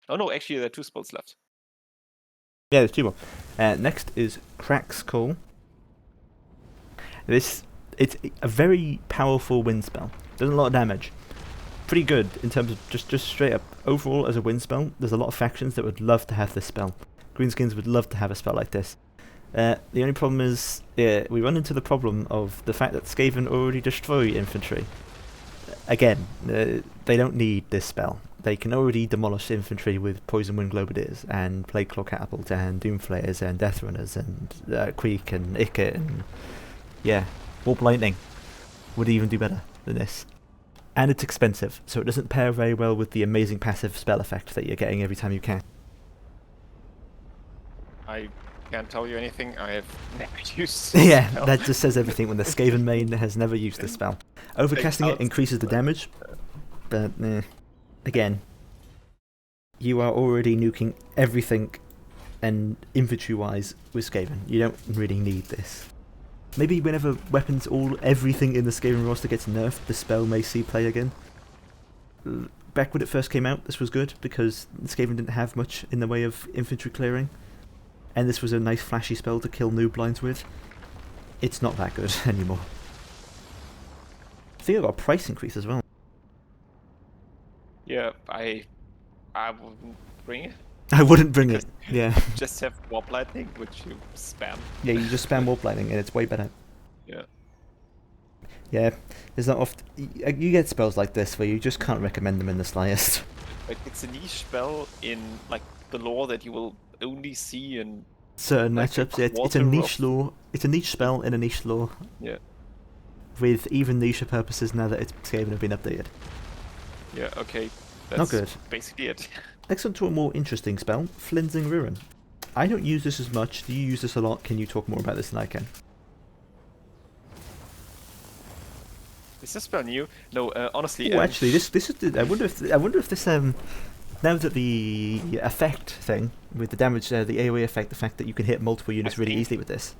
Oh no, actually there are 2 spells left. Yeah, there's 2 more. Next is Crack's Call. It's a very powerful wind spell. Does a lot of damage. Pretty good in terms of just straight up overall as a wind spell. There's a lot of factions that would love to have this spell. Greenskins would love to have a spell like this. The only problem is we run into the problem of the fact that Skaven already destroy infantry. Again, they don't need this spell. They can already demolish infantry with Poison Wind Globadiers and Plague Claw Catapult and Doomflayers and Death Runners and Queek and Icket and yeah, Warp Lightning would even do better than this. And it's expensive, so it doesn't pair very well with the amazing passive spell effect that you're getting every time you cast. I can't tell you anything. I have never used. Yeah, that just says everything when the Skaven main has never used this spell. Overcasting it increases the damage, but again, you are already nuking everything and infantry-wise with Skaven. You don't really need this. Maybe whenever everything in the Skaven roster gets nerfed, the spell may see play again. Back when it first came out, this was good because Skaven didn't have much in the way of infantry clearing. And this was a nice flashy spell to kill noob blinds with. It's not that good anymore. I think I got a price increase as well. Yeah, I wouldn't bring it. I wouldn't bring it. Yeah. Just have Warp Lightning, which you spam. Yeah, you just spam Warp Lightning and it's way better. Yeah. Yeah, there's not often you get spells like this where you just can't recommend them in the slightest. Like it's a niche spell in like the lore that you will only see in certain like matchups. It's a niche lore. It's a niche spell in a niche lore. Yeah. With even niche purposes now that it's Skaven have been updated. Yeah. Okay. That's Not good. Basically it. Next on to a more interesting spell, Flinsing Ruin. I don't use this as much. Do you use this a lot? Can you talk more about this than I can? Is this spell new? No, honestly. Oh, actually, this is. I wonder if this now that the effect thing with the damage, the AoE effect, the fact that you can hit multiple units really easily with this.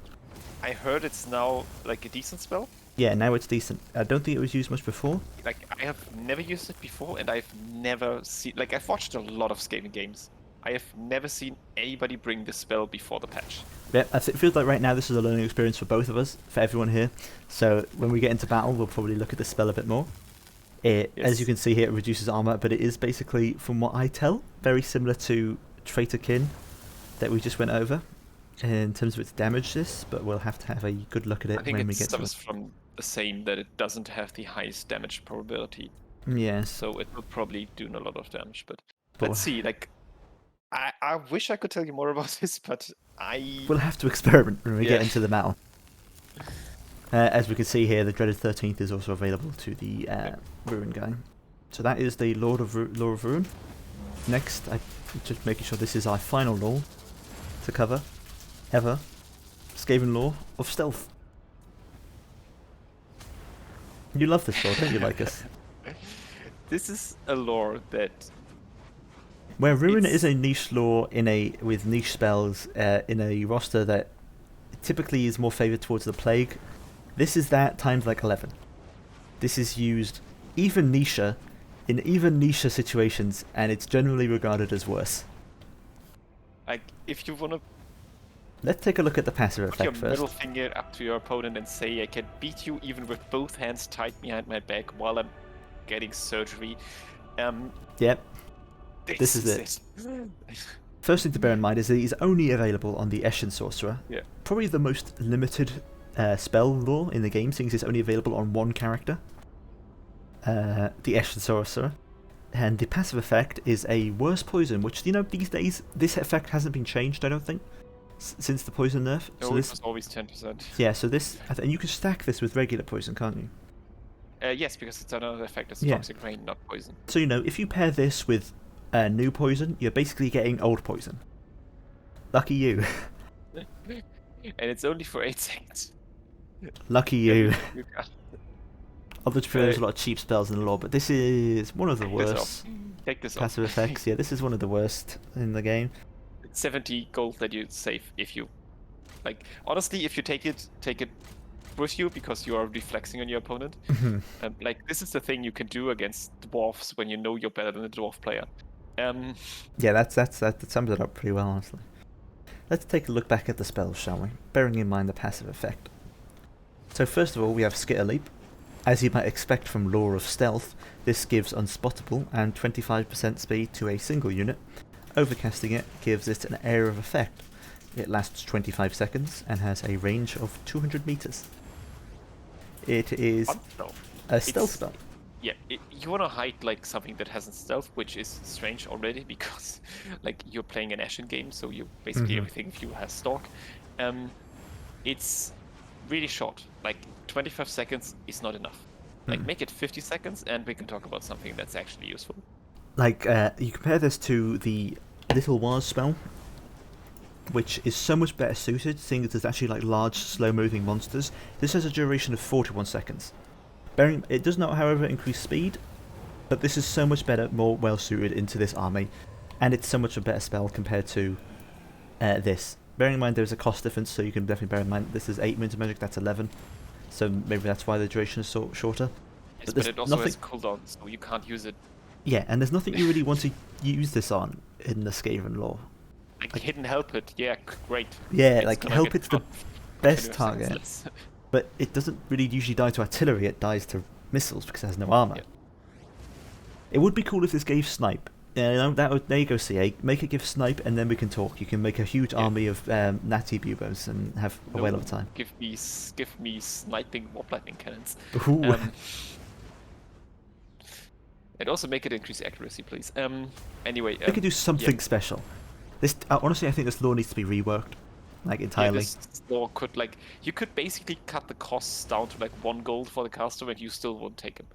I heard it's now like a decent spell. Yeah, now it's decent. I don't think it was used much before. Like I have never used it before, and I've never seen. Like I've watched a lot of Skaven games. I have never seen anybody bring this spell before the patch. Yeah, it feels like right now this is a learning experience for both of us, for everyone here. So when we get into battle, we'll probably look at the spell a bit more. As you can see here, it reduces armor, but it is basically, from what I tell, very similar to Traitor Kin that we just went over in terms of its damage. But we'll have to have a good look at it when we get to it. I think it suffers from the same, that it doesn't have the highest damage probability. Yes. So it will probably do a lot of damage, but let's see. Like, I wish I could tell you more about this, but we'll have to experiment when we get into the battle. As we can see here, the Dreaded 13th is also available to the Ruin guy. So that is the Lore of Ruin. Next, I'm just making sure this is our final lore to cover, ever. Skaven lore of Stealth. You love this lore, don't you, Lycus? This is a lore that... Where Ruin is a niche lore with niche spells in a roster that typically is more favoured towards the Plague. This is that times like 11. This is used even nicher in even nicher situations, and it's generally regarded as worse. Like, if you wanna... Let's take a look at the passive effect Put first. your middle finger up to your opponent and say, I can beat you even with both hands tied behind my back while I'm getting surgery. Yep. This is it. First thing to bear in mind is that he's only available on the Eshin Sorcerer. Yeah. Probably the most limited spell lore in the game, since it's only available on one character. The Eshin Sorcerer. And the passive effect is a worse poison, which, you know, these days, this effect hasn't been changed, I don't think, since the poison nerf. No, so this was always 10%. Yeah, so this... and you can stack this with regular poison, can't you? Yes, because it's another effect. It's Yeah. toxic rain, not poison. So, you know, if you pair this with new poison, you're basically getting old poison. Lucky you. And it's only for 8 seconds. Lucky you. You got- Although there's a lot of cheap spells in the lore, but this is one of the Take this worst Take this passive off. effects. Yeah, this is one of the worst in the game. It's 70 gold that you save if you... Like, honestly, if you take it with you because you are reflexing on your opponent. Like this is the thing you can do against dwarves when you know you're better than the dwarf player. Yeah, that sums it up pretty well, honestly. Let's take a look back at the spells, shall we? Bearing in mind the passive effect. So first of all, we have Skitter Leap. As you might expect from Law of Stealth, this gives Unspottable and 25% speed to a single unit. Overcasting it gives it an area of effect. It lasts 25 seconds and has a range of 200 meters. It is a stealth spell. Yeah, you want to hide like something that hasn't stealth, which is strange already because like you're playing an Ashen game, so you basically everything of you has stalk. It's really short. Like 25 seconds is not enough. Like make it 50 seconds, and we can talk about something that's actually useful. Like you compare this to the Little Wars spell, which is so much better suited, seeing as it's actually like large, slow-moving monsters. This has a duration of 41 seconds. It does not, however, increase speed, but this is so much better, more well-suited into this army, and it's so much a better spell compared to this. Bearing in mind there's a cost difference, so you can definitely bear in mind this is 8 minutes of magic, that's 11, so maybe that's why the duration is shorter. Yes, but it also has cooldown, so you can't use it. Yeah, and there's nothing you really want to use this on in the Skaven lore. Like hidden help it, yeah, great. Yeah, like help it's the best target, but it doesn't really usually die to artillery, it dies to missiles because it has no armor. Yeah. It would be cool if this gave snipe. There you go, CA. Make it give snipe, and then we can talk. You can make a huge army of natty bubos and have a whale of a time. Give me sniping warp lightning cannons. And also make it increase accuracy, please. Anyway, they could do something special. This honestly, I think this law needs to be reworked, like entirely. Yeah, this law could you could basically cut the costs down to like 1 gold for the caster, and you still won't take him,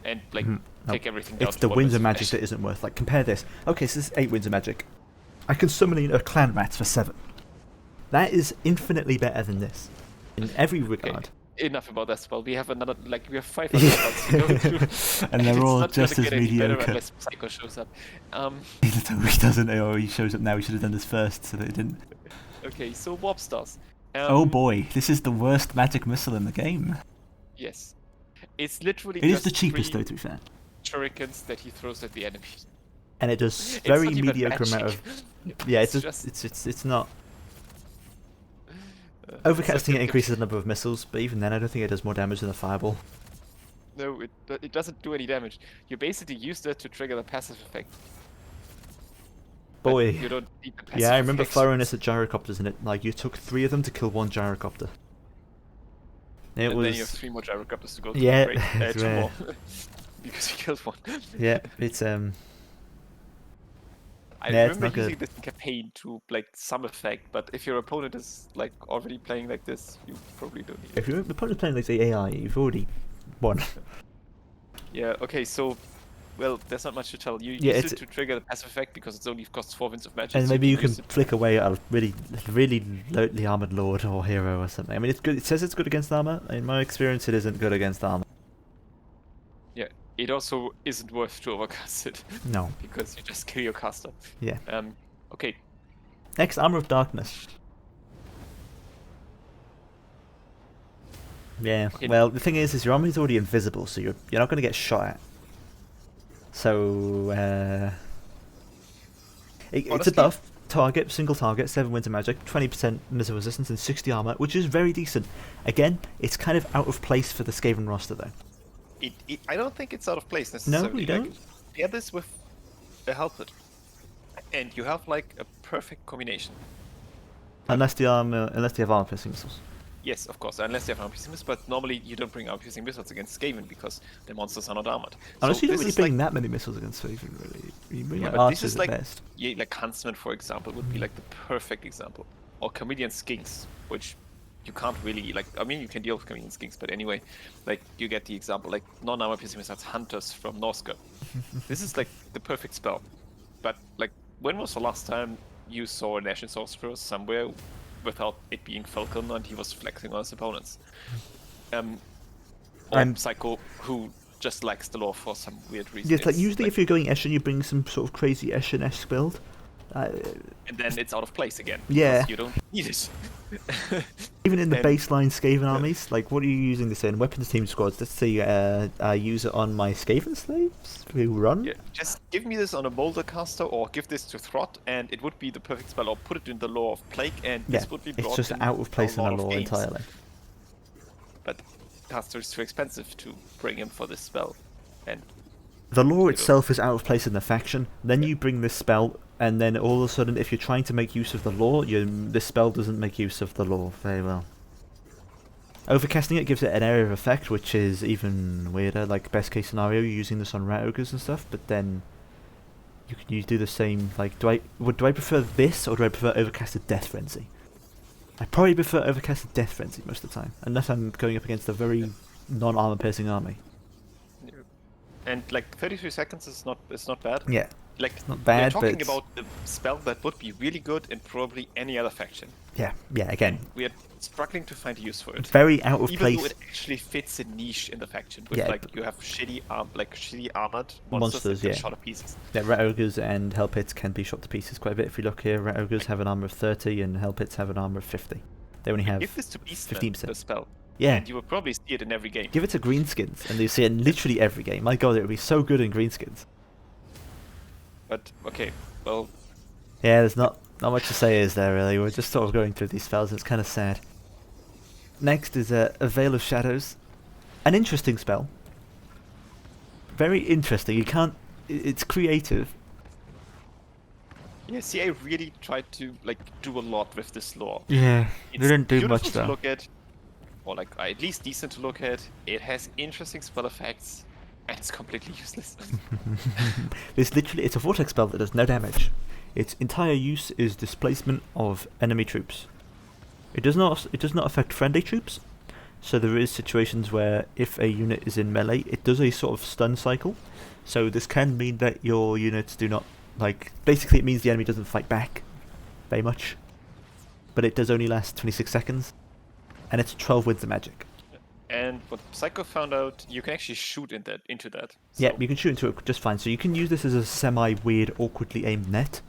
and like take everything down. It's the winds of magic that isn't worth. Like compare this. Okay, so this is 8 winds of magic. I can summon in a clan rat for 7. That is infinitely better than this, in every regard. Okay. Enough about that spell. We have another, we have 500 spells to go through. And they're all just as mediocre. Unless Psycho shows up. He doesn't, or he shows up now. We should have done this first, so that it didn't. Okay, so Warp Stars. Oh boy, this is the worst magic missile in the game. Yes. It's literally It is the cheapest, though, to be fair. Shurikens that he throws at the enemy. And it does very mediocre amount of... Yeah, it's not... Overcasting it increases the number of missiles, but even then I don't think it does more damage than a fireball. No, it doesn't do any damage. You basically use that to trigger the passive effect. Boy. But you don't need the passive yeah, I remember effect. firing this at gyrocopters, and it you took 3 of them to kill 1 gyrocopter. And then you have 3 more gyrocopters to go to. Yeah, the 2 more. Because you killed 1. Yeah, it's I remember using this in campaign to some effect, but if your opponent is already playing like this, you probably don't need it. If your opponent's playing like the AI, you've already won. Yeah, okay, so well, there's not much to tell. You use it to trigger the passive effect because it only costs 4 winds of magic. And maybe you can flick away at a really lightly armored lord or hero or something. I mean, it's good. It says it's good against armor. In my experience, it isn't good against armor. Yeah, it also isn't worth to overcast it. No. Because you just kill your caster. Yeah. Okay. Next, Armor of Darkness. Yeah. Okay. Well, the thing is your armor is already invisible, so you're not going to get shot at. So it's a buff. Target, single target, 7 winds of magic, 20% missile resistance, and 60 armor, which is very decent. Again, it's kind of out of place for the Skaven roster, though. I don't think it's out of place necessarily. No, you don't. Pair this with a helmet, and you have a perfect combination. Unless you have armor piercing missiles. Yes, of course, unless you have armor piercing missiles, but normally you don't bring armor piercing missiles against Skaven because the monsters are not armored. Honestly, you don't really bring that many missiles against Skaven, really. You bring archers at best. Yeah, Huntsman, for example, would be the perfect example. Or Chameleon Skinks, which you can't really, I mean, you can deal with Chameleon Skinks, but anyway, you get the example, non-armor piercing missiles, Hunters from Norska. This is, the perfect spell. But, when was the last time you saw an Ashen Sorcerer somewhere without it being Falcon and he was flexing on his opponents? Or Psycho, who just likes the lore for some weird reason. Yes, usually if you're going Eshin, you bring some sort of crazy Eshin-esque build. And then it's out of place again. Yeah. Because you don't need it. Even in the And- baseline Skaven armies, like what are you using this in? Weapons team squads. Let's see. I use it on my Skaven slaves who run. Yeah, just give me this on a Molder caster or give this to Throt and it would be the perfect spell, or put it in the Law of Plague and Yeah, this would be brought it's just in out of place a in lot the of lore games. entirely. But caster is too expensive to bring him for this spell. And The lore know. itself is out of place in the faction. Then you bring this spell, and then all of a sudden, if you're trying to make use of the lore, this spell doesn't make use of the lore very well. Overcasting it gives it an area of effect, which is even weirder. Like best case scenario, you're using this on rat ogres and stuff, but then you do the same. Like, do I prefer this or do I prefer overcasted death frenzy? I probably prefer overcasted death frenzy most of the time, unless I'm going up against a very non-armor piercing army. And like 33 seconds is not bad. Yeah, Like it's not we're bad, talking but about a spell that would be really good in probably any other faction. yeah. Again, We are struggling to find a use for it. very out of Even place. though it actually fits a niche in the faction, with Yeah, like but- you have shitty armored monsters Monsters, that get yeah. shot to pieces. Yeah, rat ogres and hell pits can be shot to pieces quite a bit. If you look here, rat ogres have an armor of 30 and hell pits have an armor of 50. They only have Give this to Beastman, 15%. the spell, Yeah. and you will probably see it in every game. Give it to greenskins, and you see it in literally every game. My god, it would be so good in greenskins. But okay, well, Yeah, there's not much to say, is there, really? We're just sort of going through these spells, and it's kind of sad. Next is a Veil of Shadows. An interesting spell. Very interesting. You can't... It's creative. yeah. See, I really tried to like do a lot with this lore. Yeah, It's didn't do beautiful much, to though. look at, or like at least decent to look at. It has interesting spell effects, and it's completely useless. It's a vortex spell that does no damage. Its entire use is displacement of enemy troops. It does not affect friendly troops, so there is situations where if a unit is in melee, it does a sort of stun cycle. So this can mean that your units do not, like, basically it means the enemy doesn't fight back very much. But it does only last 26 seconds, and it's 12 winds of magic. And what Psycho found out, you can actually shoot into that. Yeah, So- you can shoot into it just fine. So you can use this as a semi-weird, awkwardly aimed net,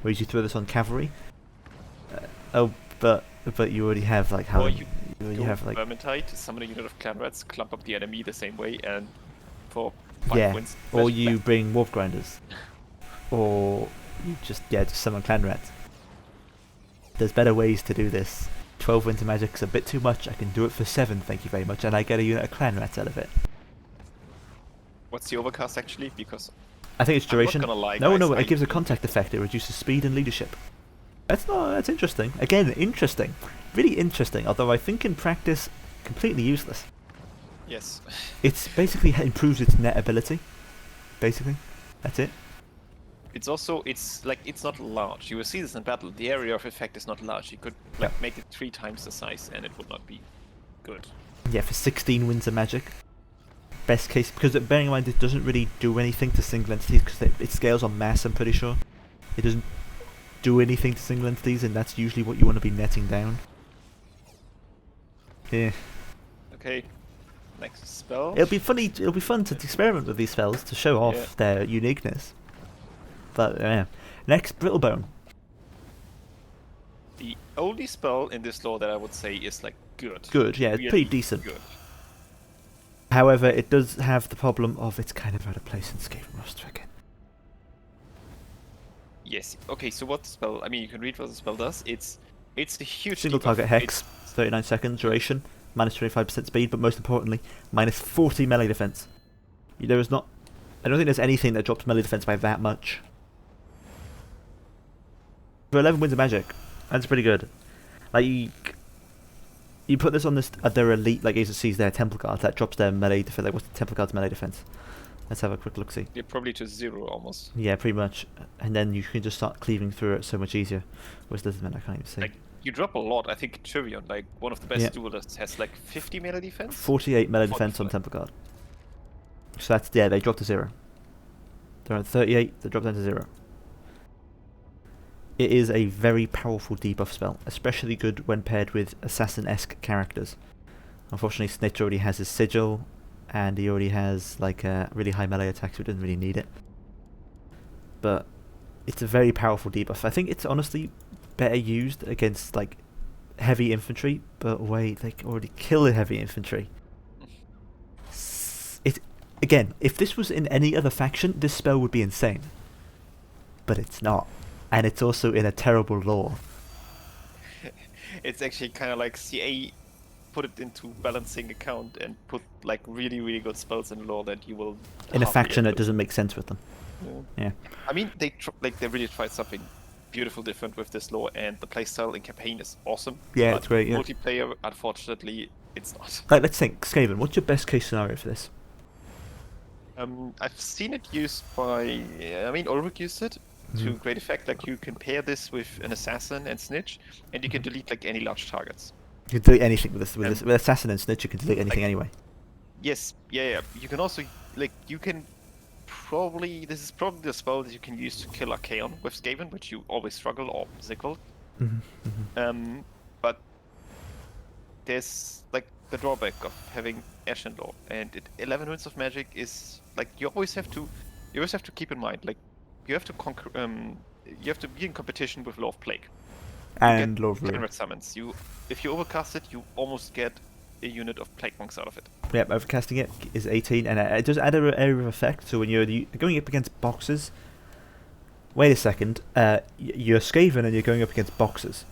whereas you throw this on cavalry. But you already have like how Or you you have like Vermintide, summon a unit of clan rats, clump up the enemy the same way, and for 5 yeah, wins. or magic you back. bring wolf grinders, or you just summon clan rats. There's better ways to do this. 12 winter magic's a bit too much. I can do it for 7, thank you very much, and I get a unit of clan rats out of it. What's the overcast actually? Because I think it's I'm not duration. gonna lie, No, guys, it gives a I- contact effect. It reduces speed and leadership. That's interesting. Again, interesting. Really interesting, although I think in practice, completely useless. yes, It's basically improves its net ability. Basically. That's it. it's not large. You will see this in battle. The area of effect is not large. You could like Yeah. make it 3 times the size, and it would not be good. Yeah, for 16 winds of magic. Best case, because bearing in mind it doesn't really do anything to single entities, because it scales on mass, I'm pretty sure. It doesn't do anything to single entities, and that's usually what you want to be netting down. Yeah. Okay, next spell. It'll be fun to experiment with these spells to show off Yeah. their uniqueness. But, yeah. Next, Brittlebone. The only spell in this lore that I would say is like good. Good, yeah, it's Really pretty decent. Good. However, it does have the problem of it's kind of out of place in Skaven roster again. Yes. Okay. So what the spell? I mean, you can read what the spell does. It's a huge Single debuff. target hex, It's- 39 seconds duration, minus 25% speed, but most importantly, minus 40 melee defense. There is not... I don't think there's anything that drops melee defense by that much. For 11 winds of magic, that's pretty good. Like, you put this on their elite, like agencies, their Temple Guard, that drops their melee defense. Like, what's the Temple Guard's melee defense? Let's have a quick look-see. You're probably to 0 almost. Yeah, pretty much. And then you can just start cleaving through it so much easier. Whereas this man, I can't even see. Like you drop a lot. I think Trivion, like one of the best Yeah. duelists, has like 50 melee defense. 48 melee defense on 45. Temple Guard. So that's, yeah, they dropped to 0. They're at 38, they dropped down to 0. It is a very powerful debuff spell, especially good when paired with assassin-esque characters. Unfortunately, Snitch already has his sigil, and he already has like a really high melee attack, so he doesn't really need it. But it's a very powerful debuff. I think it's honestly better used against like heavy infantry, but wait, they already kill the heavy infantry. It again, if this was in any other faction, this spell would be insane. But it's not, and it's also in a terrible lore. It's actually kind of like CA put it into balancing account and put like really really good spells in lore that you will In a hardly faction ever that doesn't make sense with them. Yeah. I mean, they really tried something beautiful, different with this lore, and the playstyle in campaign is awesome. Yeah, but it's great. Yeah. Multiplayer, unfortunately, it's not. Like, let's think, Skaven. What's your best case scenario for this? I've seen it used by. I mean, Ulrich used it to great effect. Like you can pair this with an assassin and snitch, and you can delete like any large targets. You can delete anything with this. With assassin and snitch, you can delete anything anyway. Yes, yeah. You can also you can probably this is probably the spell that you can use to kill Archaon with Skaven, which you always struggle, or Sickle. But there's like the drawback of having Ashen Law, and 11 Winds of Magic is like you always have to keep in mind, like you have to you have to be in competition with Law of Plague And Law of Ruin. 100 summons. If you overcast it, you almost get a unit of Plague Monks out of it. Yep, overcasting it is 18, and it does add an area of effect. So when you're going up against boxes, wait a second, you're Skaven and you're going up against boxes.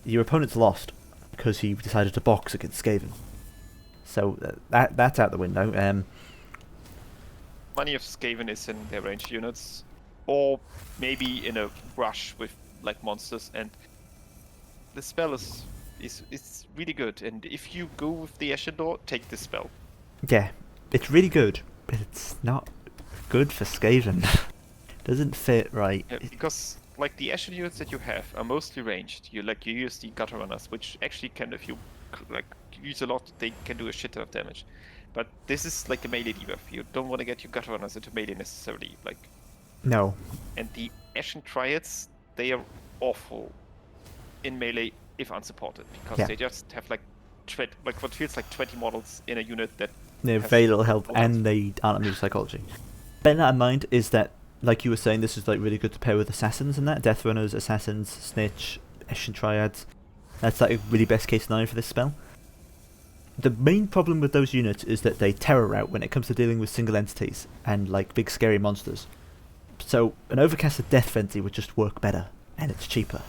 Your opponent's lost because he decided to box against Skaven. So that's out the window. Money of Skaven is in their ranged units, or maybe in a rush with like monsters, and the spell is really good. And if you go with the Ashen Door, take this spell. Yeah, it's really good, but it's not good for Skaven. Doesn't fit right. Yeah, because like the Ashen units that you have are mostly ranged. You use the Gutter Runners, which actually can, if you like use a lot, they can do a shit ton of damage. But this is like a melee debuff. You don't want to get your Gutter Runners into melee necessarily. Like no. And the Ashen Triads, they are awful in melee if unsupported, because they just have like what feels like 20 models in a unit that they have very little health, and they aren't immune to psychology. Bearing that in mind is that, like you were saying, this is like really good to pair with assassins and that. Death Runners, Assassins, Snitch, Ashen Triads. That's like a really best case scenario for this spell. The main problem with those units is that they terror out when it comes to dealing with single entities and like big scary monsters. So an overcasted Death Frenzy would just work better, and it's cheaper.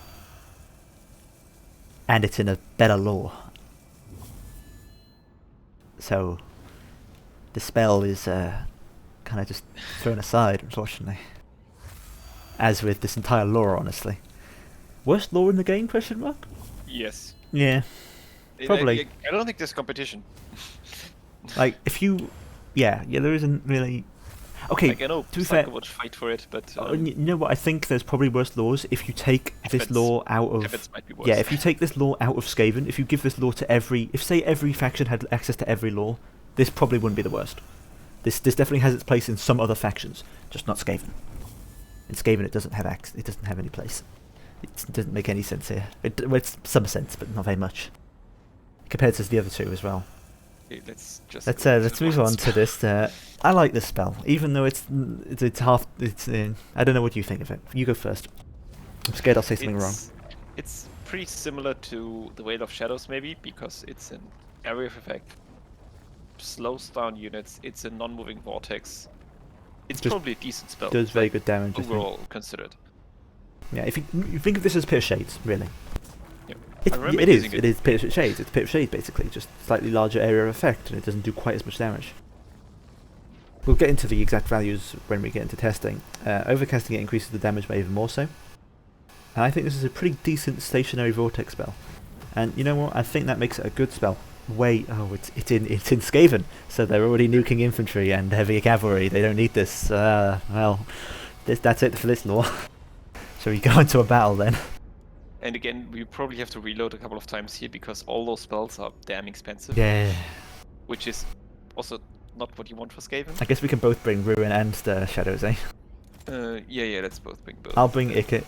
And it's in a better lore. So the spell is kind of just thrown aside, unfortunately. As with this entire lore, honestly. Worst lore in the game, question mark? Yes. Yeah. Probably. I don't think there's competition. Like, if you... Yeah, there isn't really... Okay, like, I know to be fair, would fight for it, but... you know what, I think there's probably worse laws if you take this law out of... might be worse. Yeah, if you take this law out of Skaven, if you give this law to every... If, say, every faction had access to every law, this probably wouldn't be the worst. This definitely has its place in some other factions, just not Skaven. In Skaven it doesn't have it doesn't have any place. It doesn't make any sense here. Well, it's some sense, but not very much. Compared to the other two as well. Okay, let's move on to this. I like this spell, even though it's half. I don't know what you think of it. You go first. I'm scared I'll say something wrong. It's pretty similar to the Veil of Shadows, maybe, because it's an area of effect, slows down units. It's a non-moving vortex. It's probably a decent spell. Does very good damage overall considered. Yeah, if you think of this as Pit of Shades, really. It is Pit of Shades. It's Pit of Shades, basically, just slightly larger area of effect, and it doesn't do quite as much damage. We'll get into the exact values when we get into testing. Overcasting it increases the damage by even more so. And I think this is a pretty decent stationary vortex spell. And you know what? I think that makes it a good spell. It's in Skaven, so they're already nuking infantry and heavy cavalry. They don't need this. That's it for this lore. So we go into a battle then. And again, we probably have to reload a couple of times here because all those spells are damn expensive. Yeah. Which is also not what you want for Skaven. I guess we can both bring Ruin and Shadows, eh? Yeah, let's both bring both. I'll bring Icket,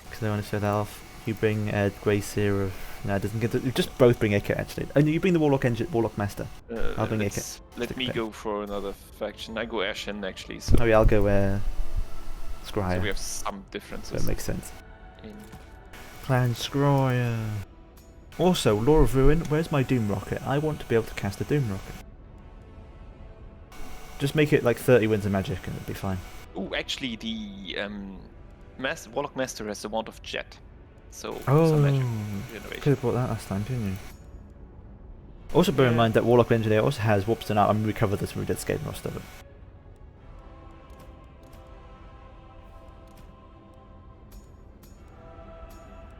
because I want to show that off. You bring Grey Seer of... No, it doesn't get to... Just both bring Icket, actually. And you bring the Warlock Master. I'll bring Icket. Let me go for another faction. I go Ashen, actually. So. Oh yeah, I'll go... Scryer. So we have some differences. That makes sense. In... Clan Scryer. Also, Law of Ruin, where's my Doom Rocket? I want to be able to cast a Doom Rocket. Just make it like 30 winds of magic and it'll be fine. Oh, actually, the Warlock Master has the Wand of Jet. So, Oh, some magic could regeneration. have bought that last time, couldn't you? Also bear in mind that Warlock Engineer also has Warp Stone out, and we covered this when we did Skaven Roster. But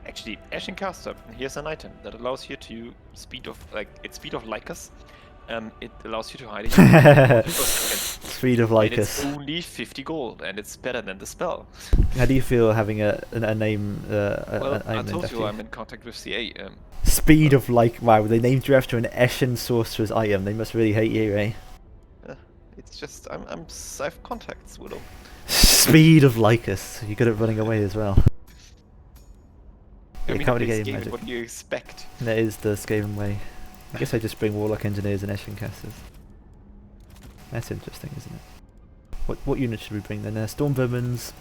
Actually, Ashen Caster, here's an item that allows you to speed of Lycus. It allows you to hide it for a second. Speed of And it's Lycus. only 50 gold, and it's better than the spell. How do you feel having a name? Well, I named told after you I'm in contact with CA. Speed of Wow, they named you after an Eshin sorcerer's item. They must really hate you, eh? It's just I have contacts with them. Speed of Lycus. You're good at running away as well. I You mean, can't really this get your game, magic. what do you expect? That is the Skaven way. I guess I just bring Warlock Engineers and Eshin casters. That's interesting, isn't it? What units should we bring then? Storm Vermins,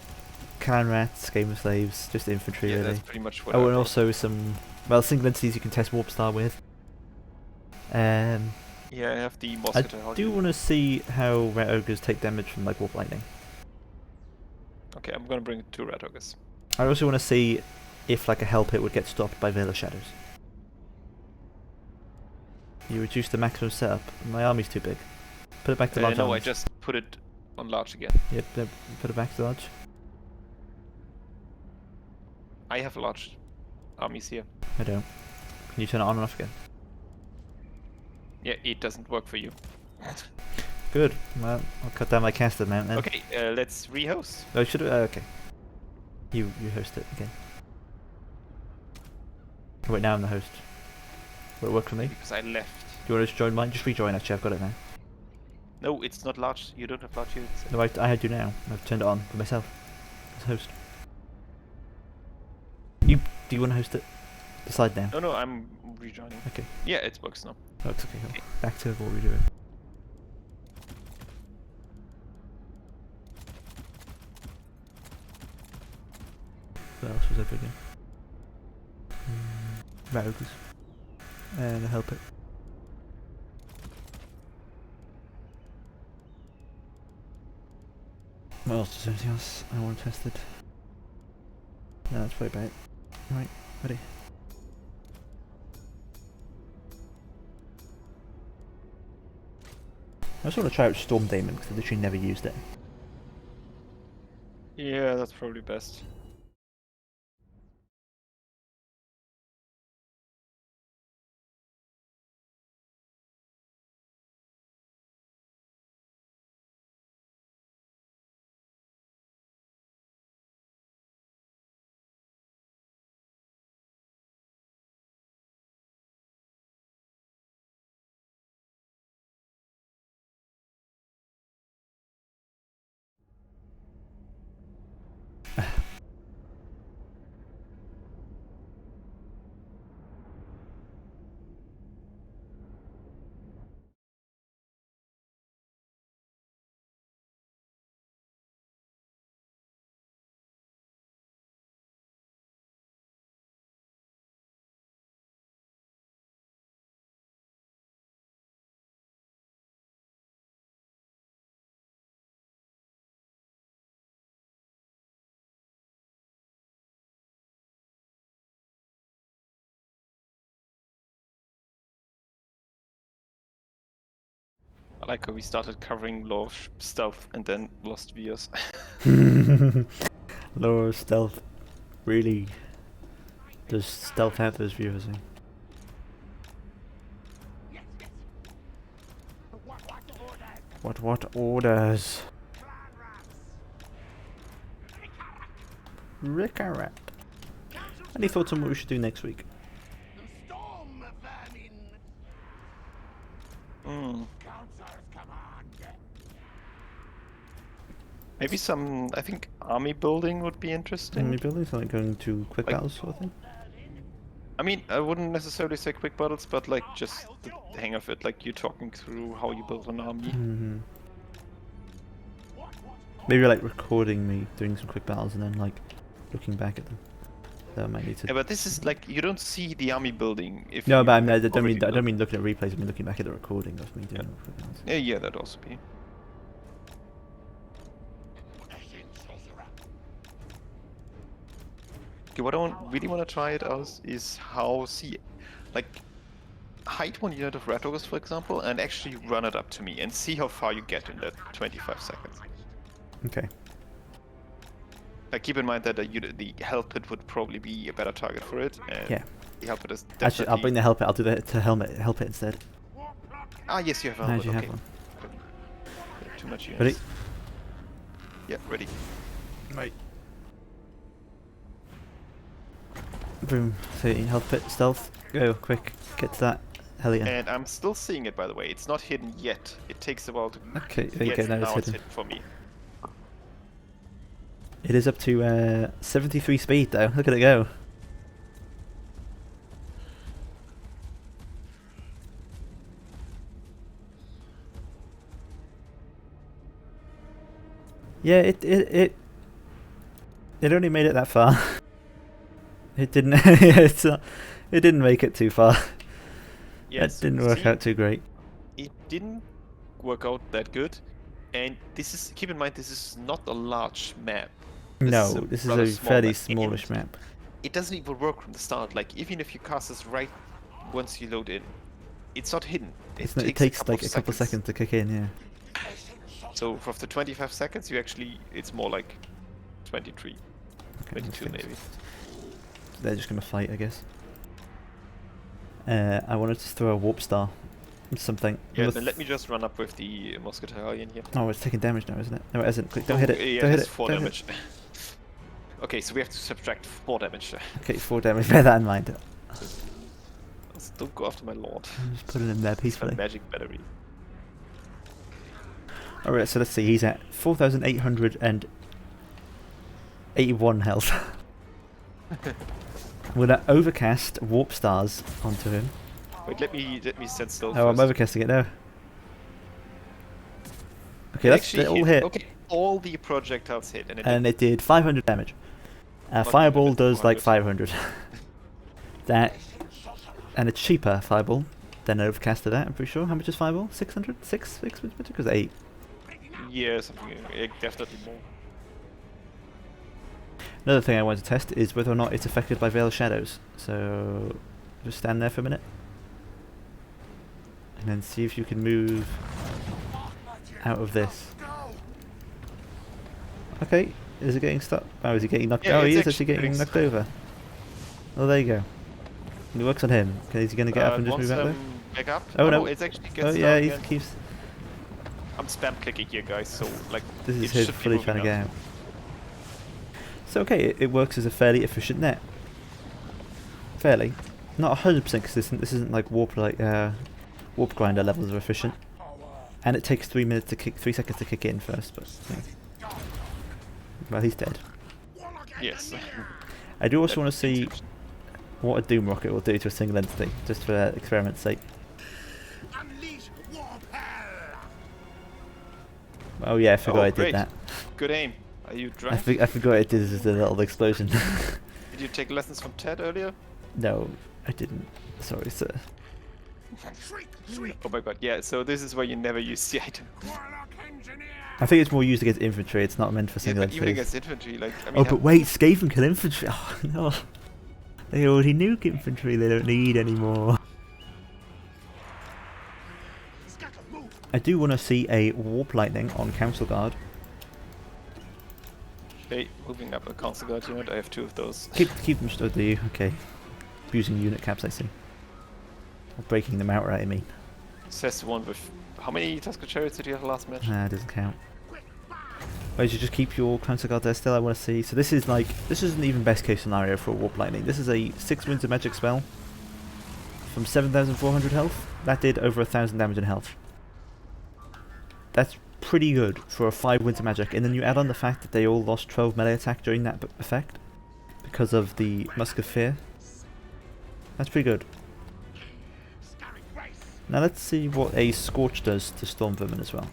Clan Rats, Skaven Slaves, just infantry Yeah, really. that's pretty much what. Oh, I and wrote. also some, well, single entities you can test Warp Star with. Yeah, I have the I Mosquito. do want to see how Red Ogres take damage from like Warp Lightning. Okay, I'm gonna bring 2 Red Ogres. I also want to see if like a Hell Pit would get stopped by Veil of Shadows. You reduce the maximum setup. My army's too big. Put it back to large No, I armies. just put it on large again. Yep, put it back to large. I have large armies here. I don't. Can you turn it on and off again? Yeah, it doesn't work for you. Good. Well, I'll cut down my caster amount then. Okay, let's rehost. Oh, should okay. You host it again. Oh, wait, now I'm the host. Will it work for me? Because I left. Do you want to just join mine? Just rejoin actually, I've got it now. No, it's not large. You don't have large units. No, I do now. I've turned it on for myself as host. Do you want to host it? Decide now. No, I'm rejoining. Okay. Yeah, it works now. Oh, it's okay. Cool. Back to what we're doing. What else was I bringing? Rogues. And a Help It. What else? Is there anything else I want tested? No, that's probably about it. Right, ready. I just want to try out Storm Daemon because I literally never used it. Yeah, that's probably best. I like how we started covering Law of Stealth and then lost viewers. Lower stealth really does stealth out those viewers. Eh? What orders? Rickarat. Any thoughts on what we should do next week? Maybe some, I think, army building would be interesting. Army buildings, like going to quick Like- battles sort of thing? I mean, I wouldn't necessarily say quick battles, but like just the hang of it, like you talking through how you build an army. Mm-hmm. Maybe like recording me doing some quick battles and then like looking back at them. That might need to. Yeah, but this is like you don't see the army building if No, you but I have don't already mean I don't looked. mean looking at replays. I mean looking back at the recording of me doing quick battles. Yeah, yeah, that'd also be. Okay, what I really want to try it out is how like hide one unit of Red Ogres, for example, and actually run it up to me and see how far you get in that 25 seconds. Okay. Like keep in mind that the Hell Pit would probably be a better target for it, and Yeah. the Hell Pit is definitely... Actually, I'll bring the helmet. I'll do the helmet instead. Ah, yes, you have a I helmet. actually Okay. have one. Too much units. Ready? Yeah, ready. Right. Boom. 13 health pit stealth. Go quick. Get to that. Hellion. And I'm still seeing it, by the way. It's not hidden yet. It takes a while to... Okay. Yes, Okay. Now it's now it's hidden. hidden for me. It is up to 73 speed though. Look at it go. Yeah, it only made it that far. It didn't. Yeah, it didn't make it too far. Yes, That didn't work out too great. It didn't work out that good. And this is... Keep in mind, this is not a large map. No, this is rather a small fairly map, smallish and map. It doesn't even work from the start. Like, even if you cast this right once you load in, it's not hidden. It takes like a couple seconds to kick in. Yeah. So for the 25 seconds, you actually... It's more like 23. Okay, 22 maybe. They're just gonna fight, I guess. I wanted to throw a warp star. Something. Yeah, then let me just run up with the Musketeerian here. Oh, it's taking damage now, isn't it? No, it isn't. Quick, don't hit it. Yeah, Don't hit it's it. 4 Don't hit damage. Okay, so we have to subtract 4 damage. it. Okay, 4 damage. Bear that in mind. Don't go after my lord. Just put it in there It's a peacefully. magic battery. Alright, so let's see. He's at 4,881 health. We're gonna overcast warp stars onto him. Wait, let me stand still. Oh, I'm first. overcasting it now. Okay, that's Actually all hit. Okay, all the projectiles hit, And it did 500 damage. Fireball does like 500. That, and it's cheaper Fireball than overcast to that. I'm pretty sure. How much is Fireball? 600? 6? Because 8. Yeah, something. Definitely more. Another thing I want to test is whether or not it's affected by Veil of Shadows. So just stand there for a minute. And then see if you can move out of this. Okay, is it getting stuck? Oh, is he getting knocked? Yeah, oh, he it's is actually getting getting knocked stuck. over. Oh, there you go. It works on him. Okay, is he going to get up and just move out there? Back up. Oh, no. It's actually Oh gets yeah, down he again. keeps... I'm spam clicking here, guys. So like, This is it him should be fully moving trying to up. get out. So okay, it works as a fairly efficient net. Fairly. Not 100% consistent, this isn't like warp warp grinder levels of efficient. And it takes 3 seconds to kick in first, but yeah. Well, he's dead. Yes. I do also That want to see exception. what a Doom Rocket will do to a single entity, just for experiment's sake. Oh yeah, I forgot I did great. that. Good aim. Are you drunk? I forgot it did as a little explosion. Did you take lessons from Ted earlier? No, I didn't. Sorry, sir. Oh my god, yeah, so this is where you never use the item. I think it's more used against infantry, it's not meant for Yeah, single but even entities. against infantry, like, I mean... Oh, but wait, Skaven kill infantry. Oh, no. They already nuke infantry, they don't need any more. I do want to see a Warp Lightning on Council Guard. Okay, moving up a Council Guard unit, I have 2 of those. Keep them stood, do you? Okay. Using unit caps, I see. Or breaking them outright, I mean. Says the one with... How many Tusker Chariots did you have last match? Nah, it doesn't count. Wait, you just keep your Council Guard there still, I want to see. So this is like, this isn't even best case scenario for a Warp Lightning. This is a 6 Winds of Magic spell. From 7,400 health. That did over 1,000 damage in health. That's pretty good for a 5 Winds of Magic. And then you add on the fact that they all lost 12 melee attack during that effect. Because of the Musk of Fear. That's pretty good. Now let's see what a Scorch does to Storm Vermin as well.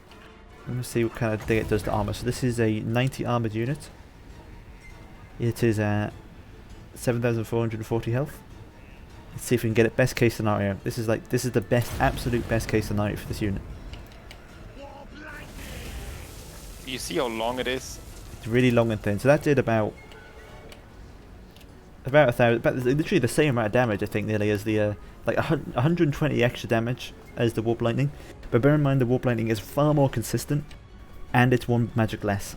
Let me see what kind of thing it does to armor. So this is a 90 armored unit. It is at 7,440 health. Let's see if we can get it. Best case scenario. This is the best, absolute best case scenario for this unit. You see how long it is? It's really long and thin. So that did about 1,000, about literally the same amount of damage, I think, nearly as the like 120 extra damage as the warp lightning. But bear in mind, the warp lightning is far more consistent, and it's one magic less.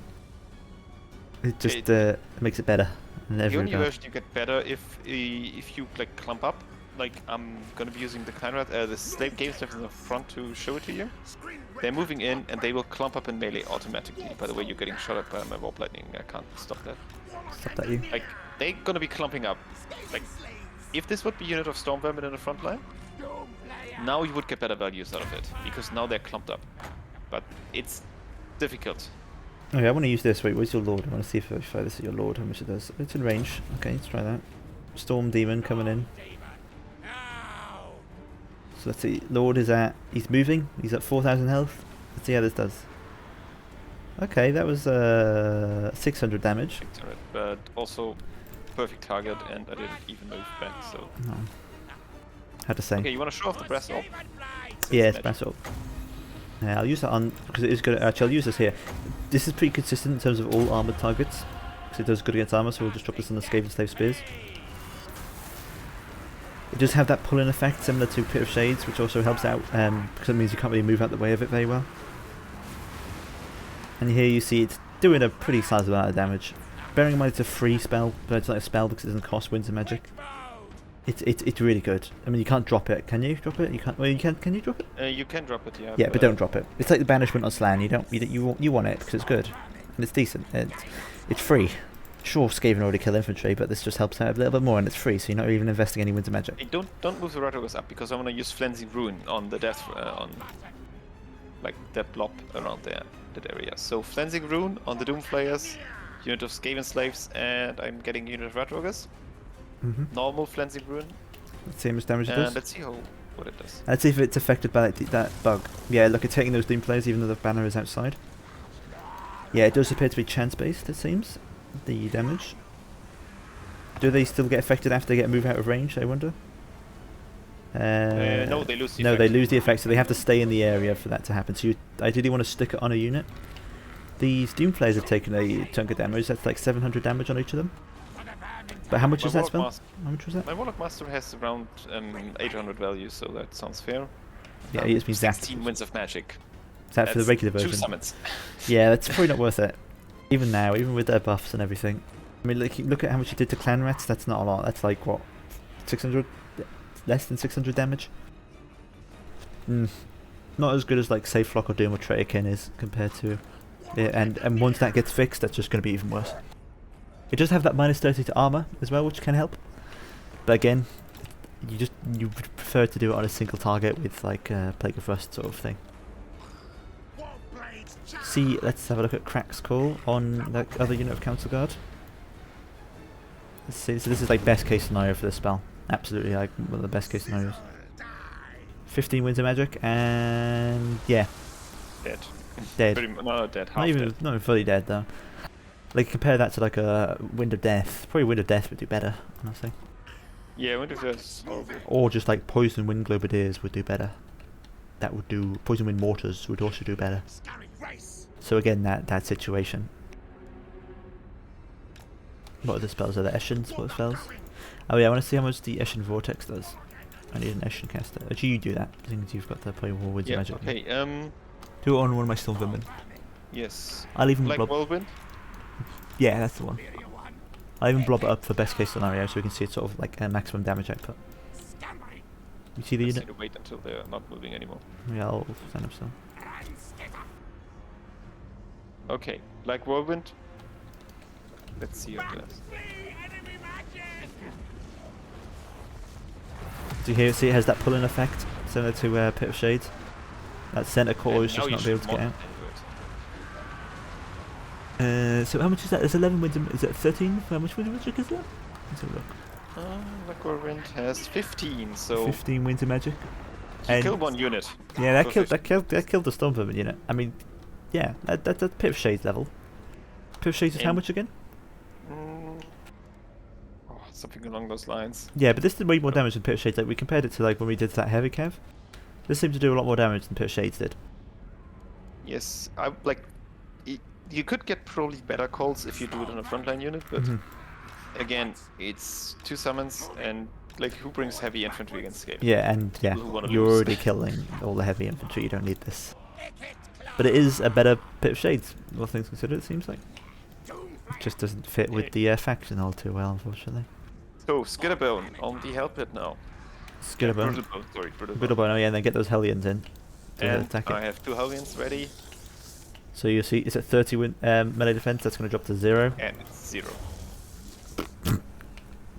It just makes it better. The only version you get better if you like clump up. Like I'm gonna be using the clan rat, the slave game stuff in the front to show it to you. They're moving in and they will clump up in melee automatically. By the way, you're getting shot at by my warp lightning. I can't stop that. Stop that, you. Like they're gonna be clumping up. Like if this would be unit of storm vermin in the front line, now you would get better values out of it because now they're clumped up. But it's difficult. Okay, I want to use this. Wait, where's your lord? I want to see if I fire this at your lord, how much it does. It's in range. Okay, let's try that. Storm demon coming in. So let's see. Lord is at. He's moving. He's at 4,000 health. Let's see how this does. Okay, that was 600 damage. 600, but also perfect target, and I didn't even move back. So. No. Had to say. Okay, you want to show off the brass orb? Yeah, it's brass orb. Yeah, I'll use that on because it is good. Actually, I'll use this here. This is pretty consistent in terms of all armored targets because it does good against armor. So we'll just drop this on the Skaven Slave Spears. It does have that pull-in effect similar to Pit of Shades, which also helps out because it means you can't really move out the way of it very well. And here you see it's doing a pretty sizable amount of damage. Bearing in mind it's a free spell, but it's not a spell because it doesn't cost winds of magic. It's really good. I mean, you can't drop it. Can you drop it? You can't. Well, you can. Can you drop it? You can drop it, yeah. Yeah, but don't drop it. It's like the banishment on Slan. You want it because it's good and it's decent. It's free. Sure, Skaven already kill infantry, but this just helps out a little bit more, and it's free, so you're not even investing any winds of magic. Hey, don't move the Ratogers up because I want to use Flensing Rune on the death on like that blob around there, that area. So Flensing Rune on the Doomflayers, unit of Skaven slaves, and I'm getting unit of Ratogers. Normal Flensing Rune. Let's see how much damage it does. Let's see what it does. Let's see if it's affected by that bug. Yeah, look, it's taking those Doom players even though the banner is outside. Yeah, it does appear to be chance based, it seems. The damage. Do they still get affected after they get moved out of range, I wonder? No, they lose the effect. No, they lose the effect, so they have to stay in the area for that to happen. So you ideally want to stick it on a unit. These Doom players have taken a chunk of damage. That's like 700 damage on each of them. But how much is that spell? How much was that? My Warlock Master has around 800 value, so that sounds fair. Yeah, it just means 16 winds of magic. Is that for the regular version? 2 summons. Yeah, that's probably not worth it. Even now, even with their buffs and everything. I mean, look at how much you did to clan rats. That's not a lot. That's like what, 600, less than 600 damage. Not as good as like say Flock or Doom or Traderkin is compared to. Yeah, and once that gets fixed, that's just going to be even worse. It does have that -30 to armor as well, which can help. But again, you prefer to do it on a single target with like Plague of Rust sort of thing. See, let's have a look at Crack's Call on the other unit of Council Guard. Let's see, so this is like best case scenario for this spell. Absolutely like one of the best case scenarios. 15 winds of magic and yeah. Dead. Dead. Not dead, half not even dead. not fully dead though. Like compare that to like a Wind of Death. Probably Wind of Death would do better, honestly. Yeah, Wind of Death is horrible. Or just like Poison Wind Globadiers would do better. That would do. Poison Wind Mortars would also do better. So again, that situation. What are the spells? Are the Eshions? What are the spells? Oh yeah, I want to see how much the Eshin Vortex does. I need an Eshin caster. Actually, you do that, since you've got the probably more winds of magic. Okay, do it on one of my Storm Vermin. yes. I'll even Black blob. Whirlwind? Yeah, that's the one. I'll even blob it up for best case scenario so we can see it's sort of like a maximum damage output. You see the Just unit? need to wait until they're not moving anymore. Yeah, I'll stand up still. Okay, Black Whirlwind. Let's see what it does. Do you hear? See, it has that pulling effect similar to Pit of Shades. That center core is Now just you not be able should to get mod out. into it. So how much is that? There's 11 winds. Is it 13? How much wind of magic is that? Let's have a look. Black Whirlwind has 15, so 15 winds of magic. you kill one unit. Yeah, for that killed the Storm Vermin unit. I mean, Yeah, that's Pit of Shades level. Pit of Shades is how much again? Mm, something along those lines. Yeah, but this did way more damage than Pit of Shades. Like we compared it to like when we did that heavy cav. This seemed to do a lot more damage than Pit of Shades did. Yes, I like. You could get probably better calls if you do it on a frontline unit, but again, it's 2 summons, and like who brings heavy infantry against Skaven? Yeah, and yeah, People who wanna you're lose. already killing all the heavy infantry. You don't need this. But it is a better Pit of Shades, all things considered. It seems like. It just doesn't fit with the faction all too well, unfortunately. So Skitterbone on the hell pit now. Skitterbone. Brittlebone, sorry, Brittlebone. Brittlebone, oh yeah, and then get those Hellions in to And attack it. I have 2 Hellions ready, So you see, it's at 30 melee defense. That's going to drop to 0. and it's 0.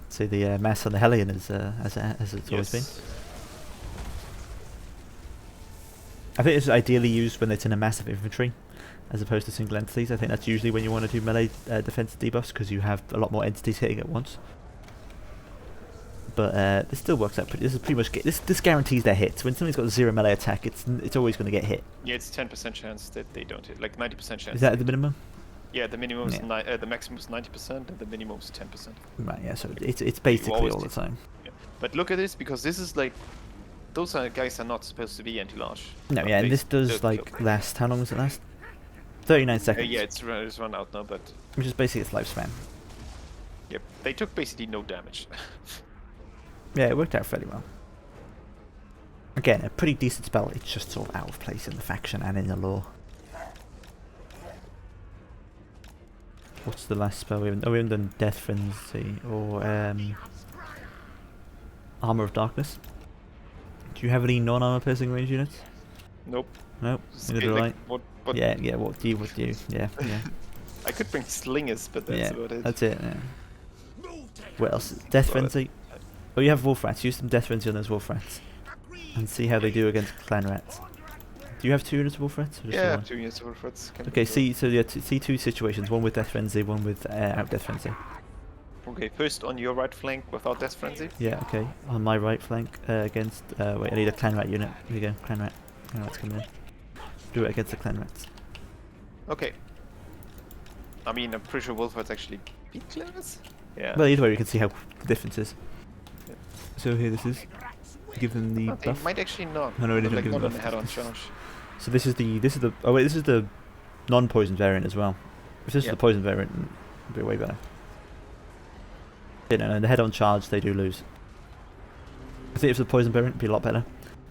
So the mass on the Hellion is as it's always been. I think it's ideally used when it's in a massive infantry, as opposed to single entities. I think that's usually when you want to do melee defense debuffs because you have a lot more entities hitting at once. But this still works out pretty. This is pretty much this guarantees their hits. When something's got 0 melee attack, it's always going to get hit. Yeah, it's 10% chance that they don't hit, like 90% chance. Is that the minimum? Yeah, the minimum is the maximum is 90%, and the minimum is 10%. Right. Yeah. So it's basically all the time. Yeah. But look at this, because this is like, those guys are not supposed to be anti-large. No. Yeah, and this does like last. How long does it last? 39 seconds. Yeah, it's run out now, but Which is basically its lifespan. yep, they took basically no damage. Yeah, it worked out fairly well. Again, a pretty decent spell. It's just sort of out of place in the faction and in the lore. What's the last spell we haven't? Oh, we haven't done Death Frenzy or Armor of Darkness. Do you have any non-armor piercing range units? Nope. Nope. Neither do I. What Yeah, yeah. What do you? Yeah, yeah. I could bring slingers, but that's Yeah, about it. that's it. Yeah. What else? Death Frenzy. Oh, you have Wolf Rats. Use some Death Frenzy on those Wolf Rats, and see how they do against Clan Rats. Do you have 2 units of Wolf Rats? Or just Yeah, I one? have 2 units of Wolfrats. Okay, see see 2 situations. One with Death Frenzy, one with out Death Frenzy. Okay, first on your right flank without Death Frenzy. Yeah, okay. On my right flank against... wait, I need a Clan Rat unit. Here we go, Clan Rat. Clan Rat's coming in. Do it against the Clan Rats. Okay. I mean, I'm pretty sure Wolfrats actually beat Clanners? Yeah. Well, either way, you can see how the difference is. Yeah. So here this is. Give them the They buff. might actually not. No, no, it but, didn't like, give them not on buff. the head-on charge. So this is the... Oh wait, this is the non-poison variant as well. If this is the poison variant, it'd be way better. You know, and the head-on charge, they do lose. I think if the poison variant, it'd be a lot better.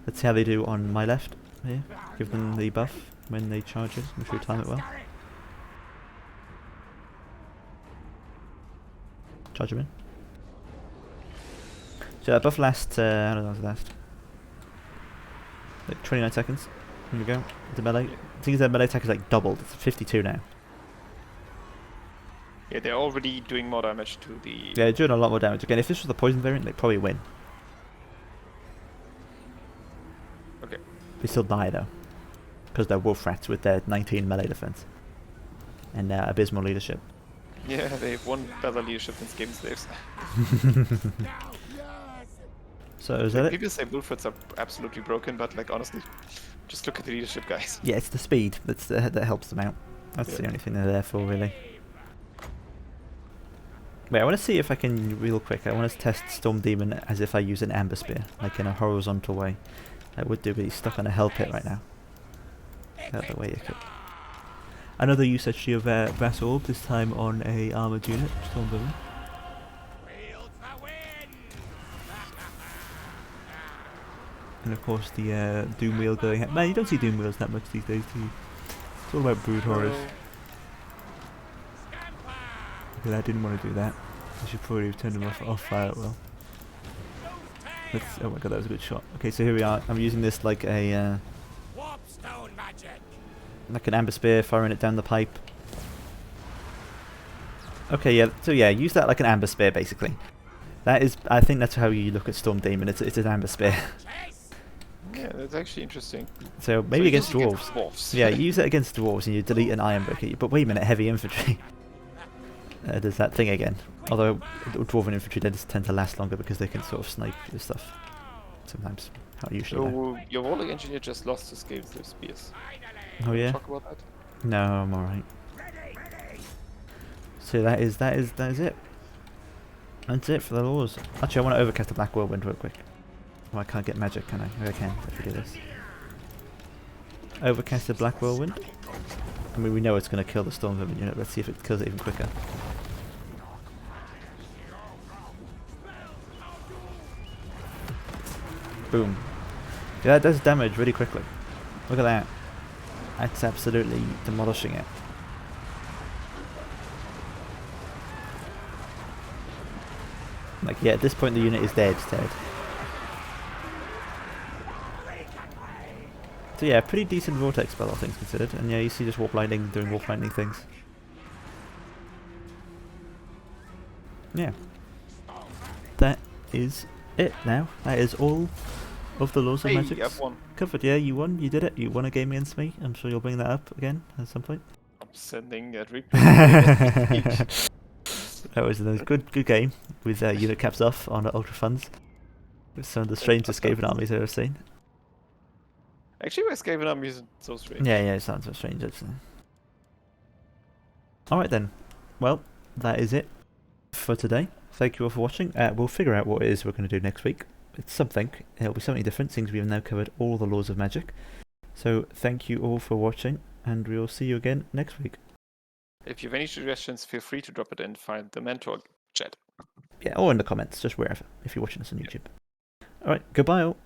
Let's see how they do on my left here. Give them the buff when they charge it. Make sure we time it well. Charge them in. So that buff lasts, how long does it last? Like 29 seconds. Here we go. The melee. I think their melee attack is like doubled. It's 52 now. Yeah, they're already doing more damage to the... Yeah, they're doing a lot more damage. Again, if this was the poison variant, they'd probably win. Okay. They still die though. Because they're wolf rats with their 19 melee defense. And abysmal leadership. Yeah, they have 1 better leadership than Skaven Slaves. So is that it? People say Wolfrats are absolutely broken, but like honestly, just look at the leadership, guys. Yeah, it's the speed that helps them out. That's the only thing they're there for, really. Wait, I want to see if I can, real quick, I want to test Storm Demon as if I use an Amber Spear, like in a horizontal way. That would do, but he's stuck on a Hell Pit right now. Out the way you could. Another use actually of Brass Orb, this time on a armoured unit, Storm Demon. And of course the Doom Wheel going... Man, you don't see Doom Wheels that much these days, do you? It's all about Brood Horrors. Okay, I didn't want to do that. I should probably have turned them off fire well. Oh my god, that was a good shot. Okay, so here we are. I'm using this like a... like an Amber Spear, firing it down the pipe. Okay, yeah, so yeah, use that like an Amber Spear basically. That is, I think that's how you look at Storm Demon, it's an Amber Spear. Yeah, that's actually interesting. So maybe against dwarves. Dwarves. Yeah, you use it against dwarves and you delete an Iron Brick. But wait a minute, heavy infantry. There's that thing again. Although dwarven infantry does tend to last longer because they can sort of snipe your stuff. Sometimes. Not usually. So your Warlock Engineer just lost his Skaven Slave Spears. Oh yeah? Talk about that? No, I'm alright. So that is it. That's it for the laws. Actually, I want to overcast the Black Whirlwind real quick. Oh, I can't get magic, can I? Oh, I can if we do this. Overcast the Black Whirlwind. I mean, we know it's going to kill the Storm Vermin unit. Let's see if it kills it even quicker. Boom. Yeah, that does damage really quickly. Look at that. That's absolutely demolishing it. Like, yeah, at this point the unit is dead. So yeah, pretty decent Vortex spell, all things considered. And yeah, you see just Warp Lightning doing Warp Lightning things. Yeah. That is it now. That is all of the laws of magic I've won. covered. Yeah, you won. You did it. You won a game against me. I'm sure you'll bring that up again at some point. I'm sending that replay. That was a good game with unit caps off on Ultra Funds. With some of the strangest Skaven armies I've ever seen. Actually, my Skaven army isn't so strange. Yeah, it sounds so strange actually. Alright then. Well, that is it for today. Thank you all for watching. We'll figure out what it is we're going to do next week. It's something. It'll be something different since we have now covered all the laws of magic. So thank you all for watching, and we will see you again next week. If you have any suggestions, feel free to drop it in find the mentor chat. Yeah, or in the comments, just wherever, if you're watching us on YouTube. Alright, goodbye all.